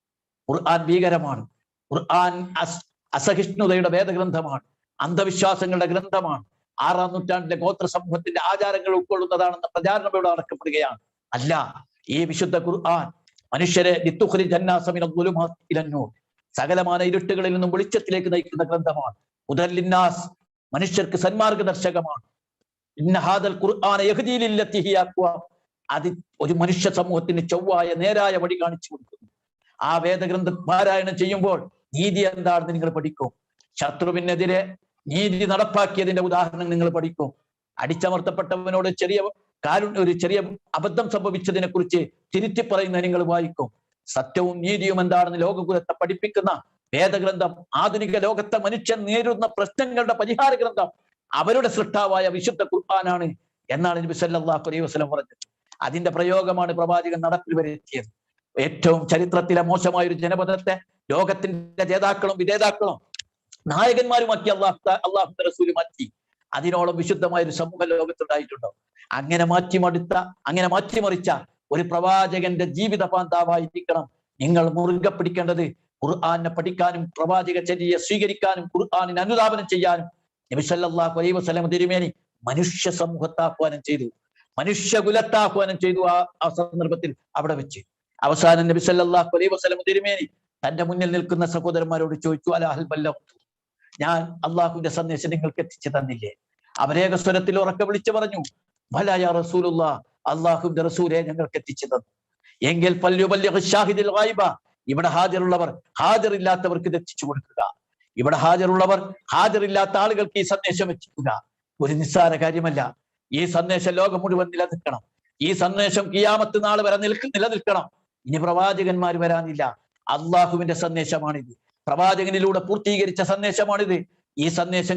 ഖുർആൻ ഭീകരമാണ്. ഖുർആൻ അസഹിഷ്ണുതയുടെ വേദഗ്രന്ഥമാണ്, അന്ധവിശ്വാസങ്ങളുടെ ഗ്രന്ഥമാണ്, 6ാം നൂറ്റാണ്ടിലെ ഗോത്ര സമൂഹത്തിന്റെ ആചാരങ്ങൾ ഉൾക്കൊള്ളുന്നതാണെന്ന പ്രചാരണം ഇവിടെ നടക്കപ്പെടുകയാണ്. അല്ല, ഈ വിശുദ്ധ ഖുർആൻ മനുഷ്യരെ സകലമാന ഇരുട്ടുകളിൽ നിന്നും വെളിച്ചത്തിലേക്ക് നയിക്കുന്ന ഗ്രന്ഥമാണ്. ഹുദൽ മനുഷ്യർക്ക് സന്മാർഗദർശകമാണ്. ഇന്ന ഹാദൽ ഖുർആന യഹ്ദീ ലില്ലത്തി ഹിയ അഖ്വം. അത് ഒരു മനുഷ്യ സമൂഹത്തിന് ചൊവ്വായ നേരായ വഴി കാണിച്ചു കൊടുക്കുന്നു. ആ വേദഗ്രന്ഥം പാരായണം ചെയ്യുമ്പോൾ നീതി എന്താണെന്ന് നിങ്ങൾ പഠിക്കും. ശത്രുവിനെതിരെ നീതി നടപ്പാക്കിയതിന്റെ ഉദാഹരണം നിങ്ങൾ പഠിക്കും. അടിച്ചമർത്തപ്പെട്ടവനോട് ഒരു ചെറിയ അബദ്ധം സംഭവിച്ചതിനെ കുറിച്ച് തിരുത്തി പറയുന്നത് നിങ്ങൾ വായിക്കും. സത്യവും നീതിയും എന്താണെന്ന് ലോകകുലത്തെ പഠിപ്പിക്കുന്ന വേദഗ്രന്ഥം, ആധുനിക ലോകത്തെ മനുഷ്യൻ നേരിടുന്ന പ്രശ്നങ്ങളുടെ പരിഹാര ഗ്രന്ഥം അവരുടെ സൃഷ്ടാവായ വിശുദ്ധ ഖുർആനാണ് എന്നാണ് നബി സല്ലല്ലാഹു അലൈഹി വസല്ലം പറഞ്ഞത്. അതിന്റെ പ്രയോഗമാണ് പ്രവാചകൻ നടപ്പിൽ വരുത്തിയത്. ഏറ്റവും ചരിത്രത്തിലെ മോശമായ ഒരു ജനപദത്തെ ലോകത്തിന്റെ ജേതാക്കളും വിജേതാക്കളും നായകന്മാരുമാക്കി അള്ളാഹുന്റെ റസൂല് മാറ്റി. അതിനോളം വിശുദ്ധമായ ഒരു സമൂഹ ലോകത്തുണ്ടായിട്ടുണ്ടോ? അങ്ങനെ മാറ്റിമറിച്ച ഒരു പ്രവാചകന്റെ ജീവിത പാന്താവായിരിക്കണം നിങ്ങൾ മുറുകെ പിടിക്കേണ്ടത്. ഖുർആനെ പഠിക്കാനും പ്രവാചക ചര്യയെ സ്വീകരിക്കാനും ഖുർആനിന് അനുധാപനം ചെയ്യാനും നബി സല്ലല്ലാഹു അലൈഹി വസല്ലം തിരുമേനി മനുഷ്യ സമൂഹത്തെ ആഹ്വാനം ചെയ്തു, മനുഷ്യകുലത്തെ ആഹ്വാനം ചെയ്തു. ആ സന്ദർഭത്തിൽ അവിടെ വെച്ച് അവസാനം നബി സല്ലല്ലാഹു അലൈഹി വസല്ലം തിരുമേനി തന്റെ മുന്നിൽ നിൽക്കുന്ന സഹോദരന്മാരോട് ചോദിച്ചു, അലഹൽ ബല്ലഗ്തു, ഞാൻ അള്ളാഹുവിന്റെ സന്ദേശം നിങ്ങൾക്ക് എത്തിച്ചു തന്നില്ലേ? അവരേക സ്വരത്തിൽ ഉറക്കെ വിളിച്ചു പറഞ്ഞു, ഭലാ യാ റസൂലുള്ളാഹ്, അള്ളാഹുവിന്റെ റസൂലെ ഞങ്ങൾക്ക് എത്തിച്ചു തന്നു. എങ്കിൽ ഫല്യുബല്ലിഗ് ഷാഹിദുൽ ഗൈബ, ഇവിടെ ഹാജറുള്ളവർ ഹാജറില്ലാത്തവർക്ക് ഇത് എത്തിച്ചു കൊടുക്കുക. ഇവിടെ ഹാജറുള്ളവർ ഹാജറില്ലാത്ത ആളുകൾക്ക് ഈ സന്ദേശം എത്തിക്കുക. ഒരു നിസ്സാര കാര്യമല്ല. ഈ സന്ദേശം ലോകം മുഴുവൻ നിലനിൽക്കണം. ഈ സന്ദേശം ഖിയാമത്ത് നാൾ വരെ നിലനിൽക്കണം. ഇനി പ്രവാചകന്മാർ വരാനില്ല. അള്ളാഹുവിന്റെ സന്ദേശമാണിത്. പ്രവാചകനിലൂടെ പൂർത്തീകരിച്ച സന്ദേശമാണിത്. ഈ സന്ദേശം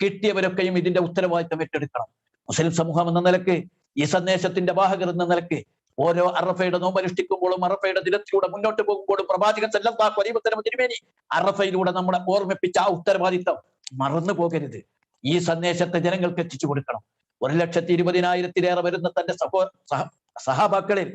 കിട്ടിയവരൊക്കെയും ഇതിന്റെ ഉത്തരവാദിത്തം ഏറ്റെടുക്കണം. മുസ്ലിം സമൂഹം എന്ന നിലക്ക് ഈ സന്ദേശത്തിന്റെ വാഹകർ എന്ന നിലക്ക് ഓരോ അറഫയുടെ നോമ്പനുഷ്ഠിക്കുമ്പോഴും അറഫയുടെ ദിനത്തിലൂടെ മുന്നോട്ട് പോകുമ്പോഴും പ്രവാചകൻ സല്ലല്ലാഹു അലൈഹി വസല്ലം തിരുമേനി അറഫയിലൂടെ നമ്മളെ ഓർമ്മിപ്പിച്ച ആ ഉത്തരവാദിത്തം മറന്നു പോകരുത്. ഈ സന്ദേശത്തെ ജനങ്ങൾക്ക് എത്തിച്ചു കൊടുക്കണം. 1,20,000-ലേറെ വരുന്ന തന്റെ സഹാബാക്കളിൽ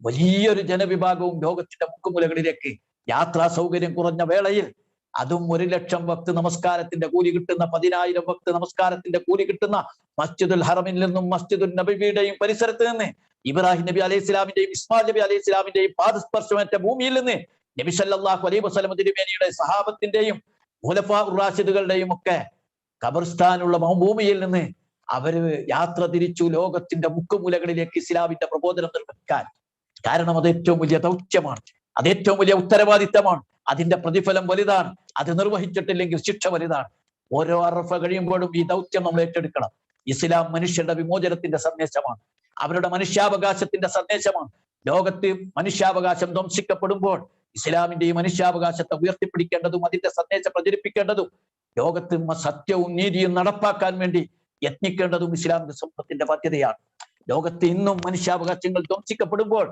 വലിയൊരു ജനവിഭാഗവും ലോകത്തിന്റെ മുക്കുമുലകളിലേക്ക് യാത്രാ സൗകര്യം കുറഞ്ഞ വേളയിൽ, അതും 1,00,000 വക്ത് നമസ്കാരത്തിന്റെ കൂലി കിട്ടുന്ന, 10,000 വക്ത് നമസ്കാരത്തിന്റെ കൂലി കിട്ടുന്ന മസ്ജിദുൽ ഹറമിൽ നിന്നും മസ്ജിദുൽ നബവിയുടെയും പരിസരത്ത് നിന്ന്, ഇബ്രാഹിം നബി അലൈഹി ഇസ്ലാമിന്റെയും ഇസ്മായിൽ നബി അലൈഹി ഇസ്ലാമിന്റെയും പാദസ്പർശമേറ്റ ഭൂമിയിൽ നിന്ന് നബി സല്ലല്ലാഹു അലൈഹി വസല്ലം തിരുമേനിയുടെ സഹാബത്തിന്റെയും ഖുലഫാഉർ റാഷിദുകളുടെയും ഒക്കെ ഖബർസ്ഥാനുള്ള ഭൂമിയിൽ നിന്ന് അവര് യാത്ര തിരിച്ചു ലോകത്തിന്റെ മുക്കുമൂലകളിലേക്ക് ഇസ്ലാമിന്റെ പ്രബോധനം നിർവഹിക്കാൻ. കാരണം അത് ഏറ്റവും വലിയ ദൗത്യമാണ്, അത് ഏറ്റവും വലിയ ഉത്തരവാദിത്തമാണ്. അതിന്റെ പ്രതിഫലം വലുതാണ്. അത് നിർവഹിച്ചിട്ടില്ലെങ്കിൽ ശിക്ഷ വലുതാണ്. ഓരോ അറഫ കഴിയുമ്പോഴും ഈ ദൗത്യം നമ്മൾ ഏറ്റെടുക്കണം. ഇസ്ലാം മനുഷ്യരുടെ വിമോചനത്തിന്റെ സന്ദേശമാണ്, അവരുടെ മനുഷ്യാവകാശത്തിന്റെ സന്ദേശമാണ്. ലോകത്ത് മനുഷ്യാവകാശം ധ്വംസിക്കപ്പെടുമ്പോൾ ഇസ്ലാമിന്റെ ഈ മനുഷ്യാവകാശത്തെ ഉയർത്തിപ്പിടിക്കേണ്ടതും അതിന്റെ സന്ദേശം പ്രചരിപ്പിക്കേണ്ടതും ലോകത്ത് സത്യവും നീതിയും നടപ്പാക്കാൻ വേണ്ടി യത്നിക്കേണ്ടതും ഇസ്ലാമിന്റെ സമൂഹത്തിന്റെ ബാധ്യതയാണ്. ലോകത്ത് ഇന്നും മനുഷ്യാവകാശങ്ങൾ ധ്വംസിക്കപ്പെടുമ്പോൾ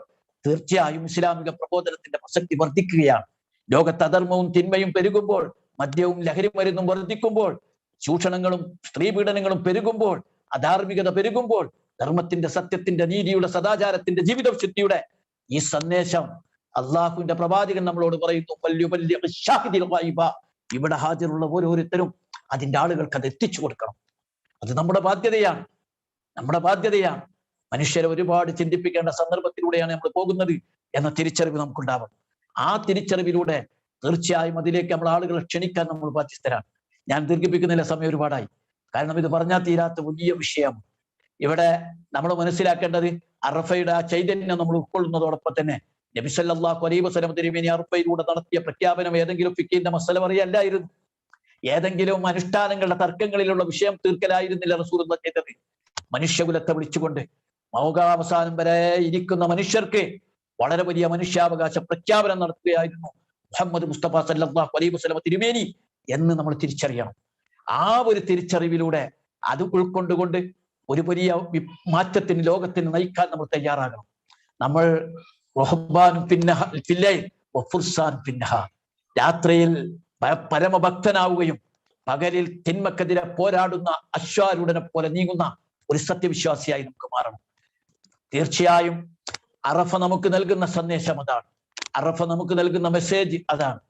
തീർച്ചയായും ഇസ്ലാമിക പ്രബോധനത്തിന്റെ പ്രസക്തി വർദ്ധിക്കുകയാണ്. ലോകത്ത് അധർമ്മവും തിന്മയും പെരുകുമ്പോൾ, മദ്യവും ലഹരി മരുന്നും വർദ്ധിക്കുമ്പോൾ, ചൂഷണങ്ങളും സ്ത്രീപീഡനങ്ങളും പെരുകുമ്പോൾ, അധാർമികത പെരുകുമ്പോൾ, ധർമ്മത്തിന്റെ, സത്യത്തിന്റെ, നീതിയുടെ, സദാചാരത്തിന്റെ, ജീവിതശുദ്ധിയുടെ ഈ സന്ദേശം അള്ളാഹുവിന്റെ പ്രവാചകൻ നമ്മളോട് പറയുന്നു. ഇവിടെ ഹാജരുള്ള ഓരോരുത്തരും അതിന്റെ ആളുകൾക്ക് അത് എത്തിച്ചു കൊടുക്കണം. അത് നമ്മുടെ ബാധ്യതയാണ്, നമ്മുടെ ബാധ്യതയാണ്. മനുഷ്യരെ ഒരുപാട് ചിന്തിപ്പിക്കേണ്ട സന്ദർഭത്തിലൂടെയാണ് നമ്മൾ പോകുന്നത് എന്ന തിരിച്ചറിവ് നമുക്കുണ്ടാവണം. ആ തിരിച്ചറിവിലൂടെ തീർച്ചയായും അതിലേക്ക് നമ്മൾ ആളുകളെ ക്ഷണിക്കാൻ നമ്മൾ ബാധ്യസ്ഥരാണ്. ഞാൻ ദീർഘിപ്പിക്കുന്നില്ല, സമയം ഒരുപാടായി. കാരണം ഇത് പറഞ്ഞാൽ തീരാത്ത വലിയ വിഷയം. ഇവിടെ നമ്മൾ മനസ്സിലാക്കേണ്ടത് അറഫയുടെ ആ ചൈതന്യം നമ്മൾ ഉൾക്കൊള്ളുന്നതോടൊപ്പം തന്നെ നബി സല്ലല്ലാഹു അലൈഹി വസല്ലം തിരുമേനി അറഫയിലൂടെ നടത്തിയ പ്രഖ്യാപനം ഏതെങ്കിലും ഫിഖിന്റെ മസല പറയല്ലായിരുന്നു, ഏതെങ്കിലും അനുഷ്ഠാനങ്ങളുടെ തർക്കങ്ങളിലുള്ള വിഷയം തീർക്കലായിരുന്നില്ല റസൂലുള്ളാഹി ചെയ്തത്. മനുഷ്യകുലത്തെ വിളിച്ചുകൊണ്ട് മൗകാവസാനം വരെ ഇരിക്കുന്ന മനുഷ്യർക്ക് വളരെ വലിയ മനുഷ്യാവകാശ പ്രഖ്യാപനം നടത്തുകയായിരുന്നു മുഹമ്മദ് മുസ്തഫ സല്ലല്ലാഹു അലൈഹി വസല്ലം തിരുമേനി എന്ന് നമ്മൾ തിരിച്ചറിയണം. ആ ഒരു തിരിച്ചറിവിലൂടെ അത് ഉൾക്കൊണ്ടുകൊണ്ട് ഒരു വലിയ മാറ്റത്തിന് ലോകത്തിന് നയിക്കാൻ നമ്മൾ തയ്യാറാകണം. നമ്മൾ രാത്രിയിൽ പരമഭക്തനാവുകയും പകലിൽ തിന്മക്കെതിരെ പോരാടുന്ന അശ്വാരൂഢനെ പോലെ നീങ്ങുന്ന ഒരു സത്യവിശ്വാസിയായി നമുക്ക് മാറണം. തീർച്ചയായും അറഫ നമുക്ക് നൽകുന്ന സന്ദേശം അതാണ്, അറഫ നമുക്ക് നൽകുന്ന മെസ്സേജ് അതാണ്.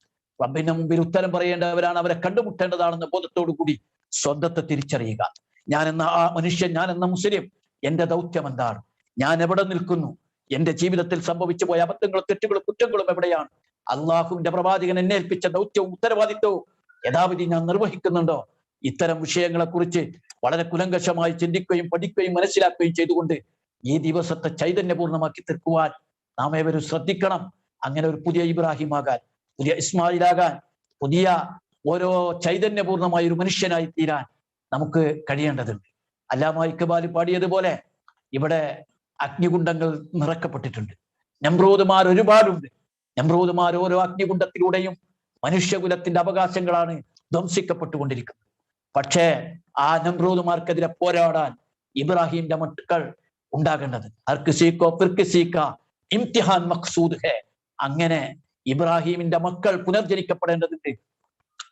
റബ്ബിന്റെ മുമ്പിൽ ഉത്തരം പറയേണ്ടവരാണ്, അവരെ കണ്ടുമുട്ടേണ്ടതാണെന്ന ബോധത്തോടു കൂടി സ്വന്തത്തെ തിരിച്ചറിയുക. ഞാൻ എന്ന ആ മനുഷ്യൻ, ഞാൻ എന്ന മുസ്ലിം, എന്റെ ദൗത്യം എന്താണ്, ഞാൻ എവിടെ നിൽക്കുന്നു, എന്റെ ജീവിതത്തിൽ സംഭവിച്ചു പോയ അബദ്ധങ്ങളും തെറ്റുകളും കുറ്റങ്ങളും എവിടെയാണ്, അള്ളാഹുവിന്റെ പ്രവാചകൻ എന്നെ ഏൽപ്പിച്ച ദൗത്യവും ഉത്തരവാദിത്വവും യഥാവിധി ഞാൻ നിർവഹിക്കുന്നുണ്ടോ? ഇത്തരം വിഷയങ്ങളെ കുറിച്ച് വളരെ കുലങ്കഷമായി ചിന്തിക്കുകയും പഠിക്കുകയും മനസ്സിലാക്കുകയും ചെയ്തുകൊണ്ട് ഈ ദിവസത്തെ ചൈതന്യപൂർണ്ണമാക്കി തീർക്കുവാൻ നാം ഏവരും ശ്രദ്ധിക്കണം. അങ്ങനെ ഒരു പുതിയ ഇബ്രാഹിം ആകാൻ, പുതിയ ഇസ്മായിലാകാൻ, പുതിയ ഓരോ ചൈതന്യപൂർണ്ണമായ ഒരു മനുഷ്യനായി തീരാൻ നമുക്ക് കഴിയേണ്ടതുണ്ട്. അല്ലാമ ഇക്ബാൽ പാടിയതുപോലെ ഇവിടെ അഗ്നികുണ്ഡങ്ങൾ നിറക്കപ്പെട്ടിട്ടുണ്ട്. നമ്രൂദുമാർ ഒരുപാടുണ്ട്. നമ്രൂദുമാർ ഓരോ അഗ്നികുണ്ഡത്തിലൂടെയും മനുഷ്യകുലത്തിന്റെ അവകാശങ്ങളാണ് ധ്വംസിക്കപ്പെട്ടുകൊണ്ടിരിക്കുന്നത്. പക്ഷേ ആ നമ്രൂദുമാർക്കെതിരെ പോരാടാൻ ഇബ്രാഹിമിന്റെ മക്കൾ ഉണ്ടാകേണ്ടത് ഇംതിഹാൻ മഖ്സൂദ് ഹേ. അങ്ങനെ ഇബ്രാഹിമിന്റെ മക്കൾ പുനർജനിക്കപ്പെടേണ്ടതുണ്ട്.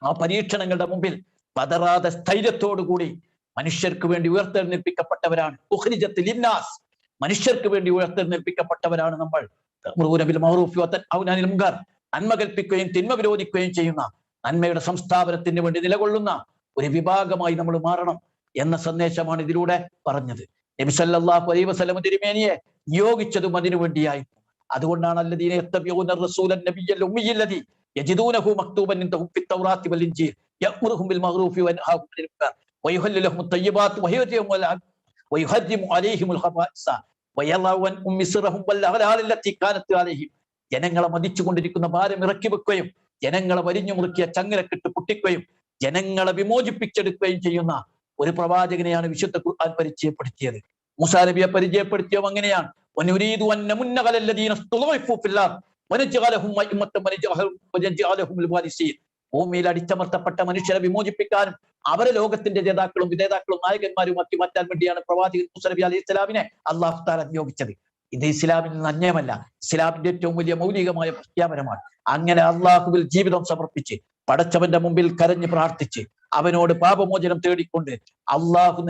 ആ പരീക്ഷണങ്ങളുടെ മുമ്പിൽ പതറാതെ സ്ഥൈര്യത്തോടുകൂടി മനുഷ്യർക്ക് വേണ്ടി ഉയർത്തെഴുന്നേൽപ്പിക്കപ്പെട്ടവരാണ്. മനുഷ്യർക്ക് വേണ്ടി ഉയർത്തെഴുന്നേൽപ്പിക്കപ്പെട്ടവരാണ് നമ്മൾ. നന്മ കൽപ്പിക്കുകയും തിന്മ വിരോധിക്കുകയും ചെയ്യുന്ന നന്മയുടെ സംസ്ഥാപനത്തിന് വേണ്ടി നിലകൊള്ളുന്ന ഒരു വിഭാഗമായി നമ്മൾ മാറണം എന്ന സന്ദേശമാണ് ഇതിലൂടെ പറഞ്ഞത്. നബി സല്ലല്ലാഹു അലൈഹി വസല്ലം തിരുമേനിയെ നിയോഗിച്ചതും അതിനു വേണ്ടിയായിരുന്നു. അതുകൊണ്ടാണ് അല്ലദീന യത്തബിഊന റസൂലൻ നബിയ്യൽ ഉമ്മിയ്യല്ലദീ യജിദൂനഹു മക്തൂബൻ ഇൻദഹും ഫിത്തൗറാത്തി വൽ ഇൻജീൽ യഅ്മുറുഹും ബിൽ മഅ്റൂഫി വയൻഹാഹും അനിൽ മുൻകർ വയുഹല്ലു ലഹുമുത് തയ്യിബാത്ത് വയുഹർരിമു അലൈഹിമുൽ ഖബാഇസ വയളഉ അൻഹും മിസ്റഹും വൽ അഗ്ലാൽ അല്ലത്തി കാനത് അലൈഹിം. ജനങ്ങളെ മതിച്ചുകൊണ്ടിരിക്കുന്ന ഭാരം ഇറക്കി വെക്കുകയും ജനങ്ങളെ വരിഞ്ഞു മുറുക്കിയ ചങ്ങലക്കിട്ട് പൊട്ടിക്കുകയും ജനങ്ങളെ വിമോചിപ്പിച്ചെടുക്കുകയും ചെയ്യുന്ന ഒരു പ്രവാചകനെയാണ് വിശുദ്ധ ഖുർആൻ പരിചയപ്പെടുത്തിയത്. മൂസാ നബിയെ പരിചയപ്പെടുത്തിയതും അങ്ങനെയാണ്. ഭൂമിയിൽ അടിച്ചമർത്തപ്പെട്ട മനുഷ്യരെ വിമോചിപ്പിക്കാനും അവരെ ലോകത്തിന്റെ ജേതാക്കളും വിധേതാക്കളും നായകന്മാരും ആക്കി മാറ്റാൻ വേണ്ടിയാണ് പ്രവാചകൻ മൂസാ നബി അലൈഹി സ്വലാമിനെ അള്ളാഹു തആല നിയോഗിച്ചത്. ഇത് ഇസ്ലാമിൽ നിന്ന് അന്യമല്ല, ഇസ്ലാമിന്റെ ഏറ്റവും വലിയ മൗലികമായ പ്രഖ്യാപനമാണ്. അങ്ങനെ അള്ളാഹുവിൽ ജീവിതം സമർപ്പിച്ച് പടച്ചവന്റെ മുമ്പിൽ കരഞ്ഞ് പ്രാർത്ഥിച്ച് അവനോട് പാപമോചനം തേടിക്കൊണ്ട് അള്ളാഹു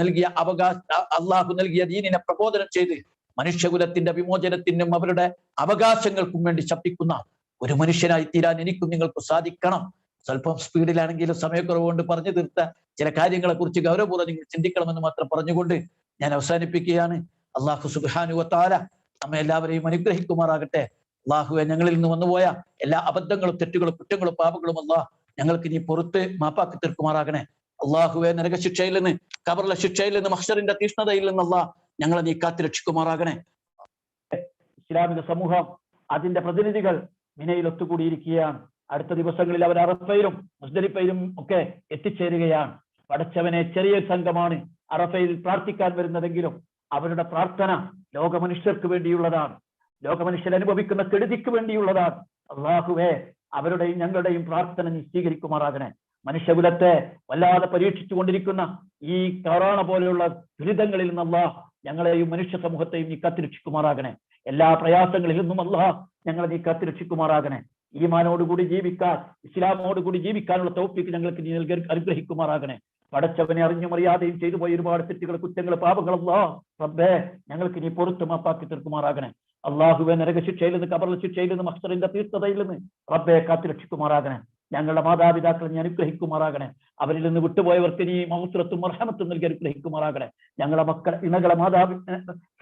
നൽകിയ ദീനിനെ പ്രബോധനം ചെയ്ത് മനുഷ്യകുലത്തിന്റെ വിമോചനത്തിനും അവരുടെ അവകാശങ്ങൾക്കും വേണ്ടി ശബ്ദിക്കുന്ന ഒരു മനുഷ്യനായി തീരാൻ എനിക്കും നിങ്ങൾക്ക് സാധിക്കണം. സ്വല്പം സ്പീഡിലാണെങ്കിലും സമയക്കുറവ് കൊണ്ട് പറഞ്ഞു തീർത്ത ചില കാര്യങ്ങളെ കുറിച്ച് ഗൗരവപൂർവ്വം നിങ്ങൾ ചിന്തിക്കണമെന്ന് മാത്രം പറഞ്ഞുകൊണ്ട് ഞാൻ അവസാനിപ്പിക്കുകയാണ്. അള്ളാഹു സുബ്ഹാനഹു വ തആല നമ്മെ എല്ലാവരെയും അനുഗ്രഹിക്കുമാറാകട്ടെ. അള്ളാഹുവെ, ഞങ്ങളിൽ നിന്ന് വന്നുപോയ എല്ലാ അബദ്ധങ്ങളും തെറ്റുകളും കുറ്റങ്ങളും പാപങ്ങളും അള്ളാഹ് ഞങ്ങൾക്ക് നീ പുറത്ത് മാപ്പാക്കി തീർക്കുമാറാകണേ. അള്ളാഹുവെ, നരകശിക്ഷയിൽ നിന്ന്, ഖബറിലെ ശിക്ഷയിൽ നിന്ന്, മഹ്ശറിന്റെ തീഷ്ണതയിൽ നിന്ന് അള്ളാഹ് ഞങ്ങളെ നീ കാത്തു രക്ഷിക്കുമാറാകണേ. ഇസ്ലാമിക സമൂഹം അതിന്റെ പ്രതിനിധികൾ മിനയിൽ ഒത്തുകൂടിയിരിക്കുകയാണ്. അടുത്ത ദിവസങ്ങളിൽ അവർ അറഫയിലും മുസ്ദലിഫയിലും ഒക്കെ എത്തിച്ചേരുകയാണ്. പടച്ചവനെ, ചെറിയ സംഘമാണ് അറഫയിൽ പ്രാർത്ഥിക്കാൻ വരുന്നതെങ്കിലും അവരുടെ പ്രാർത്ഥന ലോകമനുഷ്യർക്ക് വേണ്ടിയുള്ളതാണ്, ലോകമനുഷ്യർ അനുഭവിക്കുന്ന കെടുതിക്ക് വേണ്ടിയുള്ളതാണ്. അള്ളാഹുവേ, അവരുടെയും ഞങ്ങളുടെയും പ്രാർത്ഥന നീ സ്വീകരിക്കുമാറാകണേ. മനുഷ്യകുലത്തെ വല്ലാതെ പരീക്ഷിച്ചു കൊണ്ടിരിക്കുന്ന ഈ കൊറോണ പോലെയുള്ള ദുരിതങ്ങളിൽ നിന്ന് അള്ളാഹ് ഞങ്ങളെയും മനുഷ്യ സമൂഹത്തെയും നീ കാത്തുരക്ഷിക്കുമാറാകണേ. എല്ലാ പ്രയാസങ്ങളിൽ നിന്നും അള്ളാഹ് ഞങ്ങളെ നീ കാത്തുരക്ഷിക്കുമാറാകണേ. ഈമാനോടുകൂടി ജീവിക്കാൻ, ഇസ്ലാമോടുകൂടി ജീവിക്കാനുള്ള തൗഫീഖ് ഞങ്ങൾക്ക് നീ അനുഗ്രഹിക്കുമാറാകണേ. പടച്ചവനെ, അറിഞ്ഞും അറിയാതെയും ചെയ്തു പോയ ഒരുപാട് തെറ്റുകൾ, കുറ്റങ്ങൾ, പാപങ്ങൾ അല്ലാഹ് റബ്ബേ ഞങ്ങൾക്ക് നീ പുറത്തു മാപ്പാക്കി തീർക്കുമാറാകണേ. അള്ളാഹുവെ, നരകശിക്ഷയിൽ നിന്ന്, ഖബറിലെ ശിക്ഷയിൽ നിന്ന്, മഹ്ശറിന്റെ തീർത്ഥതയിൽ നിന്ന് റബ്ബെ കാത്തുരക്ഷിക്കുമാറാകണേ. ഞങ്ങളുടെ മാതാപിതാക്കളെ നീ അനുഗ്രഹിക്കുമാറാകണേ. അവരിൽ നിന്ന് വിട്ടുപോയവർക്ക് നീ മഹ്ഫിറത്തും മർഹമത്തും നൽകി അനുഗ്രഹിക്കുമാറാകണേ. ഞങ്ങളുടെ ഇണകളെ,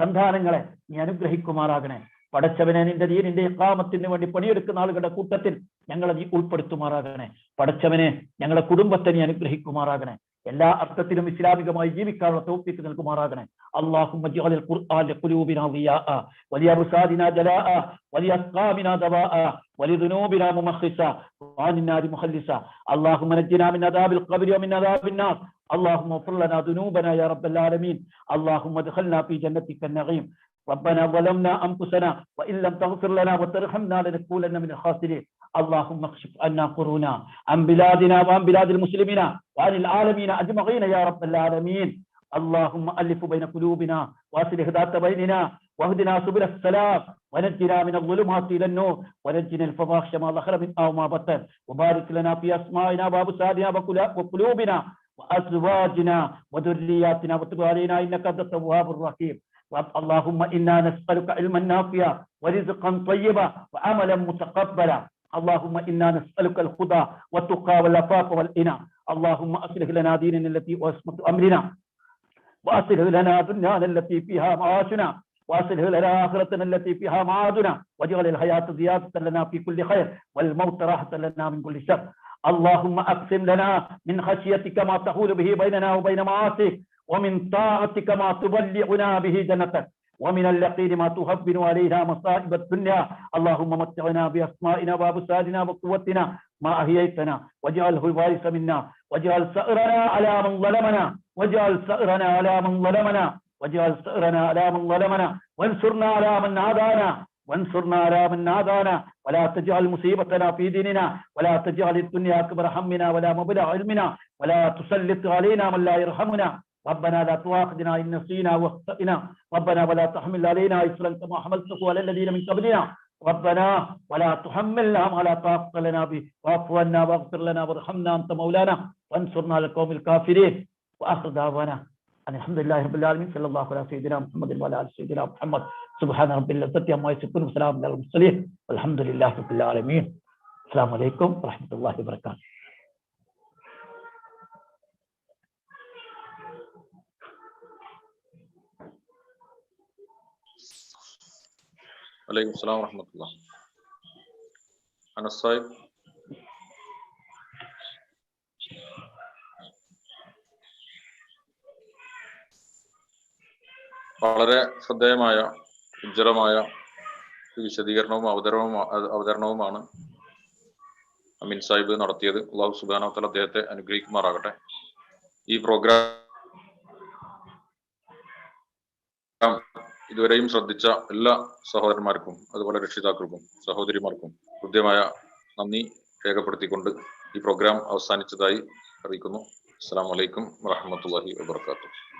സന്താനങ്ങളെ നീ അനുഗ്രഹിക്കുമാറാകണേ. പടച്ചവനെ, നിന്റെ ദീനിന്റെ ഇഖാമത്തിന് വേണ്ടി പണിയെടുക്കുന്ന ആളുകളുടെ കൂട്ടത്തിൽ ഞങ്ങളെ നീ ഉൾപ്പെടുത്തുമാറാകണേ. പടച്ചവനെ, ഞങ്ങളുടെ കുടുംബത്തെ നീ അനുഗ്രഹിക്കുമാറാകണേ. എല്ലാ അർത്ഥത്തിലും ഇസ്ലാമികമായി ജീവിക്കാനുള്ള തൗഫീഖ് നൽകുമാറാകണേ. അല്ലാഹുമ്മ ജഅൽ ഖുർആന ഖുലൂബിനാ ദിയാഅ വലിയബ്സാദിനാ ജലാഅ വലിയസ്ഖാമിനാ ദവാഅ വലിദുനൂബിനാ മുമഖ്ഖിസ വഅനിന്നാരി മുഖല്ലിസ. അല്ലാഹുമ്മ നജ്ജിനാ മിൻ അദാബിൽ ഖബ്രി വമിൻ അദാബിൻ നാർ. اللهم اغفر لنا ذنوبنا يا رب العالمين. اللهم ادخلنا في جنتك النعيم. ربنا ظلمنا انفسنا وان لم تغفر لنا وترحمنا لنكونن من الخاسرين. اللهم اكشف عنا قرونا عن بلادنا وعن بلاد المسلمين وعن العالمين اجمعين يا رب العالمين. اللهم الف بين قلوبنا واصلح ذات بيننا واهدنا سبل السلام ونجنا من الظلمات الى النور ونجنا الفواحش ما ظهر منها وما بطن وبارك لنا في اسماعنا وابصارنا وقلوبنا وازواجنا وذرياتنا وتب علينا انك انت التواب الرحيم. اللهم انا نسالك علما نافعا ورزقا طيبا وعملا متقبلا. اللهم انا نسالك الهدى والتقى والعفاف والغنى. اللهم اصلح لنا ديننا التي هو عصمة امرنا واصلح لنا دنيانا التي فيها معاشنا واصلح لنا اخرتنا التي فيها معادنا واجعل الحياة زيادة لنا في كل خير والموت راحة لنا من كل شر. اللهم اقسم لنا من خشيتك ما تحول به بيننا وبين معاصيك ومن طاعتك ما تبلغنا به جنتك ومن اليقين ما تهون علينا مصائب الدنيا. اللهم متعنا باسمائنا وابصارنا وقوتنا ما احييتنا واجعله الوارث منا واجعل ثأرنا على من ظلمنا واجعل ثأرنا على من ظلمنا واجعل ثأرنا على من ظلمنا وانصرنا على من عادانا وانصرنا على من عادانا ولا تجعل مصيبتنا في ديننا ولا تجعل الدنيا اكبر همنا ولا مبلغ علمنا ولا تسلط علينا من لا يرحمنا. ربنا لا تؤاخذنا إن نسينا واخطأنا. ربنا ولا تحمل علينا إصرا كما حملته على الذين من قبلنا. ربنا ولا تحملنا ما لا طاقة لنا به واعف عنا واغفر لنا وارحمنا أنت مولانا وانصرنا على القوم الكافرين. وآخر دعوانا أن الحمد لله رب العالمين. صلى الله على سيدنا محمد وعلى آل سيدنا محمد. سبحان رب العزة عما يصفون وسلام على المرسلين والحمد لله رب العالمين. السلام عليكم ورحمة الله وبركاته. വലൈക്കും അസ്സലാം വറഹ്മത്തുള്ളാഹി. അനസ് സാഹിബ്. വളരെ ശ്രദ്ധേയമായ ഉജ്ജ്വലമായ വിശദീകരണവും അവതരണവുമാണ് അമീൻ സാഹിബ് നടത്തിയത്. അല്ലാഹു സുബ്ഹാനഹു വ തആല അദ്ദേഹത്തെ അനുഗ്രഹിക്കുമാറാകട്ടെ. ഈ പ്രോഗ്രാം ഇതുവരെയും ശ്രദ്ധിച്ച എല്ലാ സഹോദരന്മാർക്കും അതുപോലെ രക്ഷിതാക്കൾക്കും സഹോദരിമാർക്കും ഹൃദ്യമായ നന്ദി രേഖപ്പെടുത്തിക്കൊണ്ട് ഈ പ്രോഗ്രാം അവസാനിച്ചതായി അറിയിക്കുന്നു. അസ്സലാമു അലൈക്കും വറഹ്മത്തുള്ളാഹി വബറകാതുഹു.